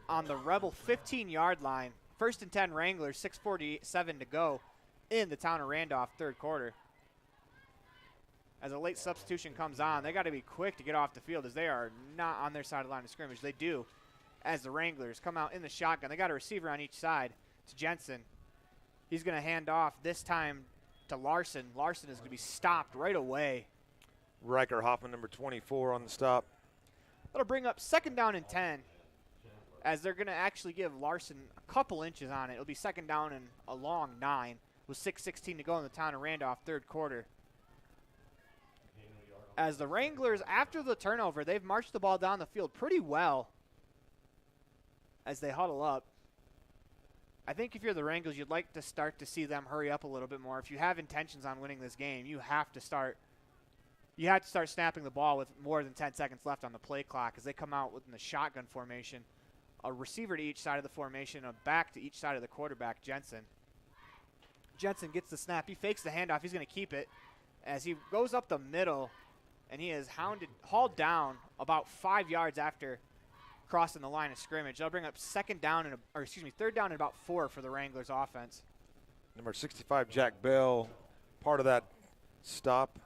on the Rebel 15-yard line. 1st and 10 Wranglers, 6:47 to go in the town of Randolph, third quarter. As a late substitution comes on, they got to be quick to get off the field as they are not on their side of the line of scrimmage. They do as the Wranglers come out in the shotgun. They got a receiver on each side to Jensen. He's going to hand off this time to Larson. Larson is going to be stopped right away. Riker Hoffman, number 24, on the stop. That'll bring up 2nd down and 10 as they're going to actually give Larson a couple inches on it. It'll be 2nd down and a long 9 with 6:16 to go in the town of Randolph, third quarter. As the Wranglers, after the turnover, they've marched the ball down the field pretty well as they huddle up. I think if you're the Wranglers, you'd like to start to see them hurry up a little bit more. If you have intentions on winning this game, you have to start snapping the ball with more than 10 seconds left on the play clock as they come out within the shotgun formation. A receiver to each side of the formation, a back to each side of the quarterback, Jensen. Jensen gets the snap. He fakes the handoff. He's going to keep it as he goes up the middle, and he is hauled down about 5 yards after crossing the line of scrimmage. That'll bring up 3rd down and about 4 for the Wranglers offense. Number 65, Jack Bell, part of that stop.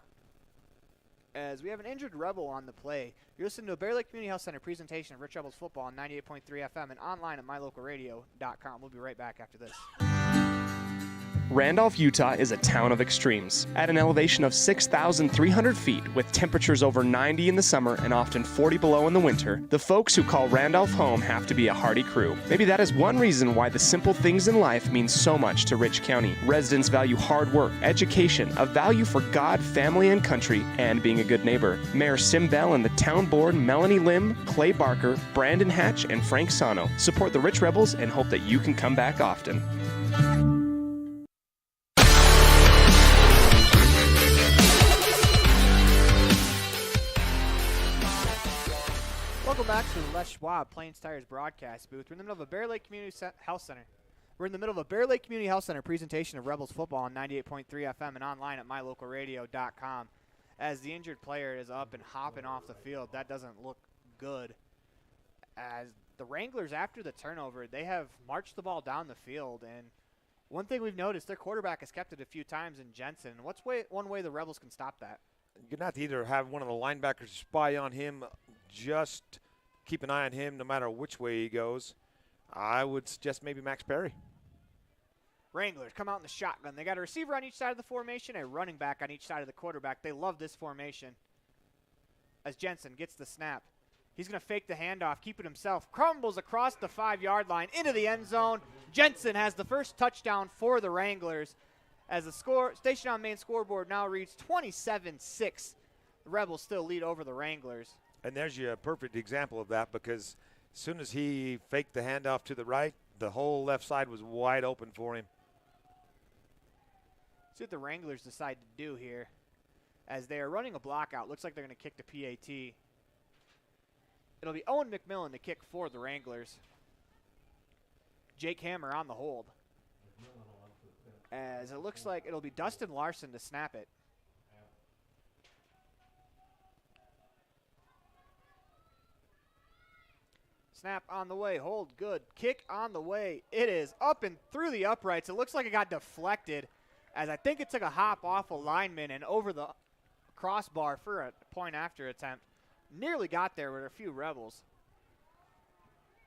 As we have an injured Rebel on the play. You're listening to a Bear Lake Community Health Center presentation of Rich Rebels football on 98.3 FM and online at mylocalradio.com. We'll be right back after this. Randolph, Utah is a town of extremes. At an elevation of 6,300 feet, with temperatures over 90 in the summer and often 40 below in the winter, the folks who call Randolph home have to be a hardy crew. Maybe that is one reason why the simple things in life mean so much to Rich County. Residents value hard work, education, a value for God, family, and country, and being a good neighbor. Mayor Sim Bell and the town board, Melanie Lim, Clay Barker, Brandon Hatch, and Frank Sano, support the Rich Rebels and hope that you can come back often. Welcome back to the Les Schwab Plains Tires broadcast booth. We're in the middle of a Bear Lake Community Health Center. We're in the middle of a Bear Lake Community Health Center presentation of Rebels football on 98.3 FM and online at mylocalradio.com. As the injured player is up and hopping off the field, that doesn't look good. As the Wranglers, after the turnover, they have marched the ball down the field. And one thing we've noticed, their quarterback has kept it a few times in Jensen. What's one way the Rebels can stop that? You're going to have to either have one of the linebackers spy on him, just keep an eye on him no matter which way he goes. I would suggest maybe Max Perry. Wranglers come out in the shotgun. They got a receiver on each side of the formation, a running back on each side of the quarterback. They love this formation. As Jensen gets the snap, he's going to fake the handoff, keep it himself, crumbles across the 5-yard line into the end zone. Jensen has the first touchdown for the Wranglers as the score station on main scoreboard now reads 27-6. The Rebels still lead over the Wranglers. And there's your perfect example of that, because as soon as he faked the handoff to the right, the whole left side was wide open for him. See what the Wranglers decide to do here. As they are running a block out, looks like they're going to kick the PAT. It'll be Owen McMillan to kick for the Wranglers. Jake Hammer on the hold. As it looks like it'll be Dustin Larson to snap it. Snap on the way, hold good, kick on the way. It is up and through the uprights. It looks like it got deflected, as I think it took a hop off a lineman and over the crossbar for a point after attempt. Nearly got there with a few Rebels.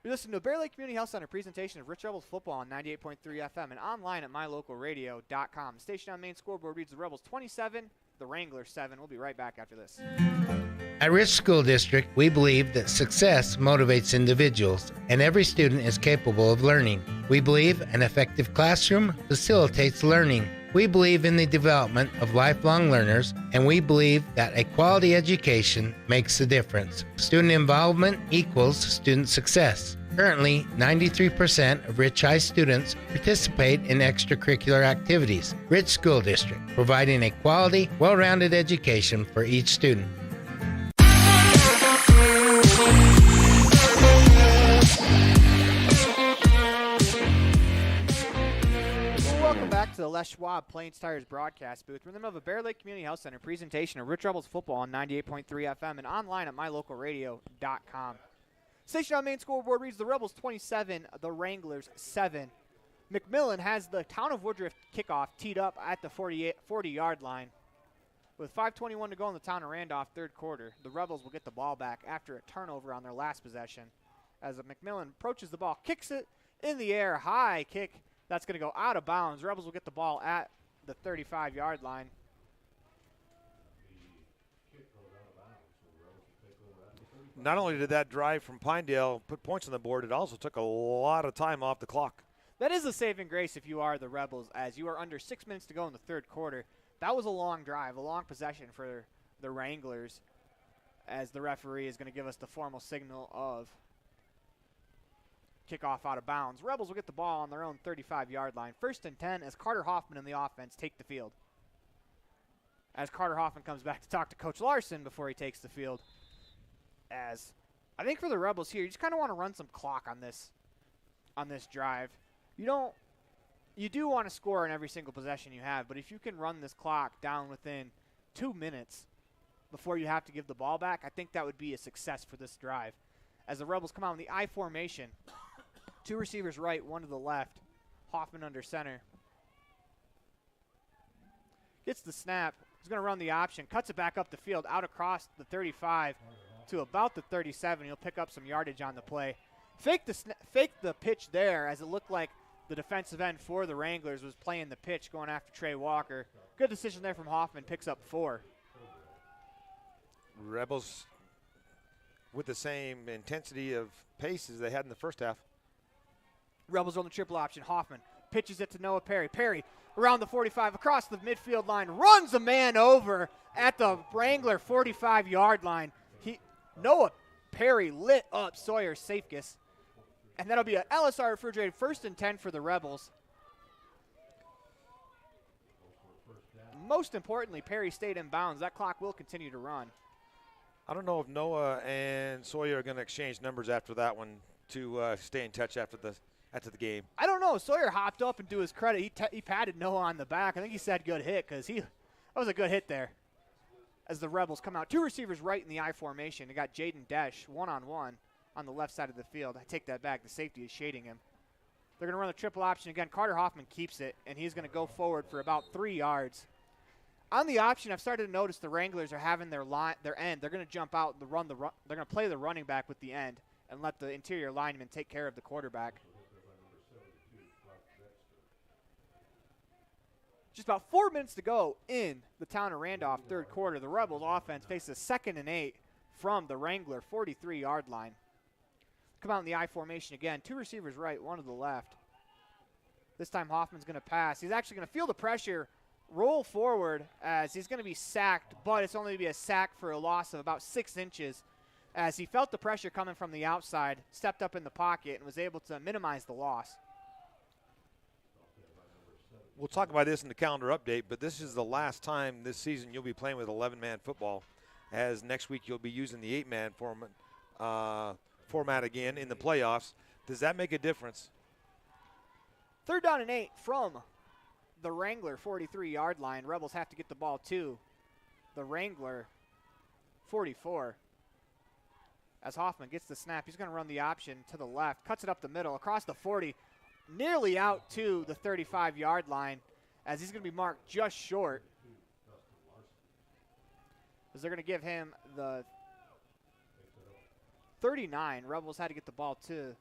You're listening to a Bear Lake Community Health Center presentation of Rich Rebels football on 98.3 FM and online at mylocalradio.com. The station on main scoreboard reads the Rebels 27, the Wranglers 7. We'll be right back after this. At Rich School District, we believe that success motivates individuals, and every student is capable of learning. We believe an effective classroom facilitates learning. We believe in the development of lifelong learners, and we believe that a quality education makes a difference. Student involvement equals student success. Currently, 93% of Rich High students participate in extracurricular activities. Rich School District, providing a quality, well-rounded education for each student. Welcome back to the Les Schwab Plains Tires broadcast booth. We're in the middle of a Bear Lake Community Health Center presentation of Rich Rebels football on 98.3 FM and online at mylocalradio.com. Station on main scoreboard reads the Rebels 27, the Wranglers 7. McMillan has the Town of Woodruff kickoff teed up at the 40-yard line. With 5:21 to go in the Town of Randolph third quarter, the Rebels will get the ball back after a turnover on their last possession. As McMillan approaches the ball, kicks it in the air, high kick. That's going to go out of bounds. Rebels will get the ball at the 35-yard line. Not only did that drive from Pinedale put points on the board, it also took a lot of time off the clock. That is a saving grace if you are the Rebels, as you are under 6 minutes to go in the third quarter. That was a long drive, a long possession for the Wranglers, as the referee is going to give us the formal signal of kickoff out of bounds. Rebels will get the ball on their own 35-yard line. 1st and 10 as Carter Hoffman and the offense take the field. As Carter Hoffman comes back to talk to Coach Larson before he takes the field. As I think for the Rebels here, you just kind of want to run some clock on this drive. You do want to score in every single possession you have, but if you can run this clock down within 2 minutes before you have to give the ball back, I think that would be a success for this drive. As the Rebels come out in the I formation, 2 receivers right, 1 to the left, Hoffman under center. Gets the snap, he's going to run the option, cuts it back up the field, out across the 35 to about the 37. He'll pick up some yardage on the play. Fake the pitch there, as it looked like the defensive end for the Wranglers, was playing the pitch, going after Trey Walker. Good decision there from Hoffman, picks up 4. Rebels with the same intensity of pace as they had in the first half. Rebels on the triple option. Hoffman pitches it to Noah Perry. Perry around the 45, across the midfield line, runs a man over at the Wrangler 45-yard line. Noah Perry lit up Sawyer Safkus. And that'll be an LSR refrigerated 1st and 10 for the Rebels. Most importantly, Perry stayed in bounds. That clock will continue to run. I don't know if Noah and Sawyer are going to exchange numbers after that one to stay in touch after the game. I don't know. Sawyer hopped up, and to his credit, he patted Noah on the back. I think he said good hit because that was a good hit there. As the Rebels come out, 2 receivers right in the I formation. They got Jaden Desch one-on-one on the left side of the field. I take that back. The safety is shading him. They're going to run the triple option again. Carter Hoffman keeps it, and he's going to go forward for about 3 yards. On the option, I've started to notice the Wranglers are having their end. They're going to jump out, they're going to play the running back with the end and let the interior lineman take care of the quarterback. Just about 4 minutes to go in the town of Randolph, 3rd quarter. The Rebels offense faces 2nd and 8 from the Wrangler 43-yard line. Come out in the I formation again. 2 receivers right, 1 to the left. This time Hoffman's going to pass. He's actually going to feel the pressure, roll forward as he's going to be sacked, but it's only going to be a sack for a loss of about 6 inches as he felt the pressure coming from the outside, stepped up in the pocket, and was able to minimize the loss. We'll talk about this in the calendar update, but this is the last time this season you'll be playing with 11-man football, as next week you'll be using the 8-man format again in the playoffs. Does that make a difference? 3rd down and 8 from the Wrangler 43-yard line. Rebels have to get the ball to the Wrangler 44. As Hoffman gets the snap, he's going to run the option to the left, cuts it up the middle, across the 40, nearly out to the 35-yard line, as he's going to be marked just short. As they're going to give him the 39. Rebels had to get the ball to,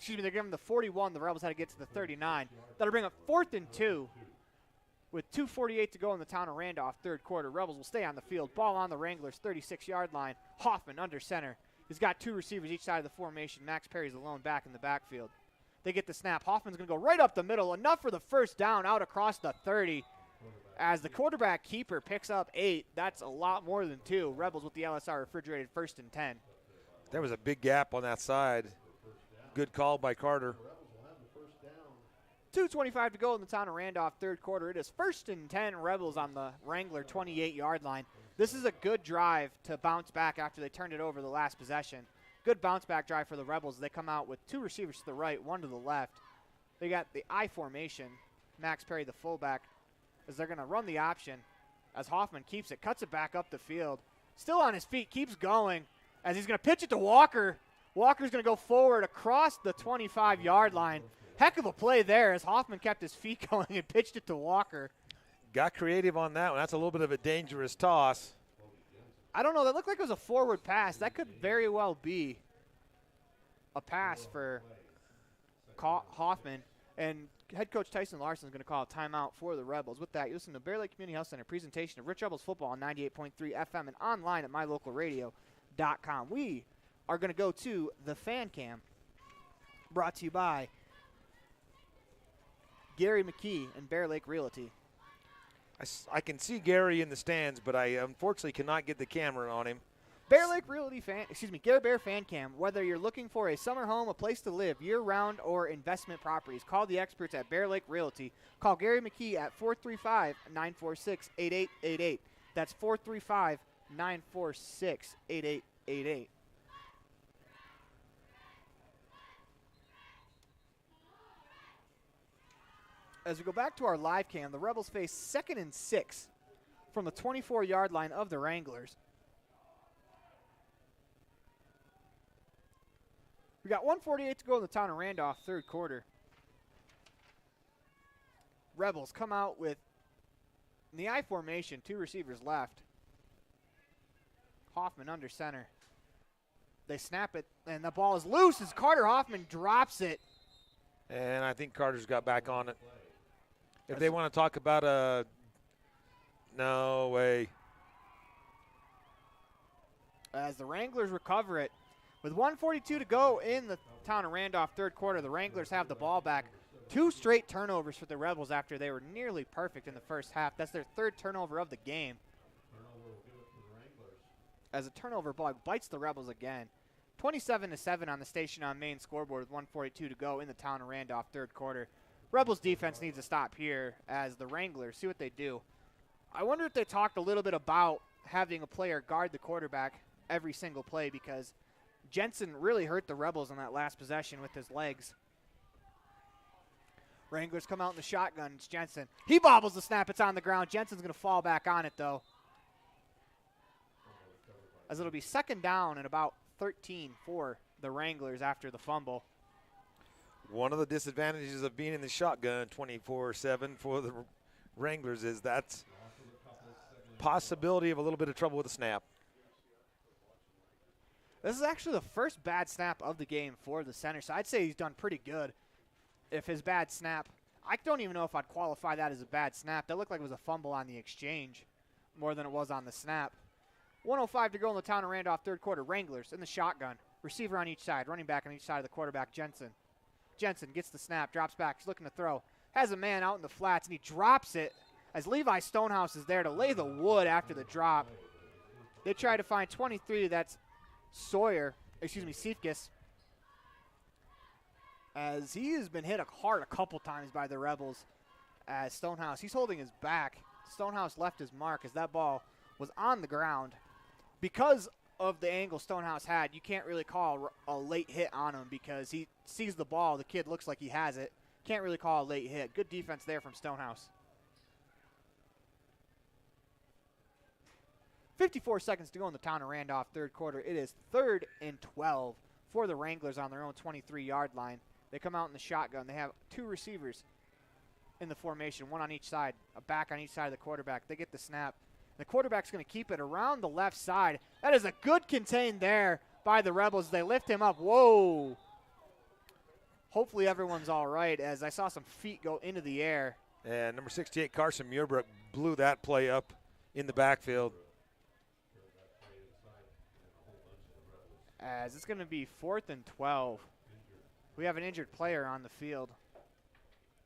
they're giving him the 41. The Rebels had to get to the 39. That'll bring up 4th and 2 with 2:48 to go in the town of Randolph, 3rd quarter. Rebels will stay on the field. Ball on the Wranglers' 36-yard line. Hoffman under center. He's got 2 receivers each side of the formation. Max Perry's alone back in the backfield. They get the snap. Hoffman's going to go right up the middle. Enough for the 1st down out across the 30. As the quarterback keeper picks up 8. That's a lot more than 2. Rebels with the LSR refrigerated 1st and 10. There was a big gap on that side. Good call by Carter. 2:25 to go in the town of Randolph, 3rd quarter. It is 1st and 10 Rebels on the Wrangler 28-yard line. This is a good drive to bounce back after they turned it over the last possession. Good bounce back drive for the Rebels. They come out with 2 receivers to the right, 1 to the left. They got the I formation. Max Perry, the fullback, as they're going to run the option as Hoffman keeps it, cuts it back up the field. Still on his feet, keeps going as he's going to pitch it to Walker. Walker's going to go forward across the 25-yard line. Heck of a play there as Hoffman kept his feet going and pitched it to Walker. Got creative on that one. That's a little bit of a dangerous toss. I don't know. That looked like it was a forward pass. That could very well be a pass for Hoffman. And head coach Tyson Larson is going to call a timeout for the Rebels. With that, you listen to Bear Lake Community Health Center presentation of Rich Rebels football on 98.3 FM and online at mylocalradio.com. We are going to go to the fan cam, brought to you by Gary McKee and Bear Lake Realty. I can see Gary in the stands, but I unfortunately cannot get the camera on him. Bear Lake Realty Gary Bear Fan Cam. Whether you're looking for a summer home, a place to live, year-round, or investment properties, call the experts at Bear Lake Realty. Call Gary McKee at 435-946-8888. That's 435-946-8888. As we go back to our live cam, the Rebels face 2nd and 6 from the 24-yard line of the Wranglers. We got 1:48 to go in the town of Randolph, 3rd quarter. Rebels come out with, in the I formation, 2 receivers left. Hoffman under center. They snap it, and the ball is loose as Carter Hoffman drops it. And I think Carter's got back on it. If they want to talk about no way. As the Wranglers recover it. With 1:42 to go in the town of Randolph third quarter, the Wranglers have the ball back. 2 straight turnovers for the Rebels after they were nearly perfect in the first half. That's their 3rd turnover of the game. As a turnover ball bites the Rebels again. 27-7 on the Station on Main scoreboard with 1:42 to go in the town of Randolph third quarter. Rebels defense needs to stop here as the Wranglers see what they do. I wonder if they talked a little bit about having a player guard the quarterback every single play, because Jensen really hurt the Rebels on that last possession with his legs. Wranglers come out in the shotgun. It's Jensen. He bobbles the snap. It's on the ground. Jensen's going to fall back on it, though, as it'll be 2nd down and about 13 for the Wranglers after the fumble. One of the disadvantages of being in the shotgun 24/7 for the Wranglers is that's possibility of a little bit of trouble with the snap. This is actually the first bad snap of the game for the center, so I'd say he's done pretty good. If his bad snap, I don't even know if I'd qualify that as a bad snap. That looked like it was a fumble on the exchange more than it was on the snap. 1:05 to go in the town of Randolph third quarter. Wranglers in the shotgun. Receiver on each side. Running back on each side of the quarterback, Jensen. Jensen gets the snap, drops back. He's looking to throw. Has a man out in the flats, and he drops it as Levi Stonehouse is there to lay the wood after the drop. They try to find 23. That's Cephas. As he has been hit hard a couple times by the Rebels. As Stonehouse, he's holding his back. Stonehouse left his mark as that ball was on the ground. Because of the angle Stonehouse had, you can't really call a late hit on him because he sees the ball. The kid looks like he has it. Can't really call a late hit. Good defense there from Stonehouse. 54 seconds to go in the town of Randolph third quarter. It is 3rd and 12 for the Wranglers on their own 23-yard line. They come out in the shotgun. They have 2 receivers in the formation, 1 on each side, a back on each side of the quarterback. They get the snap. The quarterback's going to keep it around the left side. That is a good contain there by the Rebels. They lift him up. Whoa. Hopefully everyone's all right, as I saw some feet go into the air. And number 68, Carson Muirbrook, blew that play up in the backfield. As it's going to be 4th and 12. We have an injured player on the field.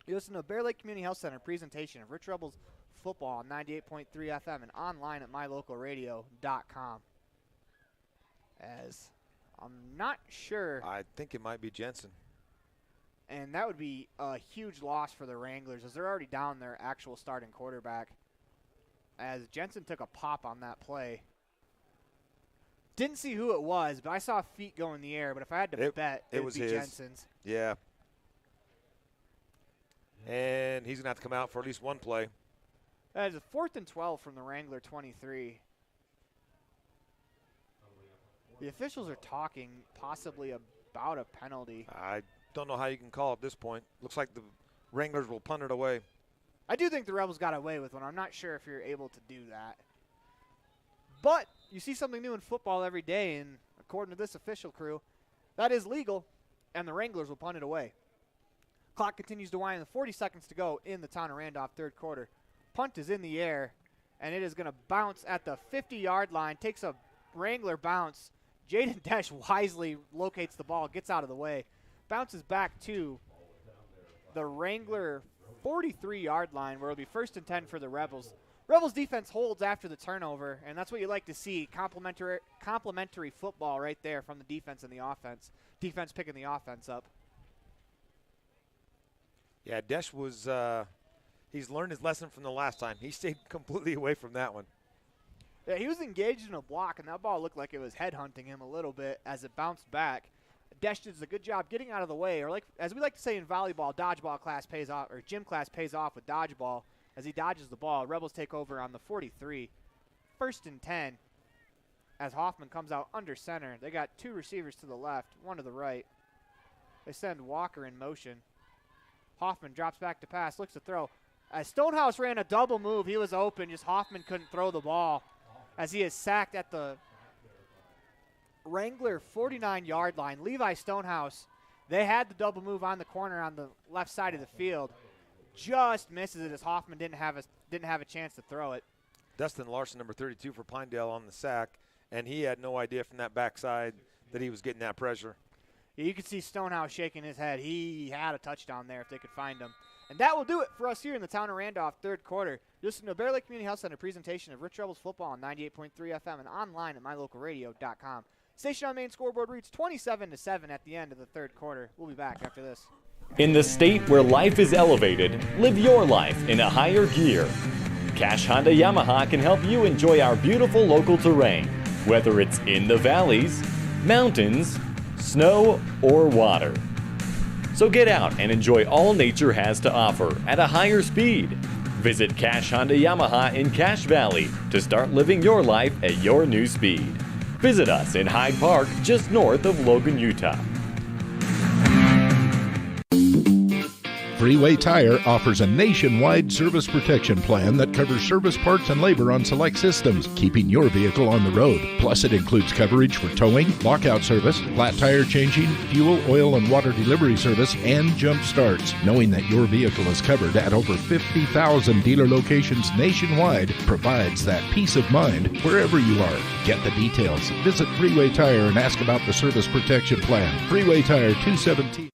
You listen to a Bear Lake Community Health Center presentation of Rich Rebels football on 98.3 FM and online at mylocalradio.com. As I'm not sure. I think it might be Jensen. And that would be a huge loss for the Wranglers, as they're already down their actual starting quarterback. As Jensen took a pop on that play. Didn't see who it was, but I saw feet go in the air. But if I had to bet, it would be Jensen's. Yeah. And he's going to have to come out for at least one play. That is a 4th and 12 from the Wrangler 23. The officials are talking possibly about a penalty. I don't know how you can call at this point. Looks like the Wranglers will punt it away. I do think the Rebels got away with one. I'm not sure if you're able to do that. But you see something new in football every day, and according to this official crew, that is legal, and the Wranglers will punt it away. Clock continues to wind, 40 seconds to go in the town of Randolph third quarter. Punt is in the air, and it is going to bounce at the 50-yard line. Takes a Wrangler bounce. Jaden Desch wisely locates the ball, gets out of the way. Bounces back to the Wrangler 43-yard line, where it'll be 1st and 10 for the Rebels. Rebels defense holds after the turnover, and that's what you like to see. Complementary football right there from the defense and the offense. Defense picking the offense up. Yeah, Desch was he's learned his lesson from the last time. He stayed completely away from that one. Yeah, he was engaged in a block, and that ball looked like it was headhunting him a little bit as it bounced back. Desch does a good job getting out of the way, or like as we like to say in volleyball, dodgeball class pays off, or gym class pays off with dodgeball. As he dodges the ball, Rebels take over on the 43. 1st and 10 as Hoffman comes out under center. They got 2 receivers to the left, 1 to the right. They send Walker in motion. Hoffman drops back to pass, looks to throw. As Stonehouse ran a double move, he was open, just Hoffman couldn't throw the ball as he is sacked at the Wrangler 49-yard line. Levi Stonehouse They had the double move on the corner on the left side of the field. Just misses it as Hoffman didn't have a chance to throw it. Dustin Larson, number 32 for Pinedale, on the sack, and he had no idea from that backside that he was getting that pressure. Yeah, you could see Stonehouse shaking his head. He had a touchdown there if they could find him. And that will do it for us here in the town of Randolph, third quarter. Listen to Bear Lake Community Health Center presentation of Rich Rebels football on 98.3 FM and online at mylocalradio.com. Station on main scoreboard reads 27-7 at the end of the third quarter. We'll be back after this. In the state where life is elevated, live your life in a higher gear. Cash Honda Yamaha can help you enjoy our beautiful local terrain, whether it's in the valleys, mountains, snow, or water. So get out and enjoy all nature has to offer at a higher speed. Visit Cash Honda Yamaha in Cache Valley to start living your life at your new speed. Visit us in Hyde Park, just north of Logan, Utah. Freeway Tire offers a nationwide service protection plan that covers service parts and labor on select systems, keeping your vehicle on the road. Plus, it includes coverage for towing, lockout service, flat tire changing, fuel, oil, and water delivery service, and jump starts. Knowing that your vehicle is covered at over 50,000 dealer locations nationwide provides that peace of mind wherever you are. Get the details. Visit Freeway Tire and ask about the service protection plan. Freeway Tire 217.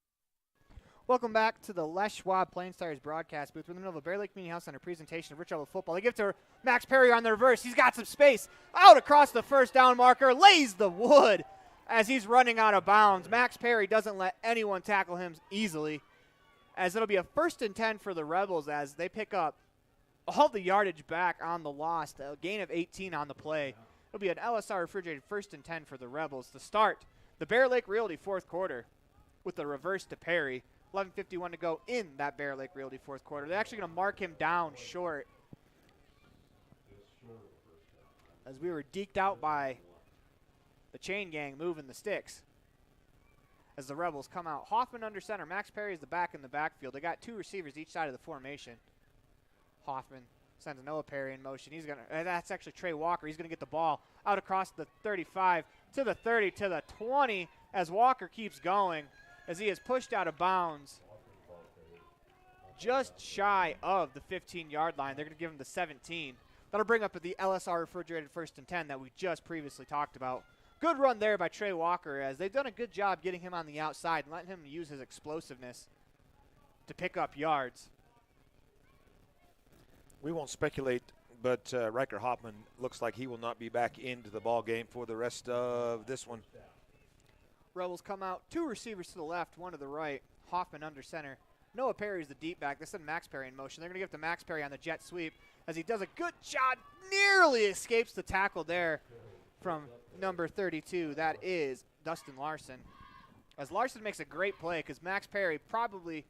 Welcome back to the Les Schwab Plain Stars broadcast booth. We're in the middle of a Bear Lake Community Health Center presentation of Rich Rebel football. They give to Max Perry on the reverse. He's got some space. Out across the first down marker. Lays the wood as he's running out of bounds. Max Perry doesn't let anyone tackle him easily, as it'll be a 1st and 10 for the Rebels as they pick up all the yardage back on the loss. A gain of 18 on the play. It'll be an LSR refrigerated 1st and 10 for the Rebels to start the Bear Lake Realty fourth quarter with the reverse to Perry. 11:51 to go in that Bear Lake Realty fourth quarter. They're actually going to mark him down short, as we were deked out by the chain gang moving the sticks as the Rebels come out. Hoffman under center. Max Perry is the back in the backfield. They got 2 receivers each side of the formation. Hoffman sends Noah Perry in motion. He's going to, that's actually Trey Walker. He's going to get the ball out across the 35 to the 30 to the 20 as Walker keeps going, as he is pushed out of bounds just shy of the 15-yard line. They're going to give him the 17. That'll bring up the LSR refrigerated 1st and 10 that we just previously talked about. Good run there by Trey Walker, as they've done a good job getting him on the outside and letting him use his explosiveness to pick up yards. We won't speculate, but Riker Hoffman looks like he will not be back into the ball game for the rest of this one. Rebels come out, 2 receivers to the left, 1 to the right. Hoffman under center. Noah Perry is the deep back. They send Max Perry in motion. They're going to give to Max Perry on the jet sweep as he does a good job. Nearly escapes the tackle there from number 32. That is Dustin Larson. As Larson makes a great play, because Max Perry probably,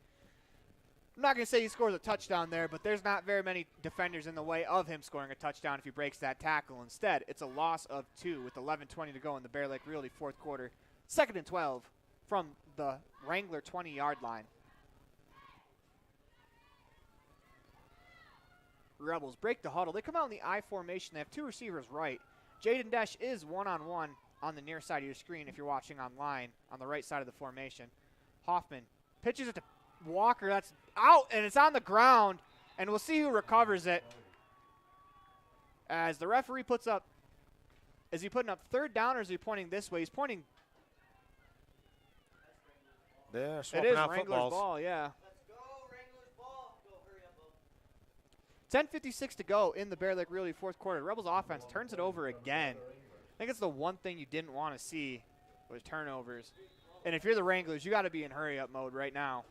I'm not going to say he scores a touchdown there, but there's not very many defenders in the way of him scoring a touchdown if he breaks that tackle. Instead, it's a loss of 2 with 11:20 to go in the Bear Lake Realty fourth quarter. 2nd and 12 from the Wrangler 20-yard line. Rebels break the huddle. They come out in the I formation. They have 2 receivers right. Jaden Desch is one-on-one on the near side of your screen if you're watching online on the right side of the formation. Hoffman pitches it to Walker. That's out, and it's on the ground, and we'll see who recovers it. As the referee puts up, is he putting up 3rd down, or is he pointing this way? He's pointing. They're It swapping is out Wrangler's footballs. ball, yeah. 10:56 to go in the Bear Lake Realty fourth quarter. Rebels offense turns it over again. I think it's the one thing you didn't want to see was turnovers. And if you're the Wranglers, you got to be in hurry-up mode right now,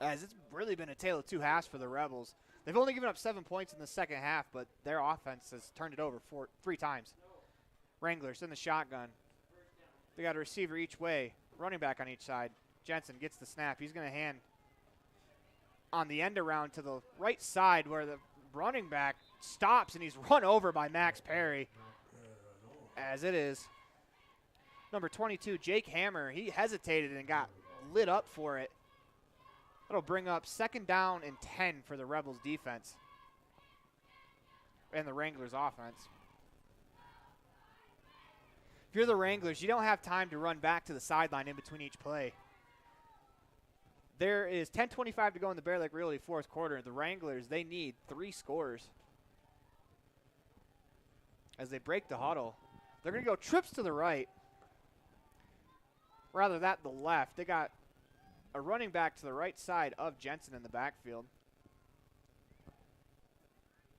as it's really been a tale of 2 halves for the Rebels. They've only given up 7 points in the second half, but their offense has turned it over 3 times. Wranglers in the shotgun. They got a receiver each way, running back on each side. Jensen gets the snap. He's going to hand on the end around to the right side where the running back stops, and he's run over by Max Perry, as it is number 22, Jake Hammer. He hesitated and got lit up for it. That'll bring up 2nd down and 10 for the Rebels defense and the Wranglers offense. If If you're the Wranglers, you don't have time to run back to the sideline in between each play. There is 10:25 to go in the Bear Lake Realty fourth quarter. The Wranglers, they need 3 scores. As they break the huddle, they're going to go trips to the right. Rather that the left. They got a running back to the right side of Jensen in the backfield.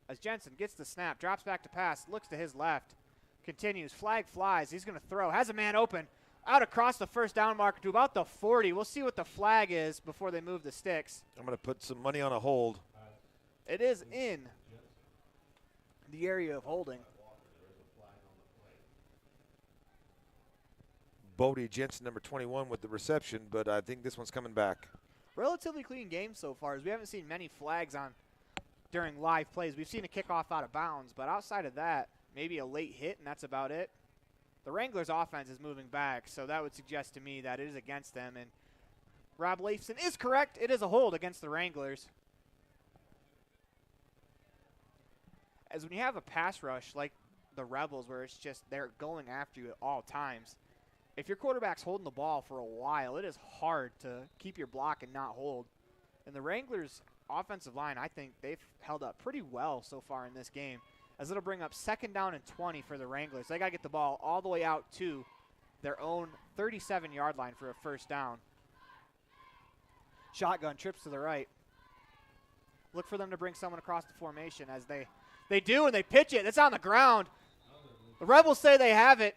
As Jensen gets the snap, drops back to pass, looks to his left, continues, flag flies, he's going to throw, has a man open, out across the first down marker to about the 40. We'll see what the flag is before they move the sticks. I'm going to put some money on a hold. It is in the area of holding. Bodie Jensen, number 21, with the reception, but I think this one's coming back. Relatively clean game so far, as we haven't seen many flags on during live plays. We've seen a kickoff out of bounds, but outside of that, maybe a late hit, and that's about it. The Wranglers' offense is moving back, so that would suggest to me that it is against them. And Rob Leifson is correct. It is a hold against the Wranglers. As when you have a pass rush like the Rebels, where it's just they're going after you at all times, if your quarterback's holding the ball for a while, it is hard to keep your block and not hold. And the Wranglers' offensive line, I think they've held up pretty well so far in this game, as it'll bring up 2nd down and 20 for the Wranglers. They got to get the ball all the way out to their own 37-yard line for a first down. Shotgun trips to the right. Look for them to bring someone across the formation, as they do, and they pitch it. It's on the ground. The Rebels say they have it.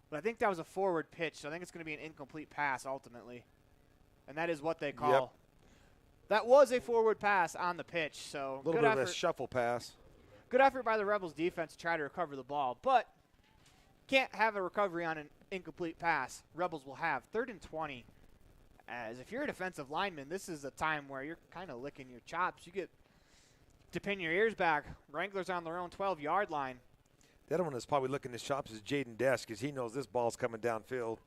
But I think that was a forward pitch, so I think it's going to be an incomplete pass ultimately. And that is what they call. Yep. That was a forward pass on the pitch, so a little bit of a shuffle pass. Good effort by the Rebels defense to try to recover the ball, but can't have a recovery on an incomplete pass. Rebels will have 3rd and 20. As if you're a defensive lineman, this is a time where you're kind of licking your chops. You get to pin your ears back. Wranglers on their own 12-yard line. The other one that's probably licking his chops is Jaden Desch, because he knows this ball's coming downfield.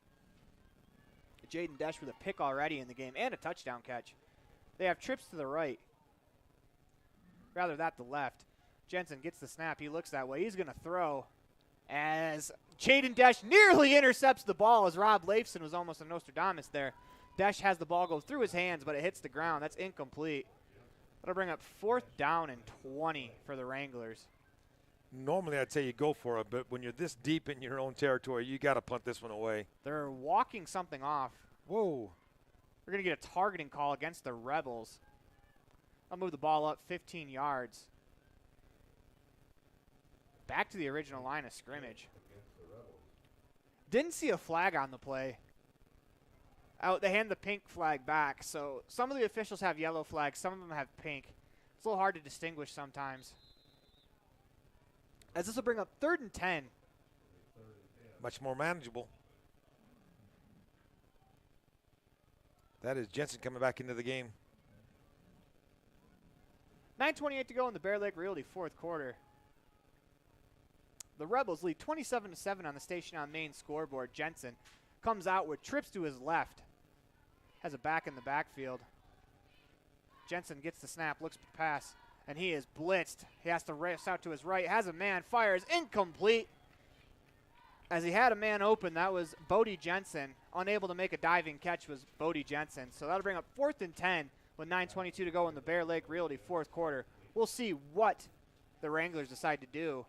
Jaden Desch with a pick already in the game and a touchdown catch. They have trips to the right. Rather that the left. Jensen gets the snap. He looks that way. He's going to throw as Jaden Desch nearly intercepts the ball, as Rob Leifson was almost a Nostradamus there. Desch has the ball go through his hands, but it hits the ground. That's incomplete. That'll bring up 4th down and 20 for the Wranglers. Normally I'd say you go for it, but when you're this deep in your own territory, you got to punt this one away. They're walking something off. Whoa. We're going to get a targeting call against the Rebels. I'll move the ball up 15 yards. Back to the original line of scrimmage. Didn't see a flag on the play. They hand the pink flag back, so some of the officials have yellow flags, some of them have pink. It's a little hard to distinguish sometimes. As this will bring up 3rd and 10. Much more manageable. That is Jensen coming back into the game. 9:28 to go in the Bear Lake Realty fourth quarter. The Rebels lead 27-7 on the Station on Main scoreboard. Jensen comes out with trips to his left. Has a back in the backfield. Jensen gets the snap, looks to pass, and he is blitzed. He has to race out to his right, has a man, fires, incomplete. As he had a man open, that was Bodie Jensen. Unable to make a diving catch was Bodie Jensen. So that'll bring up 4th and 10 with 9:22 to go in the Bear Lake Realty fourth quarter. We'll see what the Wranglers decide to do.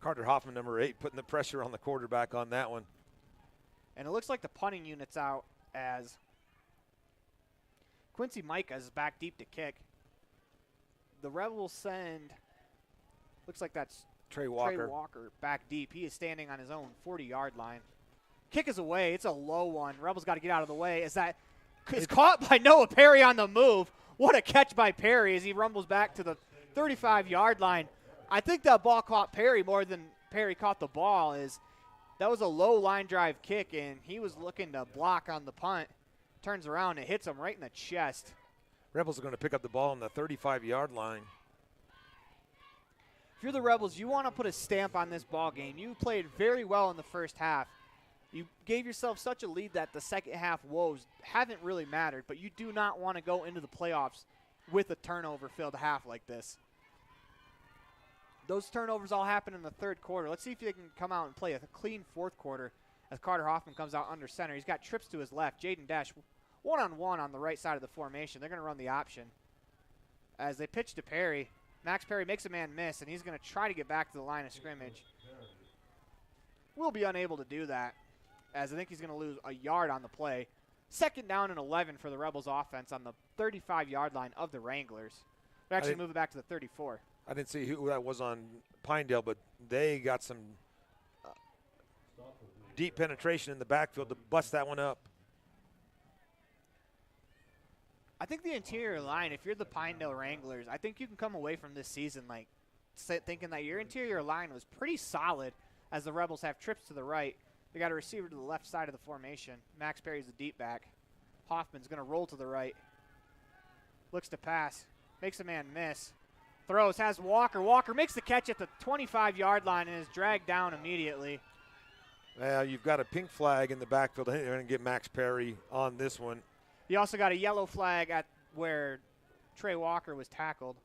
Carter Hoffman, number 8, putting the pressure on the quarterback on that one. And it looks like the punting unit's out, as Quincy Micah is back deep to kick. The Rebels send, looks like that's Trey Walker back deep. He is standing on his own 40-yard line. Kick is away. It's a low one. Rebels got to get out of the way. As that is caught by Noah Perry on the move. What a catch by Perry as he rumbles back to the 35-yard line. I think that ball caught Perry more than Perry caught the ball. That was a low line drive kick, and he was looking to block on the punt. Turns around and hits him right in the chest. Rebels are going to pick up the ball on the 35-yard line. If you're the Rebels, you want to put a stamp on this ball game. You played very well in the first half. You gave yourself such a lead that the second half woes haven't really mattered, but you do not want to go into the playoffs with a turnover-filled half like this. Those turnovers all happen in the third quarter. Let's see if they can come out and play a clean fourth quarter as Carter Hoffman comes out under center. He's got trips to his left. Jaden Dash one-on-one on the right side of the formation. They're going to run the option. As they pitch to Perry, Max Perry makes a man miss, and he's going to try to get back to the line of scrimmage. Will be unable to do that, as I think he's going to lose a yard on the play. Second down and 11 for the Rebels offense on the 35-yard line of the Wranglers. They actually move it back to the 34. I didn't see who that was on Pinedale, but they got some deep penetration in the backfield to bust that one up. I think the interior line, if you're the Pinedale Wranglers, I think you can come away from this season like thinking that your interior line was pretty solid as the Rebels have trips to the right. They got a receiver to the left side of the formation. Max Perry's the deep back. Hoffman's going to roll to the right. Looks to pass. Makes a man miss. Throws, has Walker. Walker makes the catch at the 25-yard line and is dragged down immediately. Well, you've got a pink flag in the backfield. They're going to get Max Perry on this one. You also got a yellow flag at where Trey Walker was tackled.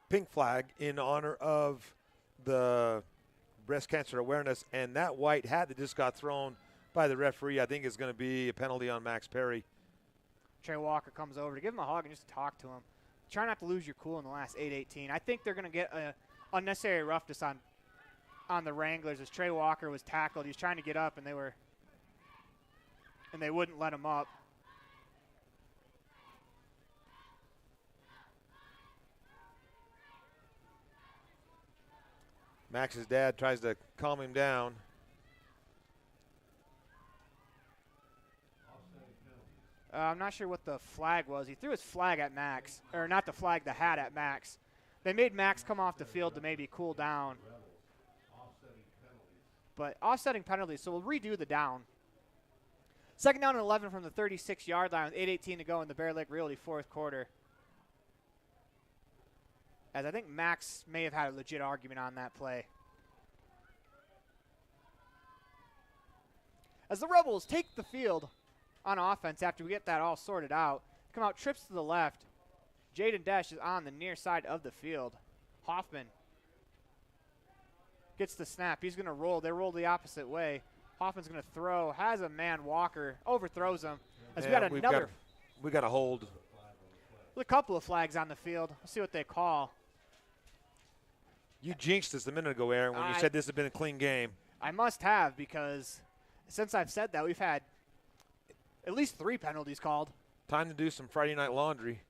Pink flag in honor of the breast cancer awareness, and that white hat that just got thrown by the referee, I think is going to be a penalty on Max Perry. Trey Walker comes over to give him a hug and just talk to him. Try not to lose your cool in the last 8:18. I think they're going to get a unnecessary roughness on the Wranglers as Trey Walker was tackled. He was trying to get up, and they wouldn't let him up. Max's dad tries to calm him down. I'm not sure what the flag was. He threw his flag at Max. Or not the flag, the hat at Max. They made Max come off the field to maybe cool down. But offsetting penalties, so we'll redo the down. Second down and 11 from the 36-yard line with 8:18 to go in the Bear Lake Realty fourth quarter. As I think Max may have had a legit argument on that play. As the Rebels take the field on offense after we get that all sorted out, come out, trips to the left. Jaden Dash is on the near side of the field. Hoffman gets the snap. He's going to roll. They roll the opposite way. Hoffman's going to throw. Has a man, Walker. Overthrows him. As we got another. We got a hold. There's a couple of flags on the field. Let's see what they call. You jinxed us a minute ago, Aaron, when you said this had been a clean game. I must have, because since I've said that, we've had at least 3 penalties called. Time to do some Friday night laundry.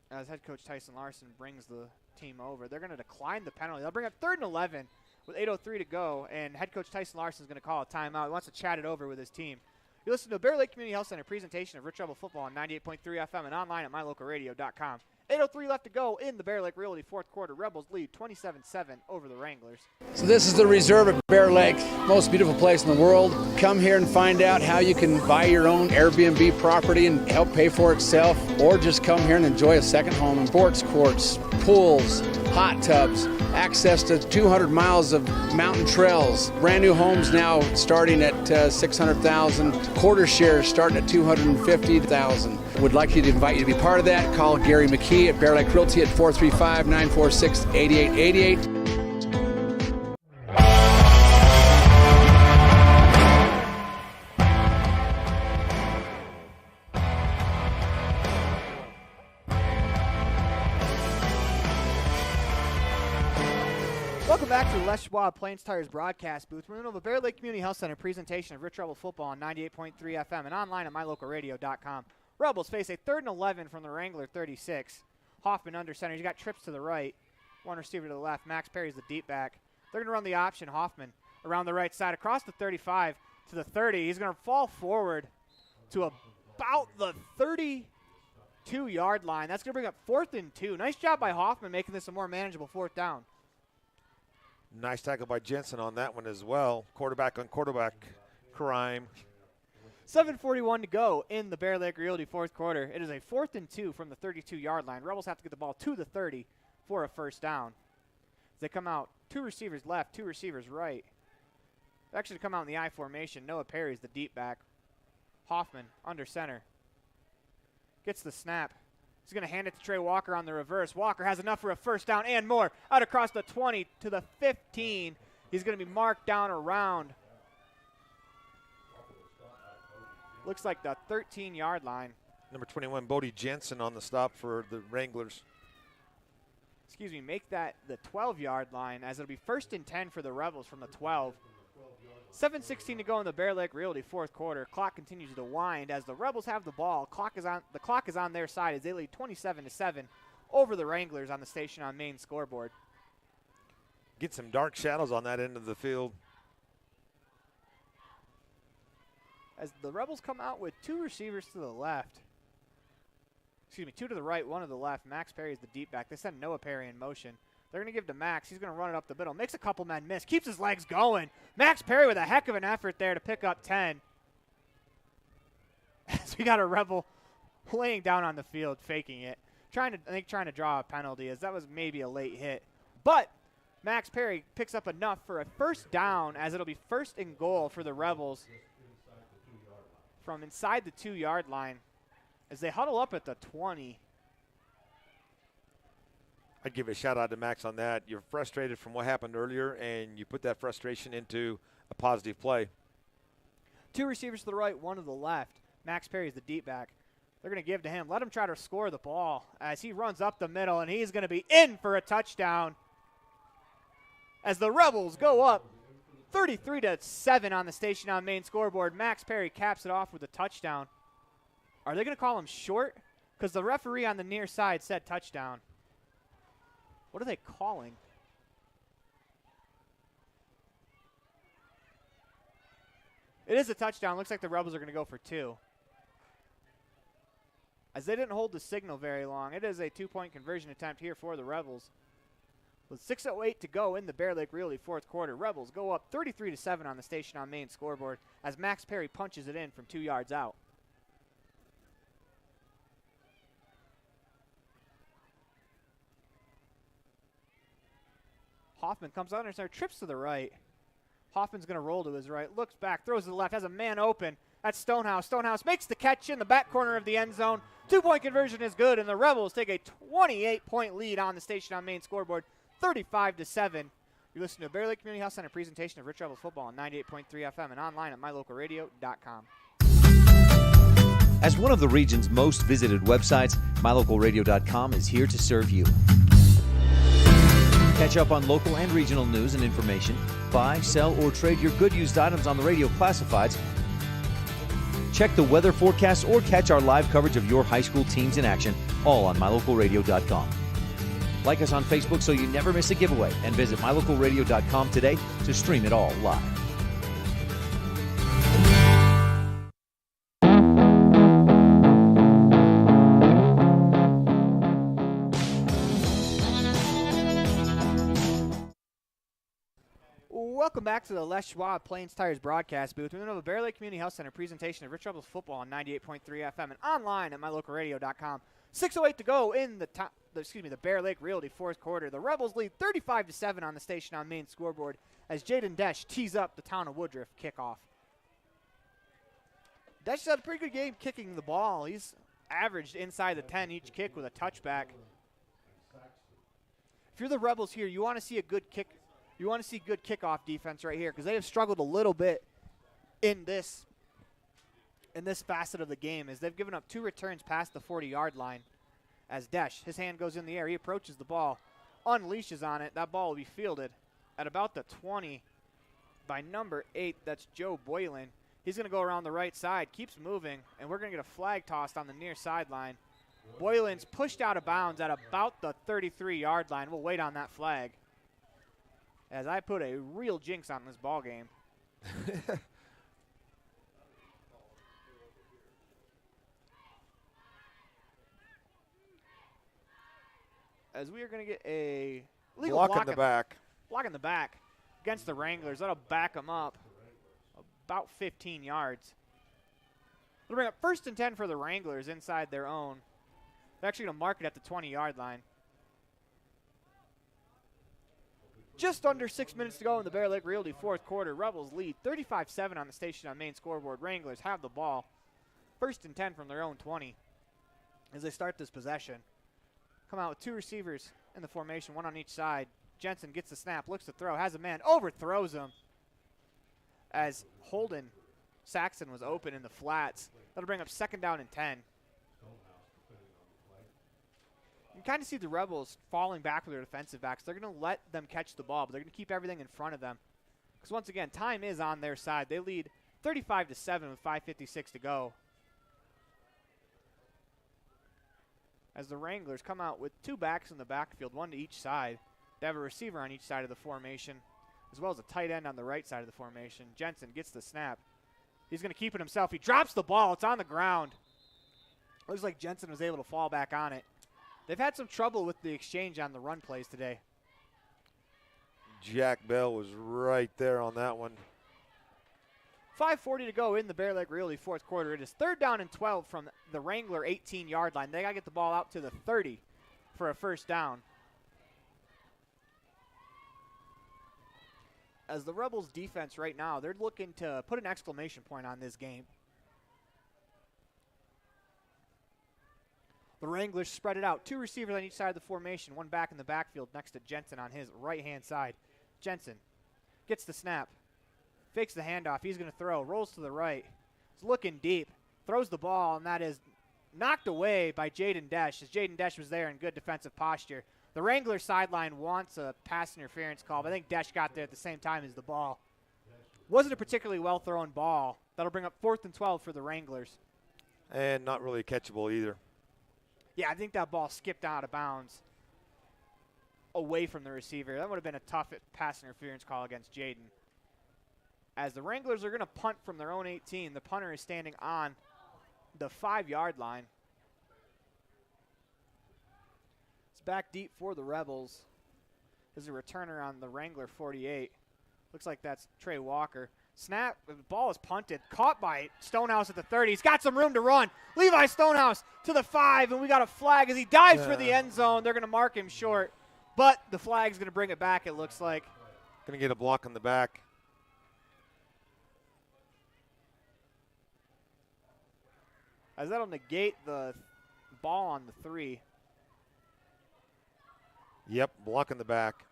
As head coach Tyson Larson brings the team over, they're going to decline the penalty. They'll bring up 3rd and 11 with 8:03 to go, and head coach Tyson Larson is going to call a timeout. He wants to chat it over with his team. You listen to a Bear Lake Community Health Center presentation of Rich Rebel Football on 98.3 FM and online at mylocalradio.com. 8:03 left to go in the Bear Lake Realty fourth quarter. Rebels lead 27-7 over the Wranglers. So this is the reserve at Bear Lake, most beautiful place in the world. Come here and find out how you can buy your own Airbnb property and help pay for itself, or just come here and enjoy a second home. Sports courts, pools, hot tubs, access to 200 miles of mountain trails. Brand new homes now starting at $600,000. Quarter shares starting at $250,000. Would like you to invite you to be part of that. Call Gary McKee at Bear Lake Realty at 435-946-8888. Welcome back to the Les Schwab Plains Tires broadcast booth. We're in the Bear Lake Community Health Center presentation of Rich Rebel Football on 98.3 FM and online at mylocalradio.com. Rebels face a 3rd and 11 from the Wrangler 36. Hoffman under center. He's got trips to the right. One receiver to the left. Max Perry's the deep back. They're going to run the option. Hoffman around the right side across the 35 to the 30. He's going to fall forward to about the 32-yard line. That's going to bring up 4th and 2. Nice job by Hoffman making this a more manageable 4th down. Nice tackle by Jensen on that one as well. Quarterback on quarterback crime. 7:41 to go in the Bear Lake Realty fourth quarter. It is a 4th and 2 from the 32-yard line. Rebels have to get the ball to the 30 for a first down. They come out 2 receivers left, 2 receivers right. They actually come out in the I formation. Noah Perry's the deep back. Hoffman under center. Gets the snap. He's going to hand it to Trey Walker on the reverse. Walker has enough for a first down and more. Out across the 20 to the 15. He's going to be marked down around. Looks like the 13-yard line. Number 21, Bodie Jensen on the stop for the Wranglers. Excuse me, make that the 12-yard line, as it'll be 1st and 10 for the Rebels from the 12. 7:16 to go in the Bear Lake Realty fourth quarter. Clock continues to wind as the Rebels have the ball. The clock is on their side as they lead 27-7 over the Wranglers on the Station on Main scoreboard. Get some dark shadows on that end of the field. As the Rebels come out with 2 receivers to the left. Excuse me, 2 to the right, 1 to the left. Max Perry is the deep back. They send Noah Perry in motion. They're going to give to Max. He's going to run it up the middle. Makes a couple men miss. Keeps his legs going. Max Perry with a heck of an effort there to pick up 10. As we got a Rebel laying down on the field, faking it. Trying to draw a penalty, as that was maybe a late hit. But Max Perry picks up enough for a first down, as it'll be 1st and goal for the Rebels from inside the 2-yard line as they huddle up at the 20. I'd give a shout out to Max on that. You're frustrated from what happened earlier, and you put that frustration into a positive play. 2 receivers to the right, 1 to the left. Max Perry is the deep back. They're going to give to him. Let him try to score the ball as he runs up the middle, and he's going to be in for a touchdown as the Rebels go up 33-7 on the Station on Main scoreboard. Max Perry caps it off with a touchdown. Are they going to call him short? Because the referee on the near side said touchdown. What are they calling? It is a touchdown. Looks like the Rebels are going to go for 2. As they didn't hold the signal very long, it is a 2-point conversion attempt here for the Rebels. With 6:08 to go in the Bear Lake Realty fourth quarter, Rebels go up 33-7 on the Station on Main scoreboard as Max Perry punches it in from 2 yards out. Hoffman comes under center, trips to the right. Hoffman's going to roll to his right, looks back, throws to the left, has a man open. That's Stonehouse. Stonehouse makes the catch in the back corner of the end zone. 2-point conversion is good, and the Rebels take a 28-point lead on the Station on Main scoreboard, 35-7. You're listening to Bear Lake Community Health Center presentation of Rich Rebels football on 98.3 FM and online at mylocalradio.com. As one of the region's most visited websites, mylocalradio.com is here to serve you. Catch up on local and regional news and information. Buy, sell, or trade your good used items on the radio classifieds. Check the weather forecast or catch our live coverage of your high school teams in action, all on mylocalradio.com. Like us on Facebook so you never miss a giveaway, and visit mylocalradio.com today to stream it all live. Welcome back to the Les Schwab Plains Tires broadcast booth. We know the Bear Lake Community Health Center presentation of Rich Rebels football on 98.3 FM and online at mylocalradio.com. 6:08 to go in the Bear Lake Realty fourth quarter. The Rebels lead 35-7 on the Station on Main scoreboard as Jaden Desch tees up the Town of Woodruff kickoff. Desch had a pretty good game kicking the ball. He's averaged inside the 10 each kick with a touchback. If you're the Rebels here, you want to see a good kick. You want to see good kickoff defense right here because they have struggled a little bit in this facet of the game as they've given up 2 returns past the 40-yard line. As Desch, his hand goes in the air, he approaches the ball, unleashes on it. That ball will be fielded at about the 20 by number 8. That's Joe Boylan. He's going to go around the right side, keeps moving, and we're going to get a flag tossed on the near sideline. Boylan's pushed out of bounds at about the 33-yard line. We'll wait on that flag, as I put a real jinx on this ball game. As we are going to get a legal block in the back. Block in the back against the Wranglers. That'll back them up about 15 yards. They'll bring up 1st and 10 for the Wranglers inside their own. They're actually going to mark it at the 20-yard line. Just under 6 minutes to go in the Bear Lake Realty fourth quarter. Rebels lead 35-7 on the Station on Main scoreboard. Wranglers have the ball. 1st and 10 from their own 20. as they start this possession. Come out with 2 receivers in the formation, 1 on each side. Jensen gets the snap, looks to throw, has a man, overthrows him as Holden Saxon was open in the flats. That'll bring up 2nd down and 10. You can kind of see the Rebels falling back with their defensive backs. They're going to let them catch the ball, but they're going to keep everything in front of them. Because once again, time is on their side. They lead 35-7 with 5:56 to go. As the Wranglers come out with 2 backs in the backfield, 1 to each side. They have a receiver on each side of the formation, as well as a tight end on the right side of the formation. Jensen gets the snap. He's going to keep it himself. He drops the ball. It's on the ground. Looks like Jensen was able to fall back on it. They've had some trouble with the exchange on the run plays today. Jack Bell was right there on that one. 5:40 to go in the Bear Lake Realty 4th quarter. It is 3rd down and 12 from the Wrangler 18-yard line. They got to get the ball out to the 30 for a 1st down. As the Rebels defense right now, they're looking to put an exclamation point on this game. The Wranglers spread it out. 2 receivers on each side of the formation. 1 back in the backfield next to Jensen on his right-hand side. Jensen gets the snap. Fakes the handoff. He's going to throw. Rolls to the right. He's looking deep. Throws the ball, and that is knocked away by Jaden Desch, as Jaden Desch was there in good defensive posture. The Wrangler sideline wants a pass interference call, but I think Desch got there at the same time as the ball. Wasn't a particularly well-thrown ball. That'll bring up 4th and 12 for the Wranglers. And not really catchable either. Yeah, I think that ball skipped out of bounds away from the receiver. That would have been a tough pass interference call against Jaden. As the Wranglers are going to punt from their own 18, the punter is standing on the 5-yard line. It's back deep for the Rebels. There's a returner on the Wrangler 48. Looks like that's Trey Walker. Snap, the ball is punted, caught by Stonehouse at the 30. He's got some room to run. Levi Stonehouse to the 5, and we got a flag as he dives for the end zone. They're going to mark him short, but the flag's going to bring it back, it looks like. Going to get a block on the back. As that'll negate the ball on the 3. Yep, block in the back.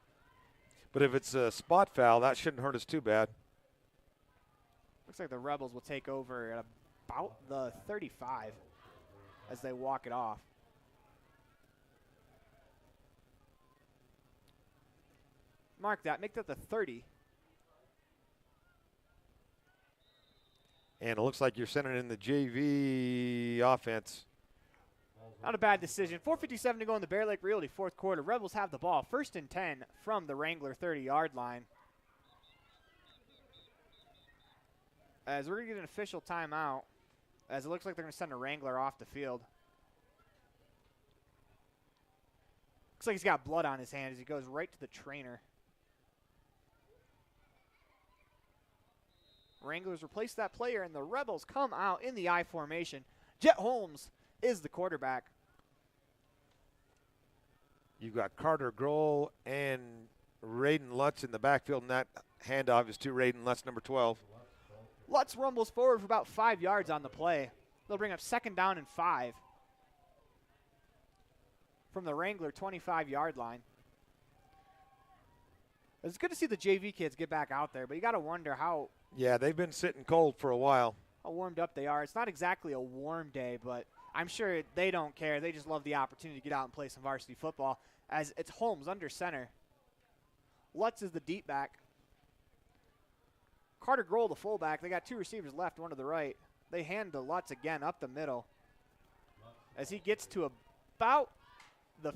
But if it's a spot foul, that shouldn't hurt us too bad. Looks like the Rebels will take over at about the 35 as they walk it off. Mark that. Make that the 30. And it looks like you're sending in the JV offense. Not a bad decision. 4:57 to go in the Bear Lake Realty 4th quarter. Rebels have the ball. 1st and 10 from the Wrangler 30-yard line. As we're going to get an official timeout, as it looks like they're going to send a Wrangler off the field. Looks like he's got blood on his hand as he goes right to the trainer. Wranglers replace that player, and the Rebels come out in the I formation. Jet Holmes is the quarterback. You've got Carter Grohl and Raiden Lutz in the backfield, and that handoff is to Raiden Lutz, number 12. Lutz rumbles forward for about 5 yards on the play. They'll bring up 2nd down and 5 from the Wrangler 25-yard line. It's good to see the JV kids get back out there, but you got to wonder how. Yeah, they've been sitting cold for a while. How warmed up they are. It's not exactly a warm day, but I'm sure they don't care. They just love the opportunity to get out and play some varsity football, as it's Holmes under center. Lutz is the deep back. Carter Grohl, the fullback. They got 2 receivers left, 1 to the right. They hand to Lutz again up the middle as he gets to about the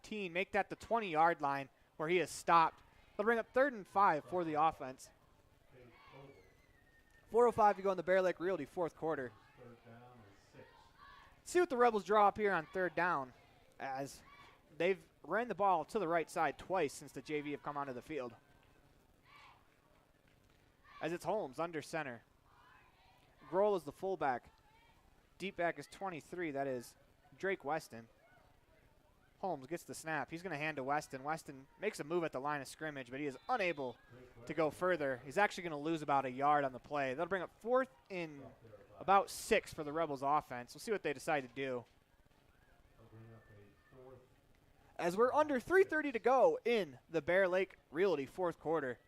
15, make that the 20-yard line where he is stopped. They'll bring up 3rd and 5 for the offense. 4:05 to go in the Bear Lake Realty 4th quarter. See what the Rebels draw up here on 3rd down, as they've ran the ball to the right side twice since the JV have come onto the field. As it's Holmes under center. Grohl is the fullback. Deep back is 23. That is Drake Weston. Holmes gets the snap. He's going to hand to Weston. Weston makes a move at the line of scrimmage, but he is unable to go further. He's actually going to lose about a yard on the play. That'll bring up 4th and about 6 for the Rebels offense. We'll see what they decide to do. As we're under 3:30 to go in the Bear Lake Realty fourth quarter.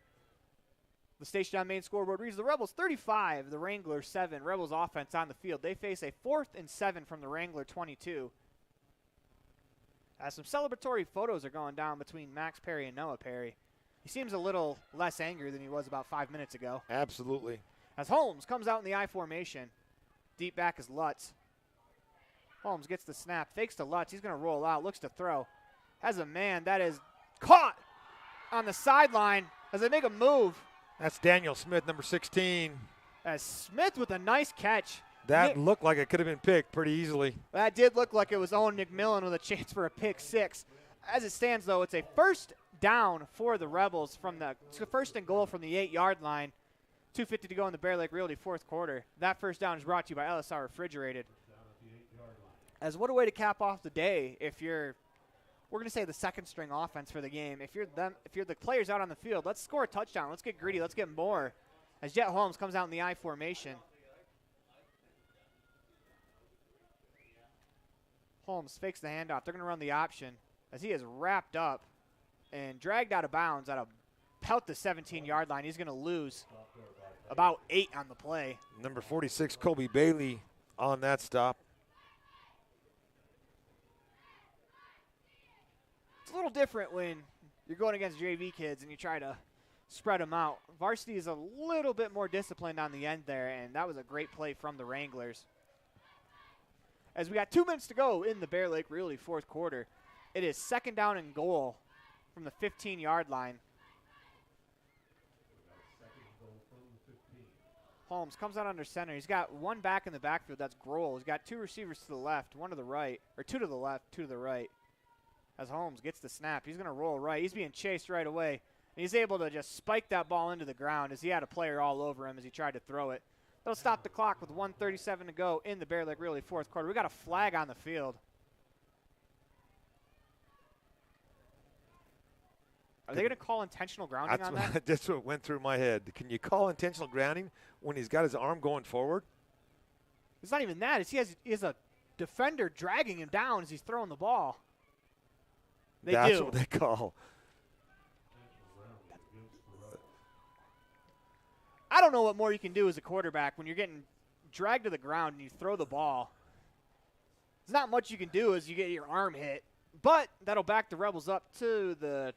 The station on main scoreboard reads the Rebels 35, the Wranglers 7. Rebels offense on the field. They face a 4th and 7 from the Wrangler 22. As some celebratory photos are going down between Max Perry and Noah Perry. He seems a little less angry than he was about 5 minutes ago. Absolutely. As Holmes comes out in the I formation. Deep back is Lutz. Holmes gets the snap, fakes to Lutz. He's going to roll out, looks to throw. Has a man that is caught on the sideline as they make a move. That's Daniel Smith, number 16. As Smith with a nice catch. That looked like it could have been picked pretty easily. That did look like it was Owen McMillan with a chance for a pick 6. As it stands, though, it's a first down for the Rebels from the first and goal from the 8-yard line. 2:50 to go in the Bear Lake Realty fourth quarter. That first down is brought to you by LSR Refrigerated. As what a way to cap off the day if you're, we're going to say the second string offense for the game. If you're the players out on the field, let's score a touchdown. Let's get greedy. Let's get more. As Jet Holmes comes out in the I formation. Holmes fakes the handoff. They're going to run the option as he is wrapped up and dragged out of bounds at about the 17-yard line. He's going to lose about 8 on the play. Number 46, Kobe Bailey on that stop. It's a little different when you're going against JV kids and you try to spread them out. Varsity is a little bit more disciplined on the end there, and that was a great play from the Wranglers. As we got 2 minutes to go in the Bear Lake Realty fourth quarter, it is second down and goal from the 15-yard line. Holmes comes out under center. He's got one back in the backfield. That's Grohl. He's got 2 receivers to the left, 1 to the right, or 2 to the left, 2 to the right. As Holmes gets the snap, he's going to roll right. He's being chased right away. And he's able to just spike that ball into the ground as he had a player all over him as he tried to throw it. That'll stop the clock with 1:37 to go in the Bear Lake Realty fourth quarter. We got a flag on the field. Are they going to call intentional grounding on that? That's what went through my head. Can you call intentional grounding when he's got his arm going forward? It's not even that. He has a defender dragging him down as he's throwing the ball. That's what they call. I don't know what more you can do as a quarterback when you're getting dragged to the ground and you throw the ball. There's not much you can do as you get your arm hit, but that'll back the Rebels up to the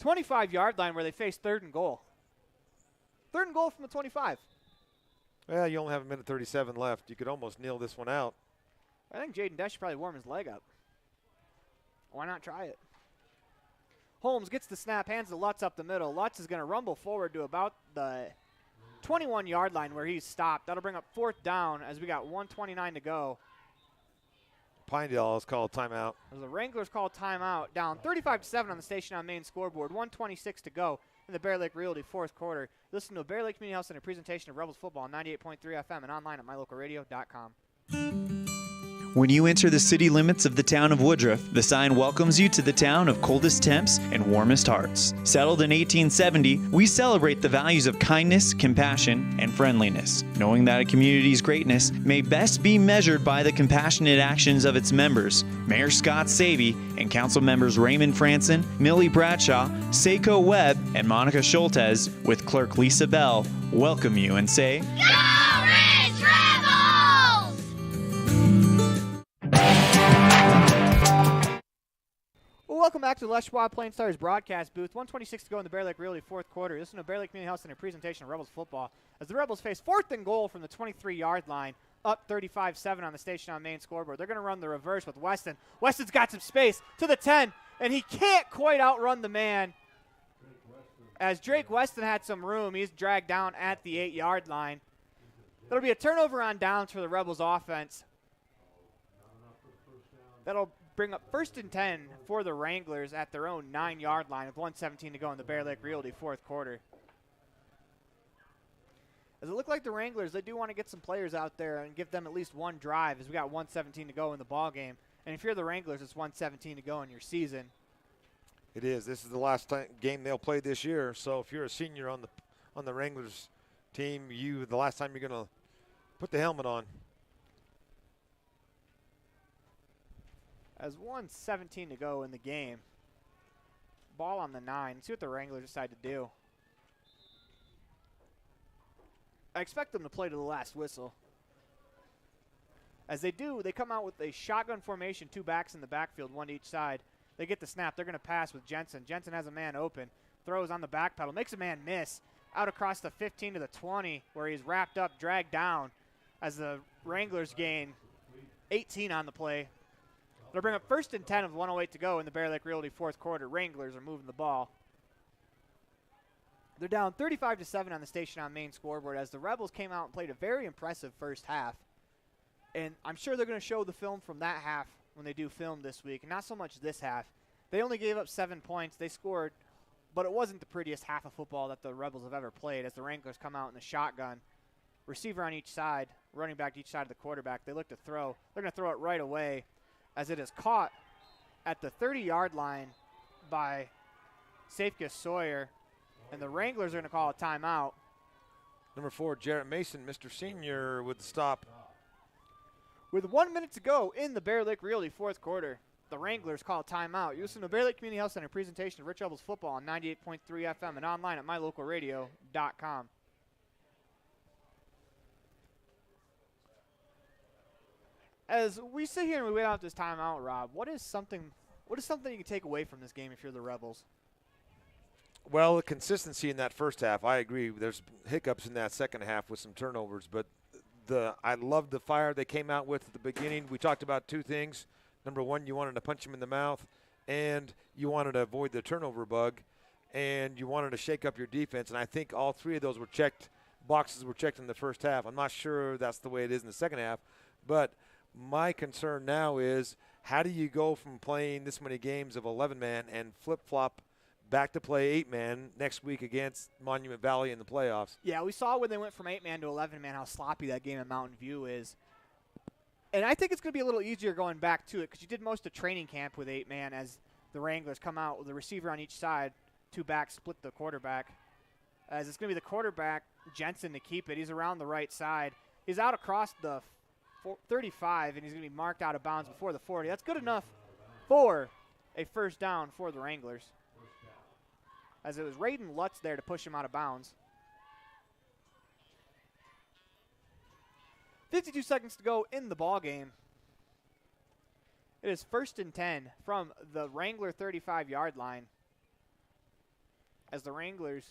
25-yard line where they face third and goal. Third and goal from the 25. Well, you only have 1:37 left. You could almost kneel this one out. I think Jaden Desch should probably warm his leg up. Why not try it? Holmes gets the snap, hands to Lutz up the middle. Lutz is going to rumble forward to about the 21-yard line where he's stopped. That'll bring up fourth down as we got 1:29 to go. Pinedale has called timeout. As the Wranglers call timeout, down 35-7 on the station on main scoreboard. 1:26 to go in the Bear Lake Realty fourth quarter. Listen to a Bear Lake Community Health Center presentation of Rebels football on 98.3 FM and online at mylocalradio.com. When you enter the city limits of the town of Woodruff, the sign welcomes you to the town of coldest temps and warmest hearts. Settled in 1870, we celebrate the values of kindness, compassion, and friendliness, knowing that a community's greatness may best be measured by the compassionate actions of its members. Mayor Scott Savey and council members Raymond Franson, Millie Bradshaw, Seiko Webb, and Monica Schultes, with clerk Lisa Bell, welcome you and say, Go Ridge Rebels! Well, welcome back to the Les Schwab Plain Stars broadcast booth. 1:26 to go in the Bear Lake Realty fourth quarter. Listen to Bear Lake Community Health Center presentation of Rebels football as the Rebels face fourth and goal from the 23-yard line, up 35-7 on the station on main scoreboard. They're going to run the reverse with Weston. Weston's got some space to the 10, and he can't quite outrun the man. As Drake Weston had some room, he's dragged down at the 8-yard line. That'll be a turnover on downs for the Rebels offense. That'll bring up first and 10 for the Wranglers at their own 9-yard line with 1:17 to go in the Bear Lake Realty fourth quarter. As it looked like the Wranglers, they do want to get some players out there and give them at least one drive as we got 1:17 to go in the ball game. And if you're the Wranglers, it's 1:17 to go in your season. It is. This is the last game they'll play this year. So if you're a senior on the Wranglers team, the last time you're going to Put the helmet on. As 1:17 to go in the game. Ball on the 9. See what the Wranglers decide to do. I expect them to play to the last whistle. As they do, they come out with a shotgun formation, 2 backs in the backfield, 1 to each side. They get the snap. They're going to pass with Jensen. Jensen has a man open. Throws on the back pedal. Makes a man miss. Out across the 15 to the 20 where he's wrapped up, dragged down as the Wranglers gain 18 on the play. They'll bring up 1st and 10 with 1:08 to go in the Bear Lake Realty fourth quarter. Wranglers are moving the ball. They're down 35-7 on the Station on Main scoreboard as the Rebels came out and played a very impressive first half. And I'm sure they're going to show the film from that half when they do film this week, and not so much this half. They only gave up 7 points. They scored, but it wasn't the prettiest half of football that the Rebels have ever played as the Wranglers come out in the shotgun. Receiver on each side, running back to each side of the quarterback. They look to throw. They're going to throw it right away as it is caught at the 30-yard line by Safegus Sawyer. And the Wranglers are going to call a timeout. Number 4, Jarrett Mason, Mr. Senior, with the stop. With 1 minute to go in the Bear Lake Realty fourth quarter, the Wranglers call a timeout. You listen to Bear Lake Community Health Center presentation of Rich Rebels football on 98.3 FM and online at mylocalradio.com. As we sit here and we wait out this timeout, Rob, what is something you can take away from this game if you're the Rebels? Well, the consistency in that first half, I agree. There's hiccups in that second half with some turnovers, but I loved the fire they came out with at the beginning. We talked about 2 things. Number 1, you wanted to punch them in the mouth, and you wanted to avoid the turnover bug, and you wanted to shake up your defense. And I think all 3 of those were checked. Boxes were checked in the first half. I'm not sure that's the way it is in the second half, but my concern now is how do you go from playing this many games of 11-man and flip-flop back to play 8-man next week against Monument Valley in the playoffs? Yeah, we saw when they went from 8-man to 11-man how sloppy that game at Mountain View is. And I think it's going to be a little easier going back to it because you did most of training camp with 8-man as the Wranglers come out with a receiver on each side, 2 backs split the quarterback. As it's going to be the quarterback, Jensen, to keep it. He's around the right side. He's out across the 35, and he's going to be marked out of bounds before the 40. That's good enough for a first down for the Wranglers, as it was Raiden Lutz there to push him out of bounds. 52 seconds to go in the ball game. It is 1st and 10 from the Wrangler 35-yard line. As the Wranglers,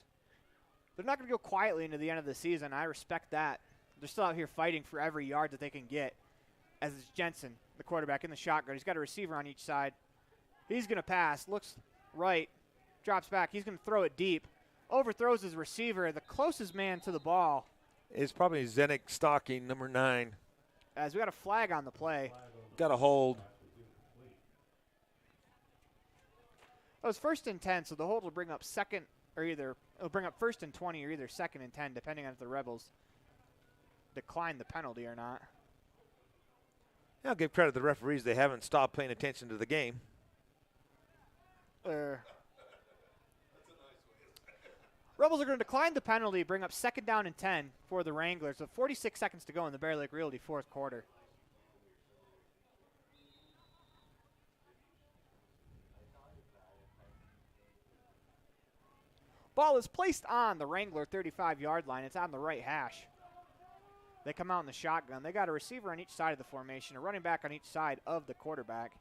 they're not going to go quietly into the end of the season. I respect that. They're still out here fighting for every yard that they can get. As it's Jensen, the quarterback, in the shotgun. He's got a receiver on each side. He's going to pass. Looks right. Drops back. He's going to throw it deep. Overthrows his receiver. The closest man to the ball is probably Zenick Stocking, number 9. As we got a flag on the play. Got a hold. It was 1st and 10, so the hold will bring up it'll bring up 1st and 20 or either 2nd and 10, depending on if the Rebels decline the penalty or not. I'll give credit to the referees. They haven't stopped paying attention to the game. Rebels are going to decline the penalty, bring up 2nd down and 10 for the Wranglers with 46 seconds to go in the Bear Lake Realty fourth quarter. Ball is placed on the Wrangler 35-yard line. It's on the right hash. They come out in the shotgun. They got a receiver on each side of the formation, a running back on each side of the quarterback.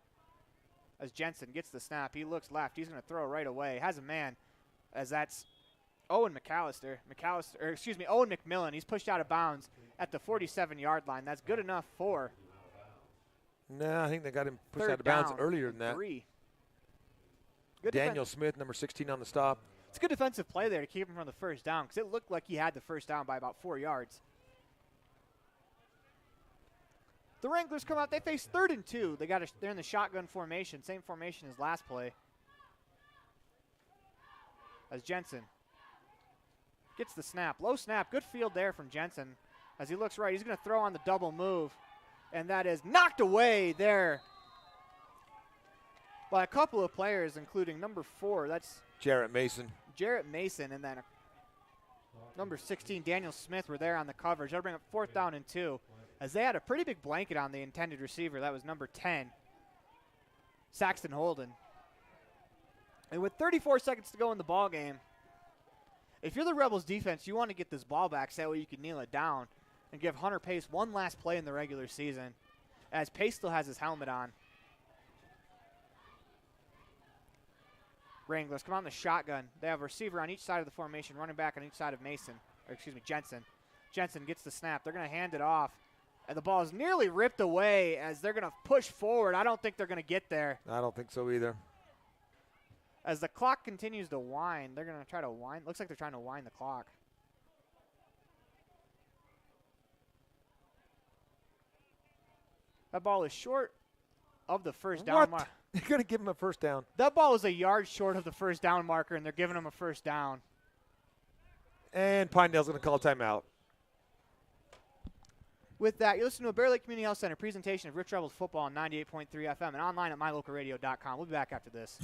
As Jensen gets the snap, he looks left. He's going to throw right away. Has a man, as that's Owen McMillan. He's pushed out of bounds at the 47-yard line. That's good enough for. No, I think they got him pushed out of bounds earlier than that. 3. Daniel Smith, number 16 on the stop. It's a good defensive play there to keep him from the first down because it looked like he had the first down by about 4 yards. The Wranglers come out. They face 3rd and 2. They're in the shotgun formation, same formation as last play. As Jensen gets the snap. Low snap. Good field there from Jensen. As he looks right, he's going to throw on the double move. And that is knocked away there by a couple of players, including number 4. That's Jarrett Mason. And then number 16, Daniel Smith, were there on the coverage. That'll bring up 4th down and 2, as they had a pretty big blanket on the intended receiver. That was number 10, Saxton Holden. And with 34 seconds to go in the ball game, if you're the Rebels defense, you want to get this ball back so that way you can kneel it down and give Hunter Pace one last play in the regular season, as Pace still has his helmet on. Wranglers come out in the shotgun. They have a receiver on each side of the formation, running back on each side of Jensen. Jensen gets the snap. They're going to hand it off, and the ball is nearly ripped away as they're going to push forward. I don't think they're going to get there. I don't think so either. As the clock continues to wind, they're going to try to wind. Looks like they're trying to wind the clock. That ball is short of the first down mark. You're going to give him a first down. That ball is a yard short of the first down marker, and they're giving him a first down. And Pinedale's going to call a timeout. With that, you're listening to a Bear Lake Community Health Center presentation of Rich Rebels football on 98.3 FM and online at mylocalradio.com. We'll be back after this.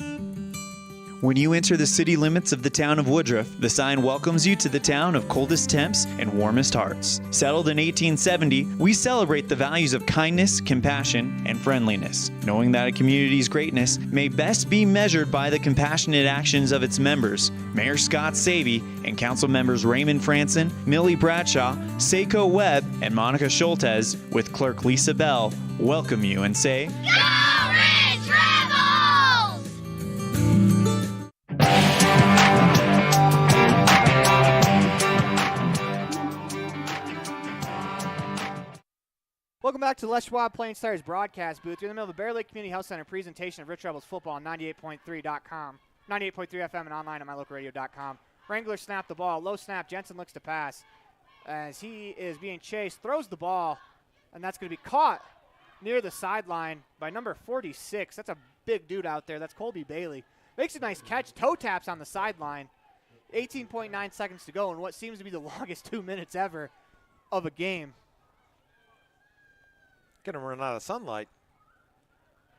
When you enter the city limits of the town of Woodruff, the sign welcomes you to the town of coldest temps and warmest hearts. Settled in 1870, we celebrate the values of kindness, compassion, and friendliness, knowing that a community's greatness may best be measured by the compassionate actions of its members. Mayor Scott Savey and council members Raymond Franson, Millie Bradshaw, Seiko Webb, and Monica Schultes, with clerk Lisa Bell, welcome you and say, Go Ridge Rebels! Welcome back to the Les Schwab Plain Stars broadcast booth. You're in the middle of the Bear Lake Community Health Center presentation of Rich Rebels football on 98.3.com, 98.3 FM and online at mylocalradio.com. Wrangler snapped the ball. Low snap. Jensen looks to pass as he is being chased. Throws the ball, and that's going to be caught near the sideline by number 46. That's a big dude out there. That's Colby Bailey. Makes a nice catch. Toe taps on the sideline. 18.9 seconds to go in what seems to be the longest 2 minutes ever of a game. Going to run out of sunlight.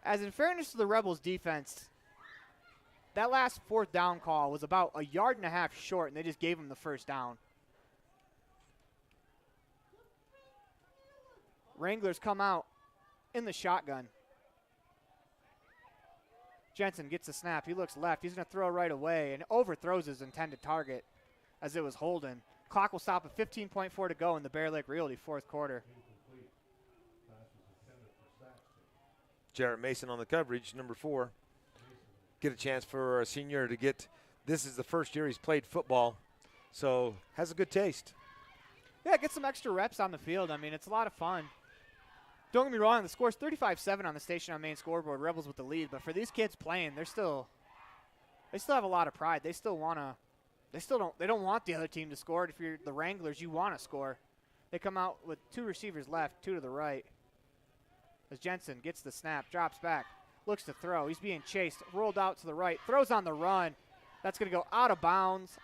As in fairness to the Rebels defense, that last 4th down call was about a yard and a half short, and they just gave him the first down. Wranglers come out in the shotgun. Jensen gets the snap. He looks left. He's going to throw right away and overthrows his intended target as it was Holden. Clock will stop at 15.4 to go in the Bear Lake Realty 4th quarter. Jarrett Mason on the coverage, number 4. Get a chance for a senior to get, this is the first year he's played football, so has a good taste. Yeah, get some extra reps on the field. I mean, it's a lot of fun. Don't get me wrong, the score's 35-7 on the station on main scoreboard, Rebels with the lead, but for these kids playing, they still have a lot of pride. They don't want the other team to score. If you're the Wranglers, you want to score. They come out with 2 receivers left, 2 to the right. As Jensen gets the snap, drops back, looks to throw. He's being chased, rolled out to the right, throws on the run. That's going to go out of bounds,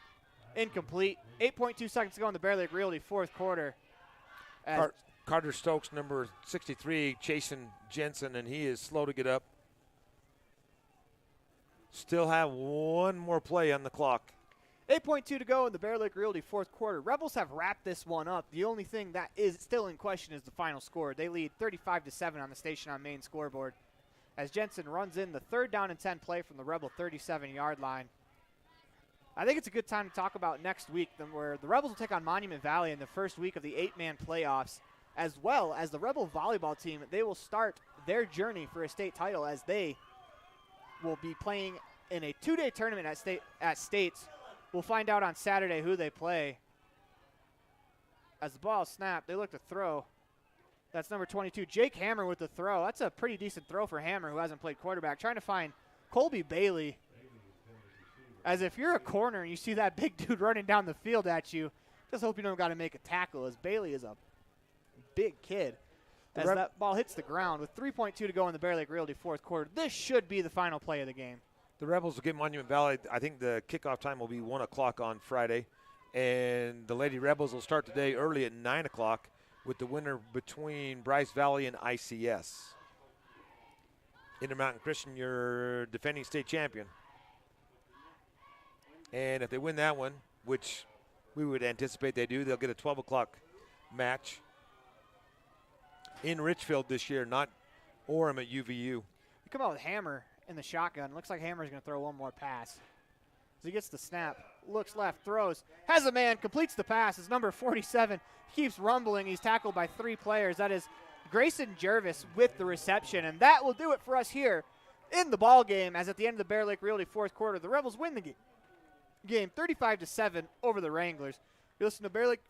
incomplete. 8.2 seconds to go in the Bear Lake Realty 4th quarter. Carter Stokes, number 63, chasing Jensen, and he is slow to get up. Still have one more play on the clock. 8.2 to go in the Bear Lake Realty 4th quarter. Rebels have wrapped this one up. The only thing that is still in question is the final score. They lead 35-7 on the station on main scoreboard as Jensen runs in the 3rd down and 10 play from the Rebel 37-yard line. I think it's a good time to talk about next week where the Rebels will take on Monument Valley in the first week of the 8-man playoffs, as well as the Rebel volleyball team. They will start their journey for a state title as they will be playing in a 2-day tournament at States. We'll find out on Saturday who they play. As the ball is snapped, they look to throw. That's number 22, Jake Hammer with the throw. That's a pretty decent throw for Hammer, who hasn't played quarterback. Trying to find Colby Bailey. As if you're a corner and you see that big dude running down the field at you, just hope you don't got to make a tackle, as Bailey is a big kid. As that ball hits the ground with 3.2 to go in the Bear Lake Realty 4th quarter. This should be the final play of the game. The Rebels will get Monument Valley. I think the kickoff time will be 1 o'clock on Friday. And the Lady Rebels will start today early at 9 o'clock with the winner between Bryce Valley and ICS. Intermountain Christian, your defending state champion. And if they win that one, which we would anticipate they do. They'll get a 12 o'clock match in Richfield this year, not Orem at UVU. You come out with Hammer in the shotgun. Looks like Hammer's going to throw one more pass. As he gets the snap, looks left, throws, has a man, completes the pass. It's number 47. He keeps rumbling. He's tackled by 3 players. That is Grayson Jervis with the reception, and that will do it for us here in the ball game. As at the end of the Bear Lake Realty fourth quarter, the Rebels win the game 35-7 over the Wranglers. You listen to Bear Lake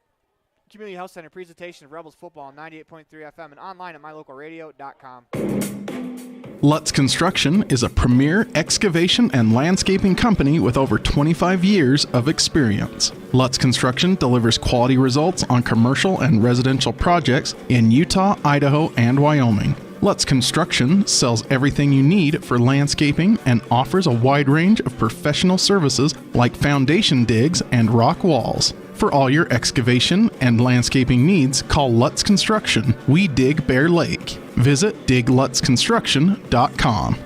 Community Health Center presentation of Rebels football on 98.3 FM and online at mylocalradio.com. Lutz Construction is a premier excavation and landscaping company with over 25 years of experience. Lutz Construction delivers quality results on commercial and residential projects in Utah, Idaho, and Wyoming. Lutz Construction sells everything you need for landscaping and offers a wide range of professional services like foundation digs and rock walls. For all your excavation and landscaping needs, call Lutz Construction. We dig Bear Lake. Visit diglutzconstruction.com.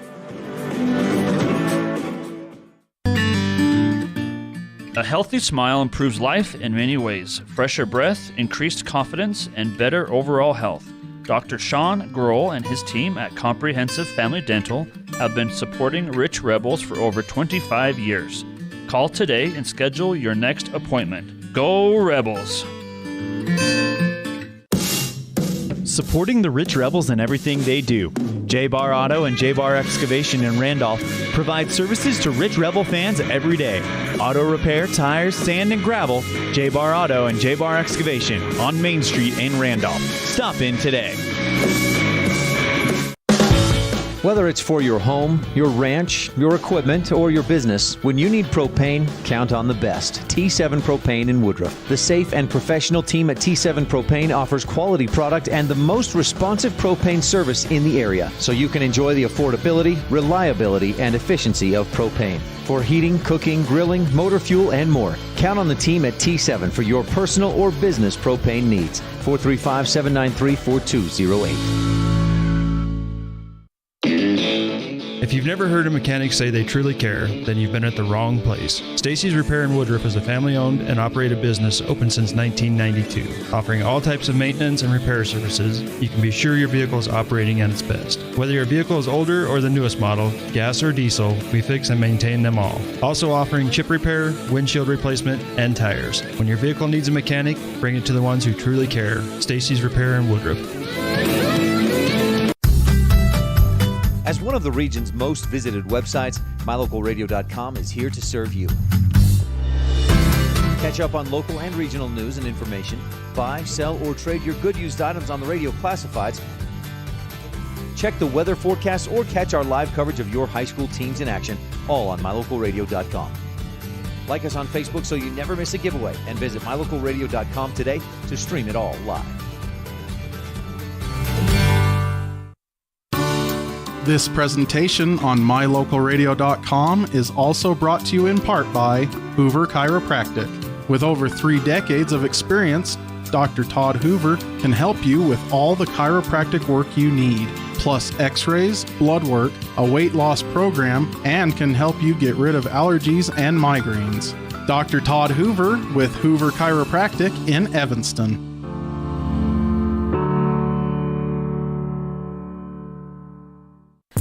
A healthy smile improves life in many ways. Fresher breath, increased confidence, and better overall health. Dr. Sean Grohl and his team at Comprehensive Family Dental have been supporting Rich Rebels for over 25 years. Call today and schedule your next appointment. Go Rebels! Supporting the Rich Rebels and everything they do. J-Bar Auto and J-Bar Excavation in Randolph provide services to Rich Rebel fans every day. Auto repair, tires, sand, and gravel. J-Bar Auto and J-Bar Excavation on Main Street in Randolph. Stop in today. Whether it's for your home, your ranch, your equipment, or your business, when you need propane, count on the best. T7 Propane in Woodruff. The safe and professional team at T7 Propane offers quality product and the most responsive propane service in the area, so you can enjoy the affordability, reliability, and efficiency of propane. For heating, cooking, grilling, motor fuel, and more, count on the team at T7 for your personal or business propane needs. 435-793-4208. If you've never heard a mechanic say they truly care, then you've been at the wrong place. Stacy's Repair in Woodruff is a family-owned and operated business open since 1992. Offering all types of maintenance and repair services, you can be sure your vehicle is operating at its best. Whether your vehicle is older or the newest model, gas or diesel, we fix and maintain them all. Also offering chip repair, windshield replacement, and tires. When your vehicle needs a mechanic, bring it to the ones who truly care. Stacy's Repair in Woodruff. As one of the region's most visited websites, mylocalradio.com is here to serve you. Catch up on local and regional news and information. Buy, sell, or trade your good used items on the radio classifieds. Check the weather forecast or catch our live coverage of your high school teams in action, all on mylocalradio.com. Like us on Facebook so you never miss a giveaway, and visit mylocalradio.com today to stream it all live. This presentation on mylocalradio.com is also brought to you in part by Hoover Chiropractic. With over 3 decades of experience, Dr. Todd Hoover can help you with all the chiropractic work you need, plus x-rays, blood work, a weight loss program, and can help you get rid of allergies and migraines. Dr. Todd Hoover with Hoover Chiropractic in Evanston.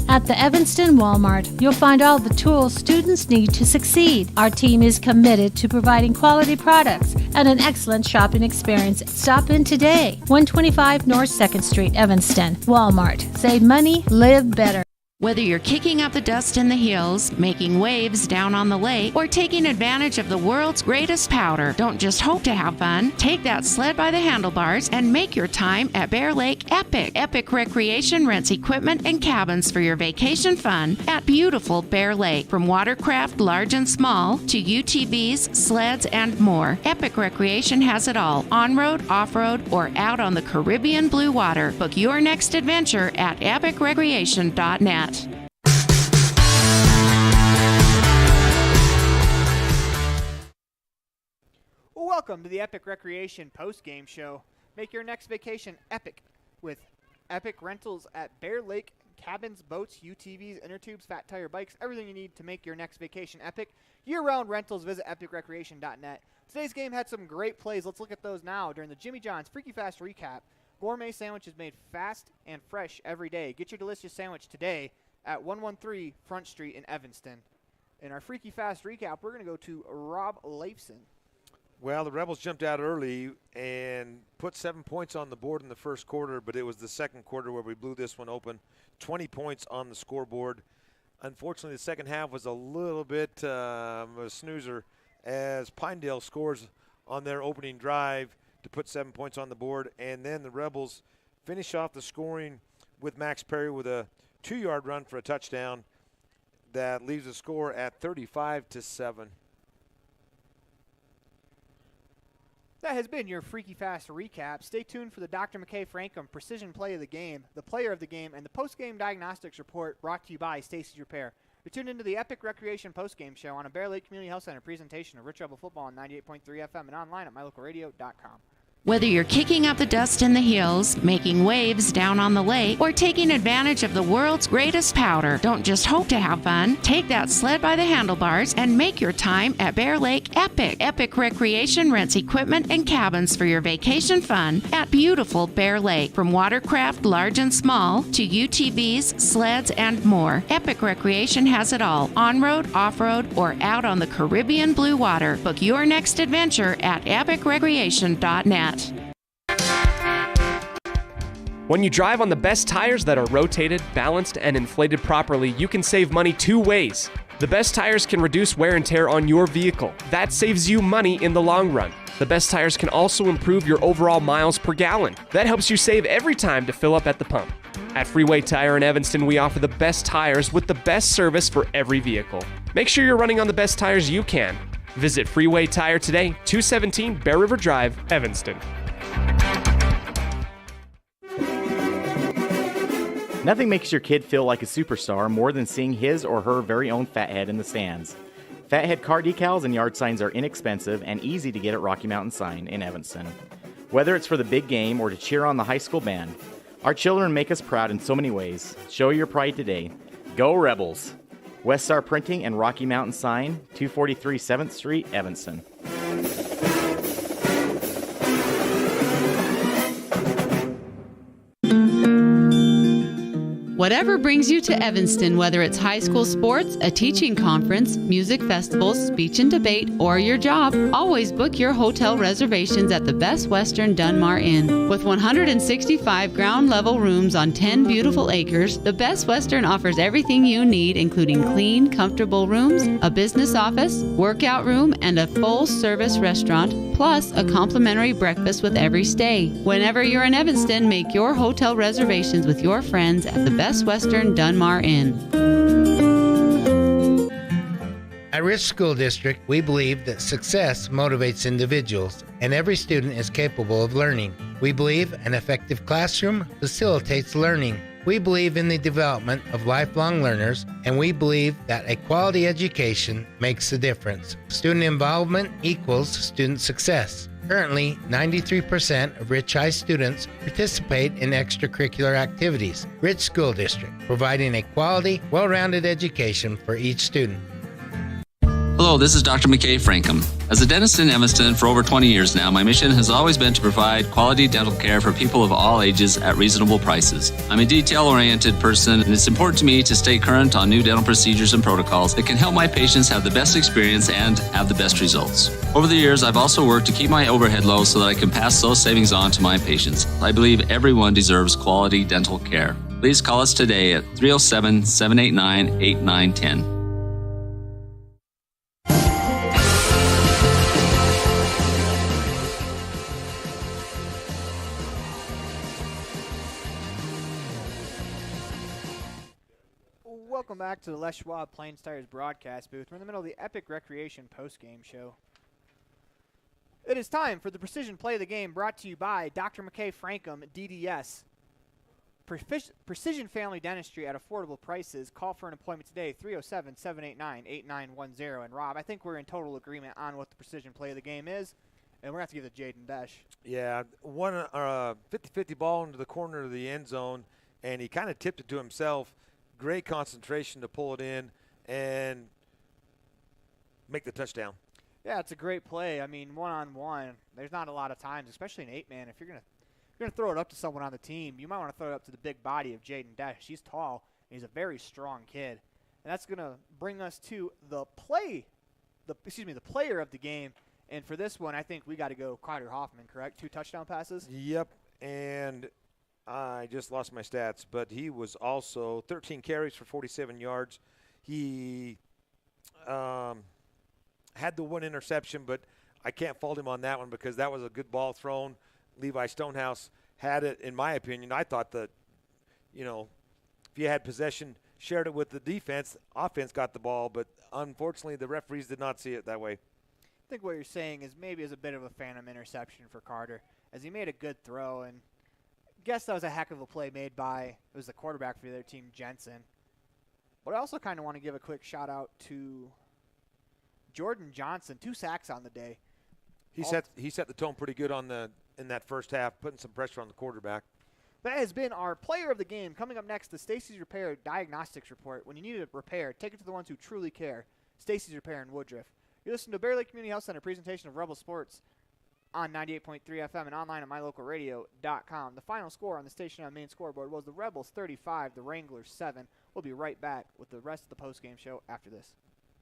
At the Evanston Walmart, you'll find all the tools students need to succeed. Our team is committed to providing quality products and an excellent shopping experience. Stop in today. 125 North 2nd Street, Evanston. Walmart. Save money, live better. Whether you're kicking up the dust in the hills, making waves down on the lake, or taking advantage of the world's greatest powder, don't just hope to have fun. Take that sled by the handlebars and make your time at Bear Lake epic. Epic Recreation rents equipment and cabins for your vacation fun at beautiful Bear Lake. From watercraft large and small to UTVs, sleds, and more, Epic Recreation has it all. On-road, off-road, or out on the Caribbean blue water. Book your next adventure at epicrecreation.net. Welcome to the Epic Recreation post-game show. Make your next vacation epic with Epic Rentals at Bear Lake. Cabins, boats, UTVs, inner tubes, fat tire bikes, everything you need to make your next vacation epic. Year-round rentals, visit epicrecreation.net. Today's game had some great plays. Let's look at those now. During the Jimmy John's Freaky Fast Recap, gourmet sandwiches made fast and fresh every day. Get your delicious sandwich today at 113 Front Street in Evanston. In our Freaky Fast Recap, we're going to go to Rob Leifson. Well, the Rebels jumped out early and put 7 points on the board in the first quarter, but it was the second quarter where we blew this one open. 20 points on the scoreboard. Unfortunately, the second half was a little bit a snoozer as Pinedale scores on their opening drive to put 7 points on the board, and then the Rebels finish off the scoring with Max Perry with a 2-yard run for a touchdown that leaves the score at 35-7. That has been your Freaky Fast Recap. Stay tuned for the Dr. McKay Frankham Precision Play of the Game, the Player of the Game, and the Post-Game Diagnostics Report brought to you by Stacy's Repair. You're tuned into the Epic Recreation Post-Game Show on a Bear Lake Community Health Center presentation of Rich Rebel Football on 98.3 FM and online at mylocalradio.com. Whether you're kicking up the dust in the hills, making waves down on the lake, or taking advantage of the world's greatest powder, don't just hope to have fun. Take that sled by the handlebars and make your time at Bear Lake epic. Epic Recreation rents equipment and cabins for your vacation fun at beautiful Bear Lake. From watercraft, large and small, to UTVs, sleds, and more, Epic Recreation has it all. On-road, off-road, or out on the Caribbean blue water. Book your next adventure at epicrecreation.net. When you drive on the best tires that are rotated, balanced, and inflated properly, you can save money 2 ways. The best tires can reduce wear and tear on your vehicle. That saves you money in the long run. The best tires can also improve your overall miles per gallon. That helps you save every time to fill up at the pump. At Freeway Tire in Evanston, we offer the best tires with the best service for every vehicle. Make sure you're running on the best tires you can. Visit Freeway Tire today, 217 Bear River Drive, Evanston. Nothing makes your kid feel like a superstar more than seeing his or her very own Fathead in the stands. Fathead car decals and yard signs are inexpensive and easy to get at Rocky Mountain Sign in Evanston. Whether it's for the big game or to cheer on the high school band, our children make us proud in so many ways. Show your pride today. Go Rebels! West Star Printing and Rocky Mountain Sign, 243 7th Street, Evanston. Whatever brings you to Evanston, whether it's high school sports, a teaching conference, music festivals, speech and debate, or your job, always book your hotel reservations at the Best Western Dunmar Inn. With 165 ground-level rooms on 10 beautiful acres, the Best Western offers everything you need, including clean, comfortable rooms, a business office, workout room, and a full-service restaurant, plus a complimentary breakfast with every stay. Whenever you're in Evanston, make your hotel reservations with your friends at the Best Western Dunmar Inn. At Rich School District, we believe that success motivates individuals, and every student is capable of learning. We believe an effective classroom facilitates learning. We believe in the development of lifelong learners, and we believe that a quality education makes a difference. Student involvement equals student success. Currently, 93% of Rich High students participate in extracurricular activities. Rich School District, providing a quality, well-rounded education for each student. Hello, this is Dr. McKay Frankham. As a dentist in Evanston for over 20 years now, my mission has always been to provide quality dental care for people of all ages at reasonable prices. I'm a detail-oriented person, and it's important to me to stay current on new dental procedures and protocols that can help my patients have the best experience and have the best results. Over the years, I've also worked to keep my overhead low so that I can pass those savings on to my patients. I believe everyone deserves quality dental care. Please call us today at 307-789-8910. Welcome back to the Les Schwab Plains Tires broadcast booth. We're in the middle of the Epic Recreation post-game show. It is time for the Precision Play of the Game, brought to you by Dr. McKay Frankham, DDS. Precision Family Dentistry at affordable prices. Call for an appointment today, 307-789-8910. And Rob, I think we're in total agreement on what the Precision Play of the Game is, and we're going to have to give it to Jaden Desch. Yeah, one 50-50 ball into the corner of the end zone, and he kind of tipped it to himself. Great concentration to pull it in and make the touchdown. Yeah, it's a great play. I mean, one-on-one, there's not a lot of times, especially in 8-man. If you're gonna throw it up to someone on the team, you might want to throw it up to the big body of Jaden Dash. He's tall, and he's a very strong kid. And that's going to bring us to the player of the game. And for this one, I think we got to go Carter Hoffman, correct? 2 touchdown passes? Yep, and I just lost my stats, but he was also 13 carries for 47 yards. He had the 1 interception, but I can't fault him on that one because that was a good ball thrown. Levi Stonehouse had it, in my opinion. I thought that, if you had possession, shared it with the defense, offense got the ball, but unfortunately the referees did not see it that way. I think what you're saying is maybe it's a bit of a phantom interception for Carter, as he made a good throw, and I guess that was a heck of a play made by, it was the quarterback for the other team, Jensen. But I also kind of want to give a quick shout out to Jordan Johnson, 2 sacks on the day. He set the tone pretty good in that first half, putting some pressure on the quarterback. That has been our player of the game. Coming up next, the Stacy's Repair Diagnostics Report. When you need a repair, take it to the ones who truly care. Stacy's Repair in Woodruff. You listen to Bear Lake Community Health Center presentation of Rebel Sports on 98.3 FM and online at mylocalradio.com. The final score on the station on main scoreboard was the Rebels 35, the Wranglers 7. We'll be right back with the rest of the postgame show after this.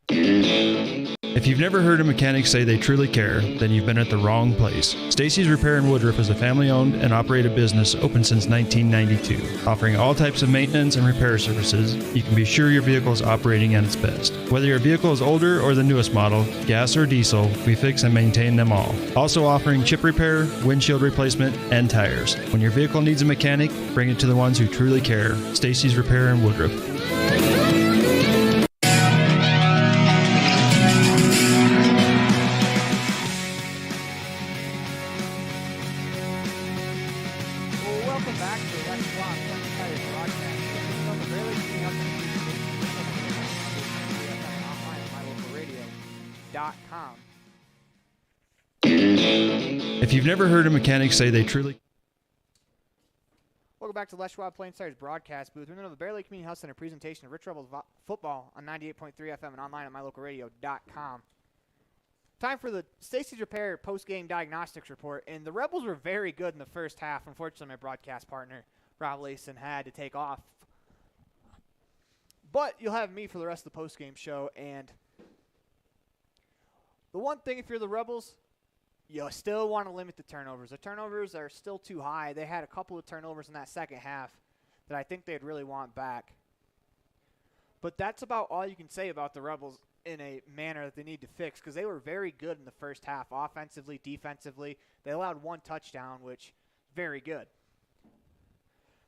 If you've never heard a mechanic say they truly care, then you've been at the wrong place. Stacy's Repair in Woodruff is a family-owned and operated business open since 1992. Offering all types of maintenance and repair services, you can be sure your vehicle is operating at its best. Whether your vehicle is older or the newest model, gas or diesel, we fix and maintain them all. Also offering chip repair, windshield replacement, and tires. When your vehicle needs a mechanic, bring it to the ones who truly care. Stacy's Repair in Woodruff. If you've never heard a mechanic say they truly... Welcome back to Les Schwab Plain Stars broadcast booth. We're in the Bear Lake Community Health Center presentation of Rich Rebels football on 98.3 FM and online at mylocalradio.com. Time for the Stacy's Repair post-game diagnostics report, and the Rebels were very good in the first half. Unfortunately, my broadcast partner, Rob Layson, had to take off. But you'll have me for the rest of the post-game show, and the one thing, if you're the Rebels, you still want to limit the turnovers. The turnovers are still too high. They had a couple of turnovers in that second half that I think they'd really want back. But that's about all you can say about the Rebels in a manner that they need to fix, because they were very good in the first half, offensively, defensively. They allowed 1 touchdown, which very good.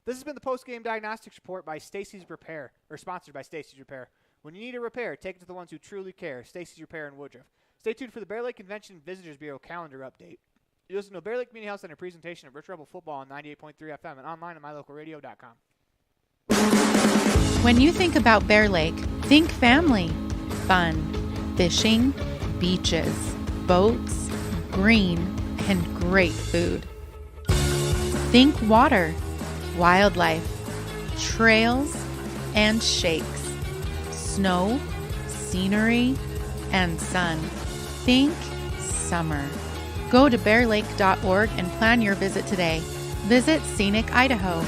This has been the post-game diagnostics report by Stacy's Repair, or sponsored by Stacy's Repair. When you need a repair, take it to the ones who truly care. Stacy's Repair in Woodruff. Stay tuned for the Bear Lake Convention Visitors Bureau calendar update. You listen to a Bear Lake Community Health Center presentation of Rich Rebel football on 98.3 FM and online at mylocalradio.com. When you think about Bear Lake, think family, fun, fishing, beaches, boats, green, and great food. Think water, wildlife, trails, and shakes, snow, scenery, and sun. Think summer. Go to bearlake.org and plan your visit today. Visit Scenic Idaho.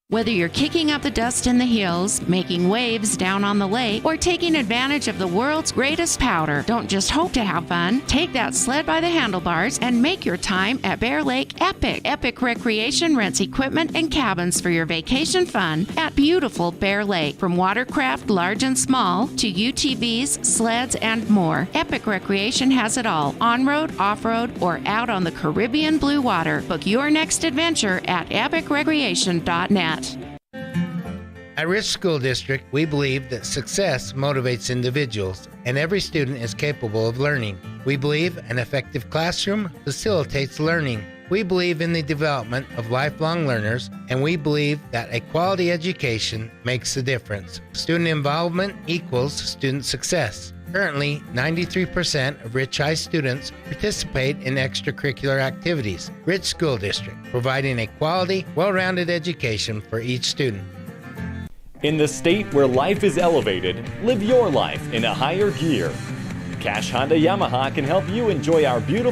Whether you're kicking up the dust in the hills, making waves down on the lake, or taking advantage of the world's greatest powder, don't just hope to have fun. Take that sled by the handlebars and make your time at Bear Lake epic. Epic Recreation rents equipment and cabins for your vacation fun at beautiful Bear Lake. From watercraft, large and small, to UTVs, sleds, and more, Epic Recreation has it all. On-road, off-road, or out on the Caribbean blue water. Book your next adventure at epicrecreation.net. At Rich School District, we believe that success motivates individuals, and every student is capable of learning. We believe an effective classroom facilitates learning. We believe in the development of lifelong learners, and we believe that a quality education makes a difference. Student involvement equals student success. Currently, 93% of Rich High students participate in extracurricular activities. Rich School District, providing a quality, well-rounded education for each student. In the state where life is elevated, live your life in a higher gear. Cash Honda Yamaha can help you enjoy our beautiful